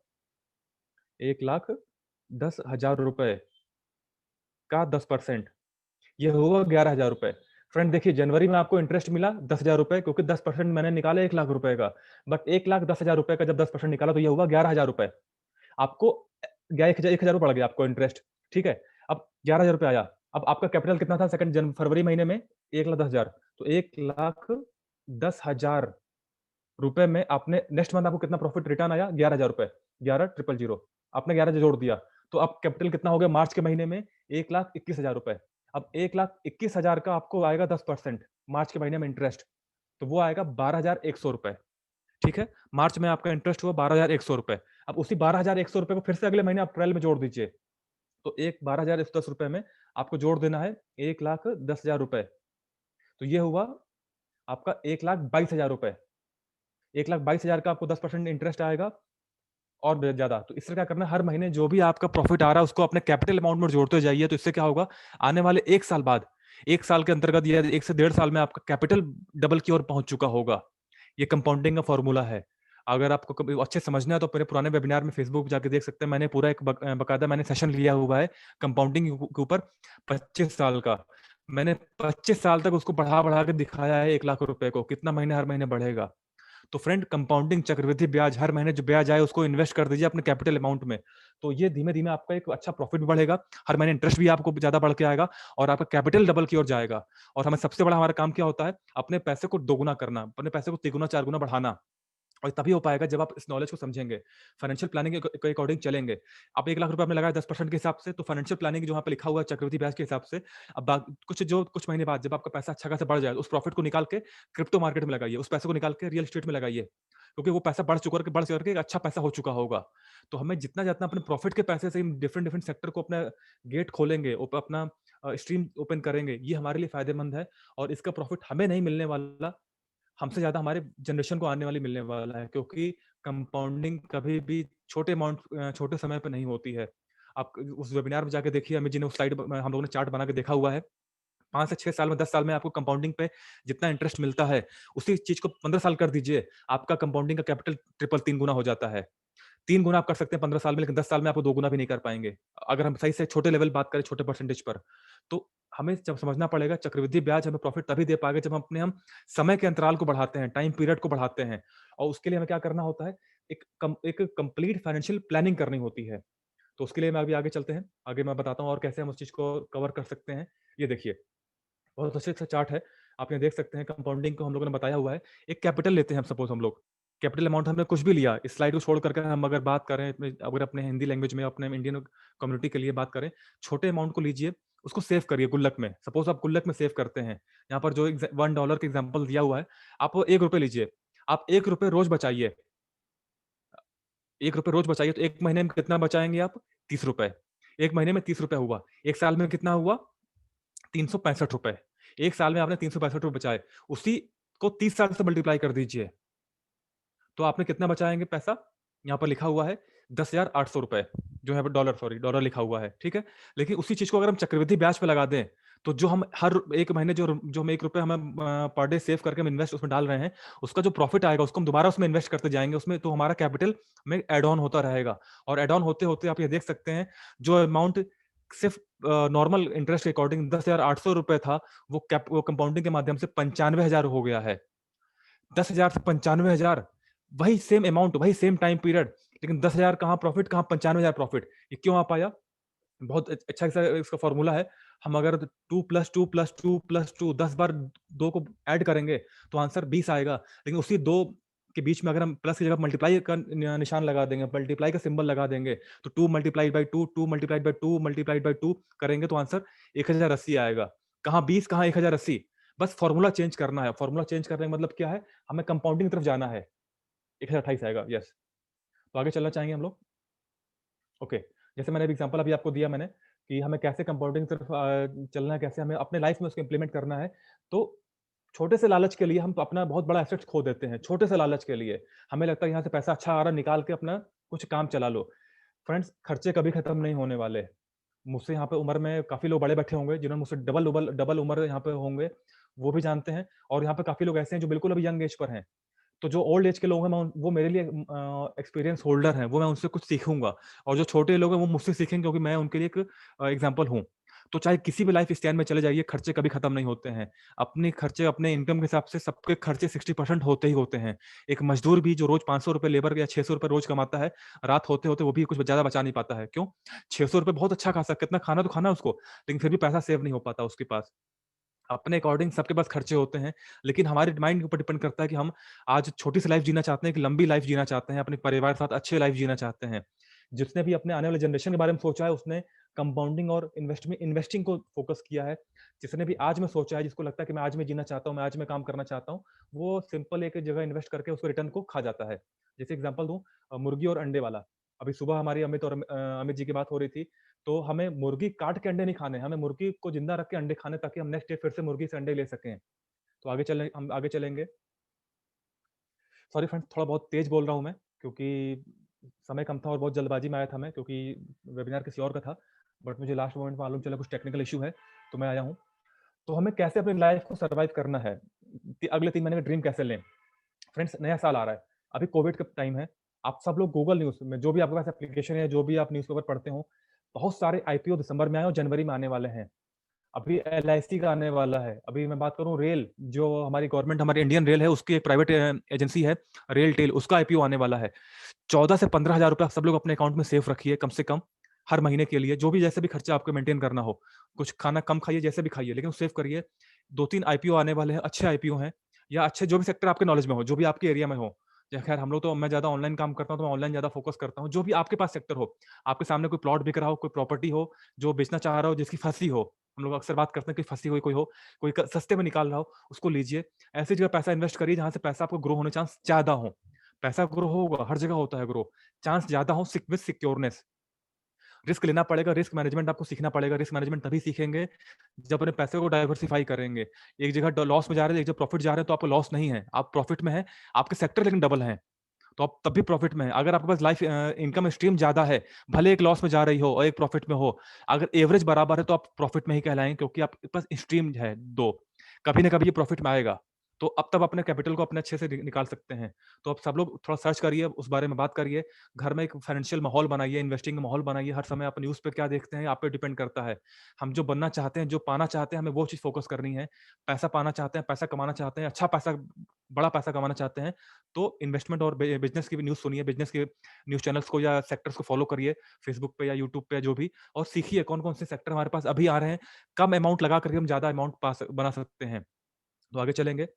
1,10,000 रुपए का 10%, ये हुआ 11,000 रुपए। फ्रेंड देखिए, जनवरी में आपको इंटरेस्ट मिला 10,000 रुपए, क्योंकि 10% मैंने निकाला 1,00,000 रुपए का। बट 1,10,000 रुपए का जब 10% निकाला तो ये हुआ 11,000 रुपए। आपको 1,000 रुपए पड़ गया आपको इंटरेस्ट, ठीक है? अब 11,000 रुपए आया। अब आपका कैपिटल कितना था सेकंड फरवरी महीने में? 1,10,000। तो 1,10,000 रुपए में आपने नेक्स्ट मंथ आपको कितना प्रॉफिट रिटर्न आया? 11,000 रुपए। 11,000 आपने 11 जोड़ दिया। तो अब कैपिटल कितना हो गया मार्च के महीने में? 1,21,000 रुपए। अब 1,21,000 का आपको आएगा 10% मार्च के महीने में इंटरेस्ट, तो वो आएगा 12,100 रुपए, ठीक है? मार्च में आपका इंटरेस्ट हुआ 12,100 रुपए। अब उसी 12,100 रुपए को फिर से अगले महीने अप्रैल में जोड़ दीजिए। तो एक 12,110 रुपए में आपको जोड़ देना है 1,10,000 रुपए। तो ये हुआ आपका 1,22,000 रुपए। 1,22,000 का आपको 10% इंटरेस्ट आएगा और ज़्यादा। तो इससे क्या करना है, हर महीने जो भी आपका प्रॉफिट आ रहा है उसको अपने कैपिटल अमाउंट में जोड़ते जाइए। तो इससे क्या होगा, आने वाले 1 साल बाद, 1 साल के अंतर्गत या 1 से डेढ़ साल में आपका कैपिटल डबल की ओर पहुँच चुका होगा। ये कंपाउंडिंग का फ़ॉर्मूला है। अगर आपको कभी अच्छे समझना है तो मेरे पुराने वेबिनार में फेसबुक पे जाके देख सकते हैं। मैंने पूरा एक बाकायदा मैंने सेशन लिया हुआ है कंपाउंडिंग के ऊपर 25 साल का। मैंने 25 साल तक उसको बढ़ा-बढ़ा के दिखाया है 1,00,000 रुपए को, कितना महीने हर महीने बढ़ेगा। तो फ्रेंड, कंपाउंडिंग चक्रवृद्धि ब्याज, हर महीने जो ब्याज आए उसको इन्वेस्ट कर दीजिए अपने कैपिटल अमाउंट में। तो ये धीमे-धीमे आपका एक अच्छा प्रॉफिट भी बढ़ेगा, हर महीने इंटरेस्ट भी आपको ज़्यादा बढ़ के आएगा और आपका कैपिटल डबल की ओर जाएगा। और हमें सबसे बड़ा हमारा काम क्या होता है? अपने पैसे को दोगुना करना, अपने पैसे को तिगुना, चारगुना बढ़ाना। और तभी हो पाएगा जब आप इस नॉलेज को समझेंगे, फाइनेंशियल प्लानिंग के अकॉर्डिंग चलेंगे। आप 1,00,000 रुपए आपने लगाया 10% के हिसाब से, तो फाइनेंशियल प्लानिंग जो वहाँ पे लिखा हुआ है चक्रवृद्धि ब्याज के हिसाब से, अब कुछ महीने बाद जब आपका पैसा अच्छा खासा बढ़ जाए, उस प्रॉफिट को निकाल के क्रिप्टो मार्केट में लगाइए, उस पैसे को निकाल के रियल एस्टेट में लगाइए, क्योंकि वो पैसा बढ़ करके एक अच्छा पैसा हो चुका होगा। तो हमें जितना-जितना अपने प्रॉफिट के पैसे से डिफरेंट डिफरेंट सेक्टर को अपना गेट खोलेंगे, अपना स्ट्रीम ओपन करेंगे, ये हमारे लिए फायदेमंद है। और इसका प्रॉफिट हमें नहीं मिलने वाला, हमसे ज़्यादा हमारे जनरेशन को आने वाली मिलने वाला है, क्योंकि कंपाउंडिंग कभी भी छोटे समय पे नहीं होती है। आप उस वेबिनार में जाके देखिए, अमित जी ने उस स्लाइड हम लोगों ने चार्ट बना के देखा हुआ है। 5 से 6 साल में, 10 साल में आपको कंपाउंडिंग पे जितना इंटरेस्ट मिलता है, उसी चीज़ को 15 साल कर दीजिए, आपका कंपाउंडिंग का कैपिटल ट्रिपल 3 गुना हो जाता है। 3 गुना आप कर सकते हैं 15 साल में, लेकिन 10 साल में आपको 2 गुना भी नहीं कर पाएँगे। अगर हम सही से छोटे लेवल बात करें, छोटे परसेंटेज पर, तो हमें जब समझना पड़ेगा चक्रवृद्धि ब्याज हमें प्रॉफिट तभी दे पाएगा जब हम समय के अंतराल को बढ़ाते हैं, टाइम पीरियड को बढ़ाते हैं। और उसके लिए हमें क्या करना होता है, एक कंप्लीट फाइनेंशियल प्लानिंग करनी होती है। तो उसके लिए मैं अभी आगे चलते हैं। आगे मैं बताता हूँ और कैसे हम उस चीज़ को कवर कर सकते हैं। ये देखिए, बहुत अच्छे से चार्ट है। आप यहाँ देख सकते हैं कंपाउंडिंग को हम लोगों ने बताया हुआ है। एक कैपिटल लेते हैं, सपोज़ हम लोग, कैपिटल अमाउंट हमने कुछ भी लिया, इस स्लाइड को छोड़ करके हम अगर बात करें अगर अपने हिंदी लैंग्वेज में अपने इंडियन कम्युनिटी के लिए बात करें, छोटे अमाउंट को लीजिए, उसको सेव करिए गुल्लक में। सपोज़ आप गुल्लक में सेव करते हैं। यहाँ पर जो $1 का एग्ज़ाम्पल दिया हुआ है, आप ₹1 लीजिए। आप ₹1 रोज़ बचाइए। ₹1 रोज़ बचाइए तो 1 महीने में कितना बचाएँगे आप? ₹30। 1 महीने में ₹30 हुआ। 1 साल में कितना हुआ? ₹365। 1 साल में आपने ₹365 बचाए। उसी को 30 साल से मल्टीप्लाई कर दीजिए। तो आपने कितना बचाएँगे पैसा? यहाँ पर लिखा हुआ है ₹10,800, जो यहाँ पे डॉलर लिखा हुआ है, ठीक है? लेकिन उसी चीज़ को अगर हम चक्रवृद्धि ब्याज पे लगा दें, तो जो हम हर 1 महीने जो हम ₹1 हमें पर डे सेव करके हम इन्वेस्ट उसमें डाल रहे हैं, उसका जो प्रॉफिट आएगा उसको हम दोबारा उसमें इन्वेस्ट करते जाएँगे, उसमें तो हमारा कैपिटल में ऐड ऑन होता रहेगा। और ऐड ऑन होते-होते आप ये देख सकते हैं, जो अमाउंट सिर्फ नॉर्मल इंटरेस्ट के अकॉर्डिंग 10,800 रुपए था, वो कंपाउंडिंग के माध्यम से 95,000 हो गया है। 10,000 से 95,000, वही सेम अमाउंट, वही सेम टाइम पीरियड, लेकिन 10,000 कहाँ प्रॉफिट, कहाँ 95,000 प्रॉफिट। ये क्यों आ पाया? बहुत अच्छा इसका फॉर्मूला है। हम अगर 2 प्लस 2 प्लस 2 प्लस 2 10 बार 2 को ऐड करेंगे तो आंसर 20 आएगा। लेकिन उसी 2 के बीच में अगर हम प्लस की जगह मल्टीप्लाई का निशान लगा देंगे, मल्टीप्लाई का सिंबल लगा देंगे, तो 2 multiplied by 2, 2 multiplied by 2 multiplied by 2 करेंगे तो आंसर 1080 आएगा। कहाँ 20, कहाँ 1080। बस फॉर्मूला चेंज करना है। फॉर्मूला चेंज करने का मतलब क्या है? हमें कंपाउंडिंग की तरफ जाना है। 1028 आएगा। यस। तो आगे चलना चाहेंगे हम लोग। ओके, जैसे मैंने एग्जांपल अभी आपको दिया मैंने कि हमें कैसे कंपाउंडिंग की तरफ चलना है, कैसे हमें अपने लाइफ में उसको इंप्लीमेंट करना है। तो छोटे से लालच के लिए हम अपना बहुत बड़ा एसेट्स खो देते हैं। छोटे से लालच के लिए हमें लगता है यहाँ से पैसा अच्छा आ रहा है, निकाल के अपना कुछ काम चला लो। फ्रेंड्स, खर्चे कभी खत्म नहीं होने वाले। मुझसे यहाँ पे उम्र में काफी लोग बड़े बैठे होंगे, जिन्होंने मुझसे डबल डबल डबल उम्र यहाँ पे होंगे, वो भी जानते हैं। और यहाँ पे काफी लोग ऐसे हैं जो बिल्कुल अभी यंग एज पर हैं। तो जो ओल्ड एज के लोग हैं, वो मेरे लिए एक्सपीरियंस होल्डर हैं, वो मैं उनसे कुछ सीखूंगा। और जो छोटे लोग हैं वो मुझसे सीखेंगे, क्योंकि मैं उनके लिए एक एग्जाम्पल हूँ। तो चाहे किसी भी लाइफ स्टाइल में चले जाइए, खर्चे कभी खत्म नहीं होते हैं। अपने खर्चे अपने इनकम के हिसाब से सबके खर्चे 60% होते ही होते हैं। एक मजदूर भी जो रोज 500 रुपए लेबर या 600 रुपए रोज कमाता है, रात होते होते वो भी कुछ ज्यादा बचा नहीं पाता है। क्यों? 600 रुपए बहुत अच्छा खा सकता, कितना खाना तो खाना है उसको, लेकिन फिर भी पैसा सेव नहीं हो पाता उसके पास। अपने अकॉर्डिंग सबके पास खर्चे होते हैं, लेकिन हमारे माइंड के ऊपर डिपेंड करता है कि हम आज छोटी सी लाइफ जीना चाहते हैं कि लंबी लाइफ जीना चाहते हैं, अपने परिवार के साथ अच्छे लाइफ जीना चाहते हैं। जिसने भी अपने आने वाले जनरेशन के बारे में सोचा है, उसने कंपाउंडिंग और इन्वेस्टिंग को फोकस किया है। जिसने भी आज में सोचा है, जिसको लगता है कि मैं आज में जीना चाहता हूँ, मैं आज में काम करना चाहता हूँ, वो सिंपल एक जगह इन्वेस्ट करके उसको रिटर्न को खा जाता है। जैसे एग्जाम्पल दूं, मुर्गी और अंडे वाला। अभी सुबह हमारी अमित जी की बात हो रही थी। तो हमें मुर्गी काट के अंडे नहीं खाने, हमें मुर्गी को जिंदा रख के अंडे खाने, ताकि हम नेक्स्ट डे फिर से मुर्गी से अंडे ले सकें। तो हम आगे चलेंगे। सॉरी फ्रेंड्स, थोड़ा बहुत तेज बोल रहा हूँ मैं, क्योंकि समय कम था और बहुत जल्दबाजी में आया था मैं, क्योंकि वेबिनार किसी और का था। बट मुझे लास्ट मोमेंट में मालूम चला कुछ टेक्निकल इशू है, तो मैं आया हूँ। तो हमें कैसे अपनी लाइफ को सर्वाइव करना है, अगले 3 महीने का ड्रीम कैसे लें। फ्रेंड्स, नया साल आ रहा है, अभी कोविड का टाइम है। आप सब लोग गूगल न्यूज में, जो भी आपके पास एप्लीकेशन है, जो भी आप न्यूज़पेपर पढ़ते हो, बहुत सारे आईपीओ दिसंबर में आए और जनवरी में आने वाले हैं। अभी एलआईसी का आने वाला है। अभी मैं बात करूं रेल, जो हमारी गवर्नमेंट, हमारी इंडियन रेल है, उसकी एक प्राइवेट एजेंसी है रेल टेल, उसका आईपीओ आने वाला है। 14 से 15,000 रुपया सब लोग अपने अकाउंट में सेफ रखिए कम से कम, हर महीने के लिए। जो भी जैसे भी खर्चा आपको मेंटेन करना हो, कुछ खाना कम खाइए, जैसे भी खाइए, लेकिन सेव करिए। 2-3 आईपीओ आने वाले हैं, अच्छे आईपीओ हैं, या अच्छे जो भी सेक्टर आपके नॉलेज में हो, जो भी आपके एरिया में हो। या खैर हम लोग तो, मैं ज्यादा ऑनलाइन काम करता हूँ, तो मैं ऑनलाइन ज्यादा फोकस करता हूँ। जो भी आपके पास सेक्टर हो, आपके सामने कोई प्लॉट बिक रहा हो, कोई प्रॉपर्टी हो जो बेचना चाह रहा हो, जिसकी फंसी हो, हम लोग अक्सर बात करते हैं कि फंसी हुई कोई हो, कोई सस्ते में निकाल रहा हो, उसको लीजिए। ऐसी जगह पैसा इन्वेस्ट करिए जहां से पैसा आपको ग्रो होने चांस ज्यादा हो। पैसा ग्रो होगा, हर जगह होता है ग्रो, चांस ज्यादा हो विद सिक्योरनेस। रिस्क लेना पड़ेगा, रिस्क मैनेजमेंट आपको सीखना पड़ेगा। रिस्क मैनेजमेंट तभी सीखेंगे जब अपने पैसे को डाइवर्सिफाई करेंगे। एक जगह लॉस में जा रहे हैं, एक जगह प्रॉफिट जा रहे हैं, तो आपको लॉस नहीं है, आप प्रॉफिट में है। आपके सेक्टर लेकिन डबल है, तो आप तब भी प्रॉफिट में है। अगर आपके पास लाइफ इनकम स्ट्रीम ज्यादा है, भले एक लॉस में जा रही हो और एक प्रॉफिट में हो, अगर एवरेज बराबर है तो आप प्रॉफिट में ही कहलाएंगे, क्योंकि आपके पास स्ट्रीम है दो, कभी ना कभी ये प्रॉफिट में आएगा। तो अब तब अपने कैपिटल को अपने अच्छे से निकाल सकते हैं। तो अब सब लोग थोड़ा सर्च करिए, उस बारे में बात करिए, घर में एक फाइनेंशियल माहौल बनाइए, इन्वेस्टिंग का माहौल बनाइए। हर समय आप न्यूज़ पे क्या देखते हैं, आप पे डिपेंड करता है। हम जो बनना चाहते हैं, जो पाना चाहते हैं, हमें वो चीज़ फोकस करनी है। पैसा पाना चाहते हैं, पैसा कमाना चाहते हैं, अच्छा पैसा, बड़ा पैसा कमाना चाहते हैं, तो इन्वेस्टमेंट और बिजनेस की भी न्यूज़ सुनिए, बिजनेस के न्यूज़ चैनल्स को या सेक्टर्स को फॉलो करिए, फेसबुक पे या यूट्यूब पे जो भी, और सीखिए कौन कौन से सेक्टर हमारे पास अभी आ रहे हैं, कम अमाउंट लगा करके हम ज्यादा अमाउंट बना सकते हैं। तो आगे चलेंगे।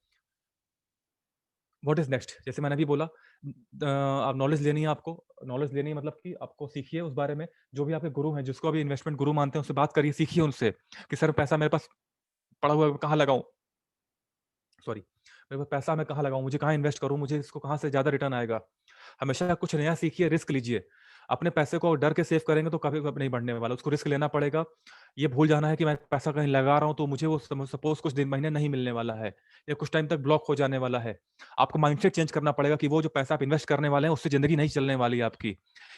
व्हाट इज नेक्स्ट, जैसे मैंने अभी बोला, आप नॉलेज लेनी है, आपको नॉलेज लेनी है, मतलब कि आपको सीखिए उस बारे में। जो भी आपके गुरु हैं, जिसको अभी इन्वेस्टमेंट गुरु मानते हैं, उससे बात करिए, सीखिए उनसे कि सर पैसा मेरे पास पड़ा हुआ है, कहाँ लगाऊं, सॉरी, मेरे पास पैसा मैं कहाँ लगाऊं, मुझे कहाँ इन्वेस्ट करूं, मुझे इसको कहाँ से ज्यादा रिटर्न आएगा। हमेशा कुछ नया सीखिए, रिस्क लीजिए। अपने पैसे को डर के सेव करेंगे तो कभी नहीं बढ़ने वाला, उसको रिस्क लेना पड़ेगा। ये भूल जाना है कि मैं पैसा कहीं लगा रहा हूं तो मुझे वो सपोज कुछ दिन महीने नहीं मिलने वाला है, या कुछ टाइम तक ब्लॉक हो जाने वाला है। आपको माइंडसेट चेंज करना पड़ेगा कि वो जो पैसा आप इन्वेस्ट करने वाले हैं, उससे जिंदगी नहीं चलने वाली है आपकी।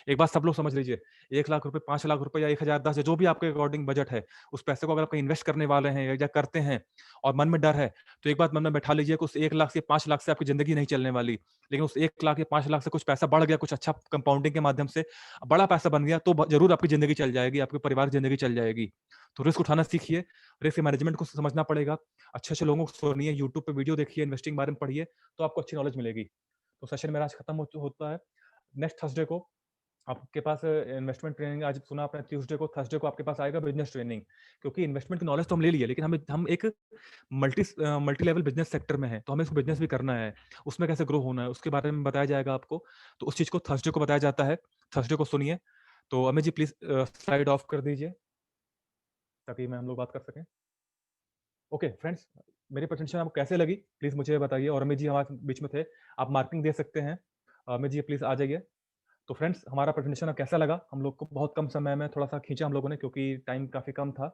एक बात सब लोग समझ लीजिए, 1 लाख रुपए, 5 लाख रुपए या 1000, 10 जो भी आपके अकॉर्डिंग बजट है, उस पैसे को अगर आप कहीं इन्वेस्ट करने वाले हैं या करते हैं और मन में डर है, तो एक बात मन में बैठा लीजिए कि उस 1 लाख से 5 लाख से आपकी ज़िंदगी नहीं चलने वाली। लेकिन उस 1 लाख या 5 लाख से कुछ पैसा बढ़ गया, कुछ अच्छा कंपाउंडिंग के माध्यम से बड़ा पैसा बन गया, तो ज़रूर आपकी ज़िंदगी चल जाएगी, आपके परिवार की ज़िंदगी चल जाएगी। तो रिस्क उठाना सीखिए, रिस्क मैनेजमेंट को समझना पड़ेगा, अच्छे-अच्छे लोगों को सुनिए, यूट्यूब पे वीडियो देखिए, इन्वेस्टिंग के बारे में पढ़िए, तो आपको अच्छी नॉलेज मिलेगी। तो सेशन मेरा आज खत्म होता है। नेक्स्ट थर्सडे को आपके पास इन्वेस्टमेंट ट्रेनिंग, आज सुना आपने ट्यूसडे को, थर्सडे को आपके पास आएगा बिजनेस ट्रेनिंग। क्योंकि इन्वेस्टमेंट की नॉलेज तो हम ले लिए, लेकिन हम एक मल्टी लेवल बिजनेस सेक्टर में है, तो हमें उसको बिजनेस भी करना है, उसमें कैसे ग्रो होना है, उसके बारे में बताया जाएगा आपको। तो उस चीज़ को थर्सडे को बताया जाता है, थर्सडे को सुनिए। तो Amit ji please slide of कर दीजिए, ताकि मैं हम लोग बात कर सकें। ओके फ्रेंड्स, मेरी प्रेजेंटेशन आपको कैसे लगी प्लीज मुझे बताइए। और अमित जी हमारे बीच में थे, आप मार्किंग दे सकते हैं। अमित जी प्लीज आ जाइए। तो फ्रेंड्स, हमारा प्रेजेंटेशन अब कैसा लगा? हम लोग को बहुत कम समय में थोड़ा-सा खींचा हम लोगों ने, क्योंकि टाइम काफ़ी कम था।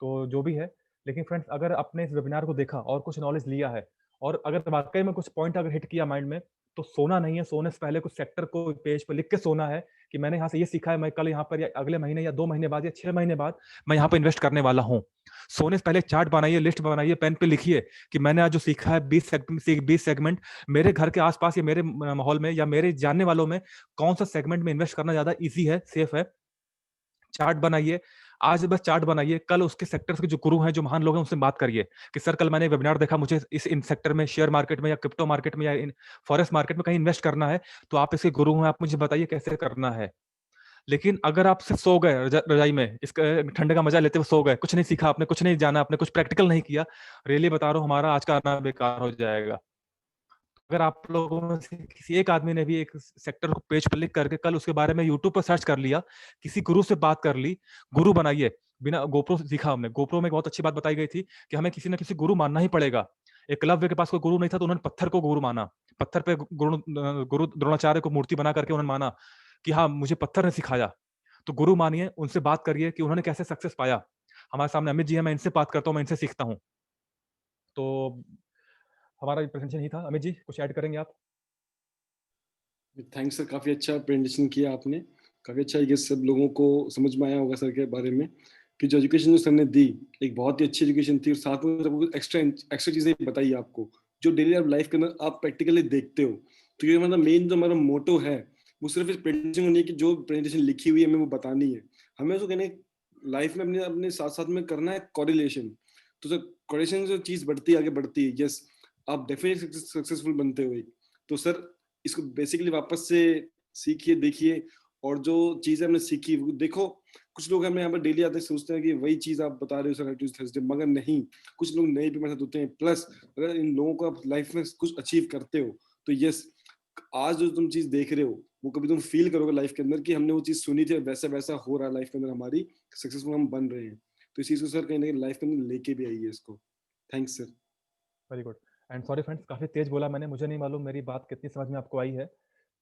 तो जो भी है, लेकिन फ्रेंड्स अगर आपने इस वेबिनार को देखा और कुछ नॉलेज लिया है और अगर वाक़ई में कुछ पॉइंट अगर हिट किया माइंड में, तो सोना नहीं है, सोने से पहले कुछ सेक्टर को पेज पे लिख के सोना है कि मैंने यहाँ से ये सीखा है, मैं कल यहाँ पर या अगले महीने या 2 महीने बाद या 6 महीने बाद मैं यहाँ पे इन्वेस्ट करने वाला हूँ। सोने से पहले चार्ट बनाइए, लिस्ट बनाइए, पेन पे लिखिए कि मैंने आज जो सीखा है 20 सेगमेंट मेरे घर के आस-पास या मेरे माहौल में या मेरे जानने वालों में कौन-सा सेगमेंट में इन्वेस्ट करना ज़्यादा ईज़ी है, सेफ है। चार्ट बनाइए, आज बस चार्ट बनाइए, कल उसके सेक्टर्स के जो गुरु हैं, जो महान लोग हैं, उनसे बात करिए कि सर कल मैंने वेबिनार देखा, मुझे इस इन सेक्टर में, शेयर मार्केट में या क्रिप्टो मार्केट में या इन फॉरेक्स मार्केट में कहीं इन्वेस्ट करना है, तो आप इसके गुरु हैं, आप मुझे बताइए कैसे करना है। लेकिन अगर आप सिर्फ सो गए रजाई में, इसका ठंड का मजा लेते हुए सो गए, कुछ नहीं सीखा आपने, कुछ नहीं जाना आपने, कुछ प्रैक्टिकल नहीं किया, रियली बता रहा हूँ हमारा आज का आना बेकार हो जाएगा। अगर आप लोगों में से किसी एक आदमी ने भी एक सेक्टर को पेज पे लिख करके कल उसके बारे में यूट्यूब पर सर्च कर लिया, किसी गुरु से बात कर ली, गुरु बनाइए। बिना गोप्रो से सीखा हमने, गोप्रो में एक बहुत अच्छी बात बताई गई थी कि हमें किसी न किसी गुरु मानना ही पड़ेगा। एकलव्य के पास कोई गुरु नहीं था, तो उन्होंने पत्थर को गुरु माना। पत्थर पे गुरु द्रोणाचार्य को मूर्ति बना करके उन्होंने माना कि हाँ, मुझे पत्थर ने सिखाया। तो गुरु मानिए, उनसे बात करिए कि उन्होंने कैसे सक्सेस पाया। हमारे सामने अमित जी हैं, मैं इनसे बात करता हूँ, मैं इनसे सीखता हूँ। तो हमारा ये प्रेजेंटेशन ही था। अमित जी कुछ ऐड करेंगे आप? थैंक्स सर, काफ़ी अच्छा प्रेजेंटेशन किया आपने। काफ़ी अच्छा है कि सब लोगों को समझ में आया होगा सर के बारे में कि जो एजुकेशन जो सर ने दी, एक बहुत ही अच्छी एजुकेशन थी और साथ में सबको एक्स्ट्रा एक्स्ट्रा चीज़ें बताई आपको, जो डेली आप लाइफ के अंदर आप प्रैक्टिकली देखते हो। तो ये मतलब मेन जो हमारा मोटो है, वो सिर्फ इस प्रेजेंटेशन नहीं है कि जो प्रेजेंटेशन लिखी हुई है हमें वो बतानी है। हमें उसको कहने लाइफ में अपने अपने साथ-साथ में करना है कोरिलेशन। तो सर कोरिलेशन जो चीज़ बढ़ती है, आगे बढ़ती है, यस, आप डेफिनेटली सक्सेसफुल बनते हो एक। तो सर इसको बेसिकली वापस से सीखिए, देखिए और जो चीज़ हमने सीखी वो देखो। कुछ लोग हमें यहाँ पर डेली आते सोचते हैं कि वही चीज़ आप बता रहे हो सर, ट्यूसडे थर्सडे, मगर नहीं, कुछ लोग नए भी मेरे साथ होते हैं। प्लस अगर इन लोगों को आप लाइफ में कुछ अचीव करते हो तो यस, आज जो तुम चीज़ देख रहे हो वो कभी तुम फील करोगे लाइफ के अंदर कि हमने वो चीज़ सुनी थी, वैसा वैसा हो रहा है लाइफ के अंदर, हमारी सक्सेसफुल हम बन रहे हैं। तो इस चीज़ को सर कहीं ना कहीं लाइफ के अंदर लेके भी आइए इसको। Thanks sir. Very good. And sorry friends, काफ़ी तेज़ बोला मैंने, मुझे नहीं मालूम मेरी बात कितनी समझ में आपको आई है।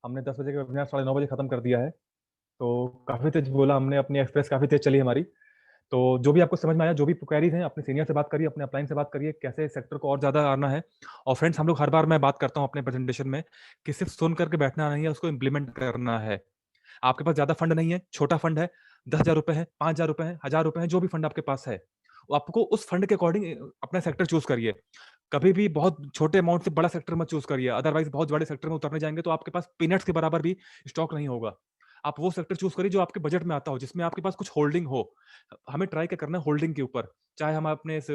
हमने 10 बजे का वेबिनार 9:30 बजे खत्म कर दिया है, तो काफ़ी तेज़ बोला हमने, अपनी एक्सप्रेस काफ़ी तेज़ चली हमारी। तो जो भी आपको समझ में आया, जो भी क्वेरीज़ हैं, अपने सीनियर से बात करिए, अपने अपलाइन से बात करिए, कैसे सेक्टर को और ज़्यादा आना है। और फ्रेंड्स, हम लोग हर बार मैं बात करता हूँ अपने प्रेजेंटेशन में कि सिर्फ सुन करके बैठना नहीं है, उसको इम्प्लीमेंट करना है। आपके पास ज़्यादा फंड नहीं है, छोटा फंड है, ₹10,000 है, ₹5,000 है, ₹1,000 है, जो भी फंड आपके पास है, वो आपको उस फंड के अकॉर्डिंग अपना सेक्टर चूज़ करिए। कभी भी बहुत छोटे अमाउंट से बड़ा सेक्टर मत चूज़ करिए, अदरवाइज़ बहुत बड़े सेक्टर में उतरने जाएँगे तो आपके पास पीनट्स के बराबर भी स्टॉक नहीं होगा। आप वो सेक्टर चूज़ करिए जो आपके बजट में आता हो, जिसमें आपके पास कुछ होल्डिंग हो। हमें ट्राई क्या करना है होल्डिंग के ऊपर, चाहे हम अपने इस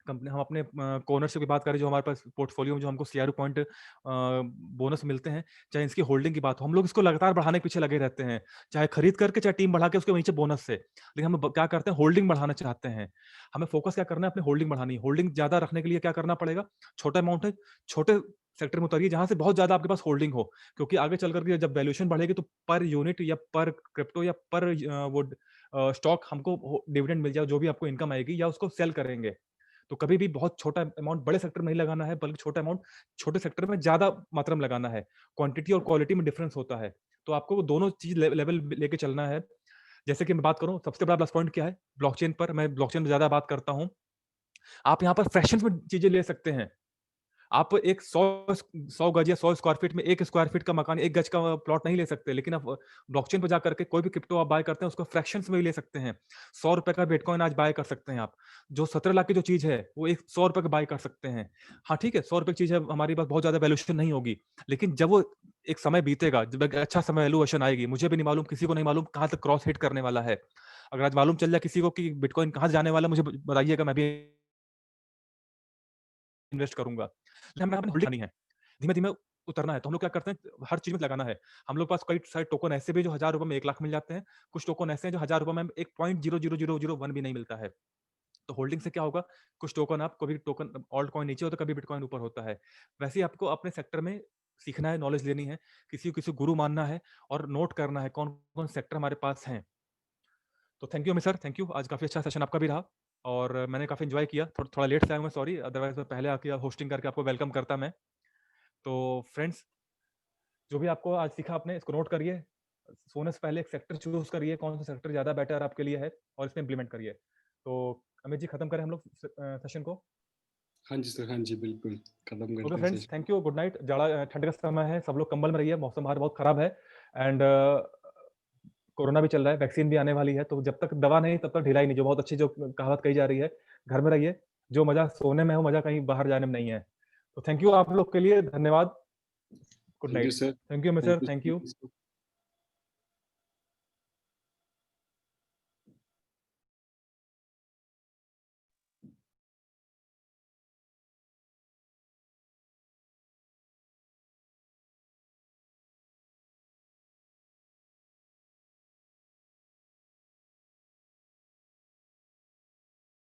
कंपनी, हम अपने ओनरशिप की बात करें, जो हमारे पास पोर्टफोलियो में जो हमको सीआरओ पॉइंट बोनस मिलते हैं, चाहे इसकी होल्डिंग की बात हो, हम लोग इसको लगातार बढ़ाने के पीछे लगे रहते हैं, चाहे खरीद करके, चाहे टीम बढ़ा के उसके नीचे बोनस से। लेकिन हम क्या करते हैं, होल्डिंग बढ़ाना चाहते हैं। हमें फोकस क्या करना है, अपनी होल्डिंग बढ़ानी है। होल्डिंग ज्यादा रखने के लिए क्या करना पड़ेगा, छोटा अमाउंट है, छोटे सेक्टर में उतरिए जहां से बहुत ज्यादा आपके पास होल्डिंग हो, क्योंकि आगे चल करके जब वैल्यूएशन बढ़ेगी तो पर यूनिट या पर क्रिप्टो या पर वो स्टॉक हमको डिविडेंड मिल जाए, जो भी आपको इनकम आएगी, या उसको सेल करेंगे। तो कभी भी बहुत छोटा अमाउंट बड़े सेक्टर में नहीं लगाना है, बल्कि छोटा अमाउंट छोटे सेक्टर में ज्यादा मात्रा में लगाना है। क्वांटिटी और क्वालिटी में डिफरेंस होता है, तो आपको दोनों चीज लेवल लेके चलना है। जैसे कि मैं बात करूं, सबसे बड़ा प्लस पॉइंट क्या है ब्लॉकचेन पर, मैं ब्लॉकचेन में ज्यादा बात करता हूं। आप यहाँ पर फ्रैक्शंस में चीजें ले सकते हैं। आप एक 100 गज या 100 स्क्वायर फीट में 1 स्क्वायर फीट का मकान, 1 गज का प्लॉट नहीं ले सकते, लेकिन आप ब्लॉकचेन पे जाकर के कोई भी क्रिप्टो आप बाय करते हैं, उसको फ्रैक्शंस में भी ले सकते हैं। ₹100 का बिटकॉइन आज बाय कर सकते हैं आप। जो 17 लाख की जो चीज़ है, वो एक ₹100 का बाय कर सकते हैं। हाँ, ठीक है, ₹100 की चीज़ है, हमारे पास बहुत ज़्यादा वैल्यूएशन नहीं होगी, लेकिन जब वो एक समय बीतेगा, जब एक अच्छा समय वैल्यूएशन आएगी, मुझे भी नहीं मालूम, किसी को नहीं मालूम कहाँ तक क्रॉस हिट करने वाला है। अगर आज मालूम चल जाए किसी को कि बिटकॉइन कहाँ जाने वाला है, मुझे ब बताइएगा, मैं भी इन्वेस्ट करूँगा। लेकिन हमें अपनी होल्डिंग करनी है। धीमे-धीमे उतरना है, तो हम लोग क्या करते हैं, हर चीज़ में लगाना है। हम लोग के पास कई सारे टोकन ऐसे भी जो ₹1000 में 1 लाख मिल जाते हैं। कुछ टोकन ऐसे हैं जो ₹1000 में एक 0.00001 भी नहीं मिलता है। तो होल्डिंग से क्या होगा, कुछ टोकन आप कभी टोकन ऑल्ट कॉइन नीचे होता है, कभी बिटकॉइन ऊपर होता है। वैसे ही आपको अपने सेक्टर में सीखना है, नॉलेज लेनी है, किसी को किसी गुरु मानना है और नोट करना है कौन-कौन सेक्टर हमारे पास हैं। तो thank you Amit sir, thank you. आज काफ़ी अच्छा सेशन आपका भी रहा और मैंने काफ़ी एन्जॉय किया। थोड़ा लेट से आया हूँ मैं, सॉरी, अदरवाइज़ मैं पहले आके होस्टिंग करके आपको वेलकम करता मैं। तो फ्रेंड्स, जो भी आपको आज सीखा आपने, इसको नोट करिए। सोने से पहले एक सेक्टर चूज़ करिए, कौन सा सेक्टर ज़्यादा बेटर आपके लिए है और इसमें इम्प्लीमेंट करिए। तो अमित जी, खत्म करें हम लोग सेशन को? हाँ जी सर, हाँ जी, बिल्कुल खत्म ओके करते हैं friends, session. Thank you, good night. ठंड का समय है, सब लोग कंबल में रहिए, मौसम बाहर बहुत खराब है एंड कोरोना भी चल रहा है, वैक्सीन भी आने वाली है, तो जब तक दवा नहीं तब तक ढिलाई नहीं, जो बहुत अच्छी जो कहावत कही जा रही है, घर में रहिए, जो मज़ा सोने में है, वो मज़ा कहीं बाहर जाने में नहीं है। तो थैंक यू आप लोग के लिए, धन्यवाद, good thank you night. Sir. Thank you Amit thank sir, thank you. You.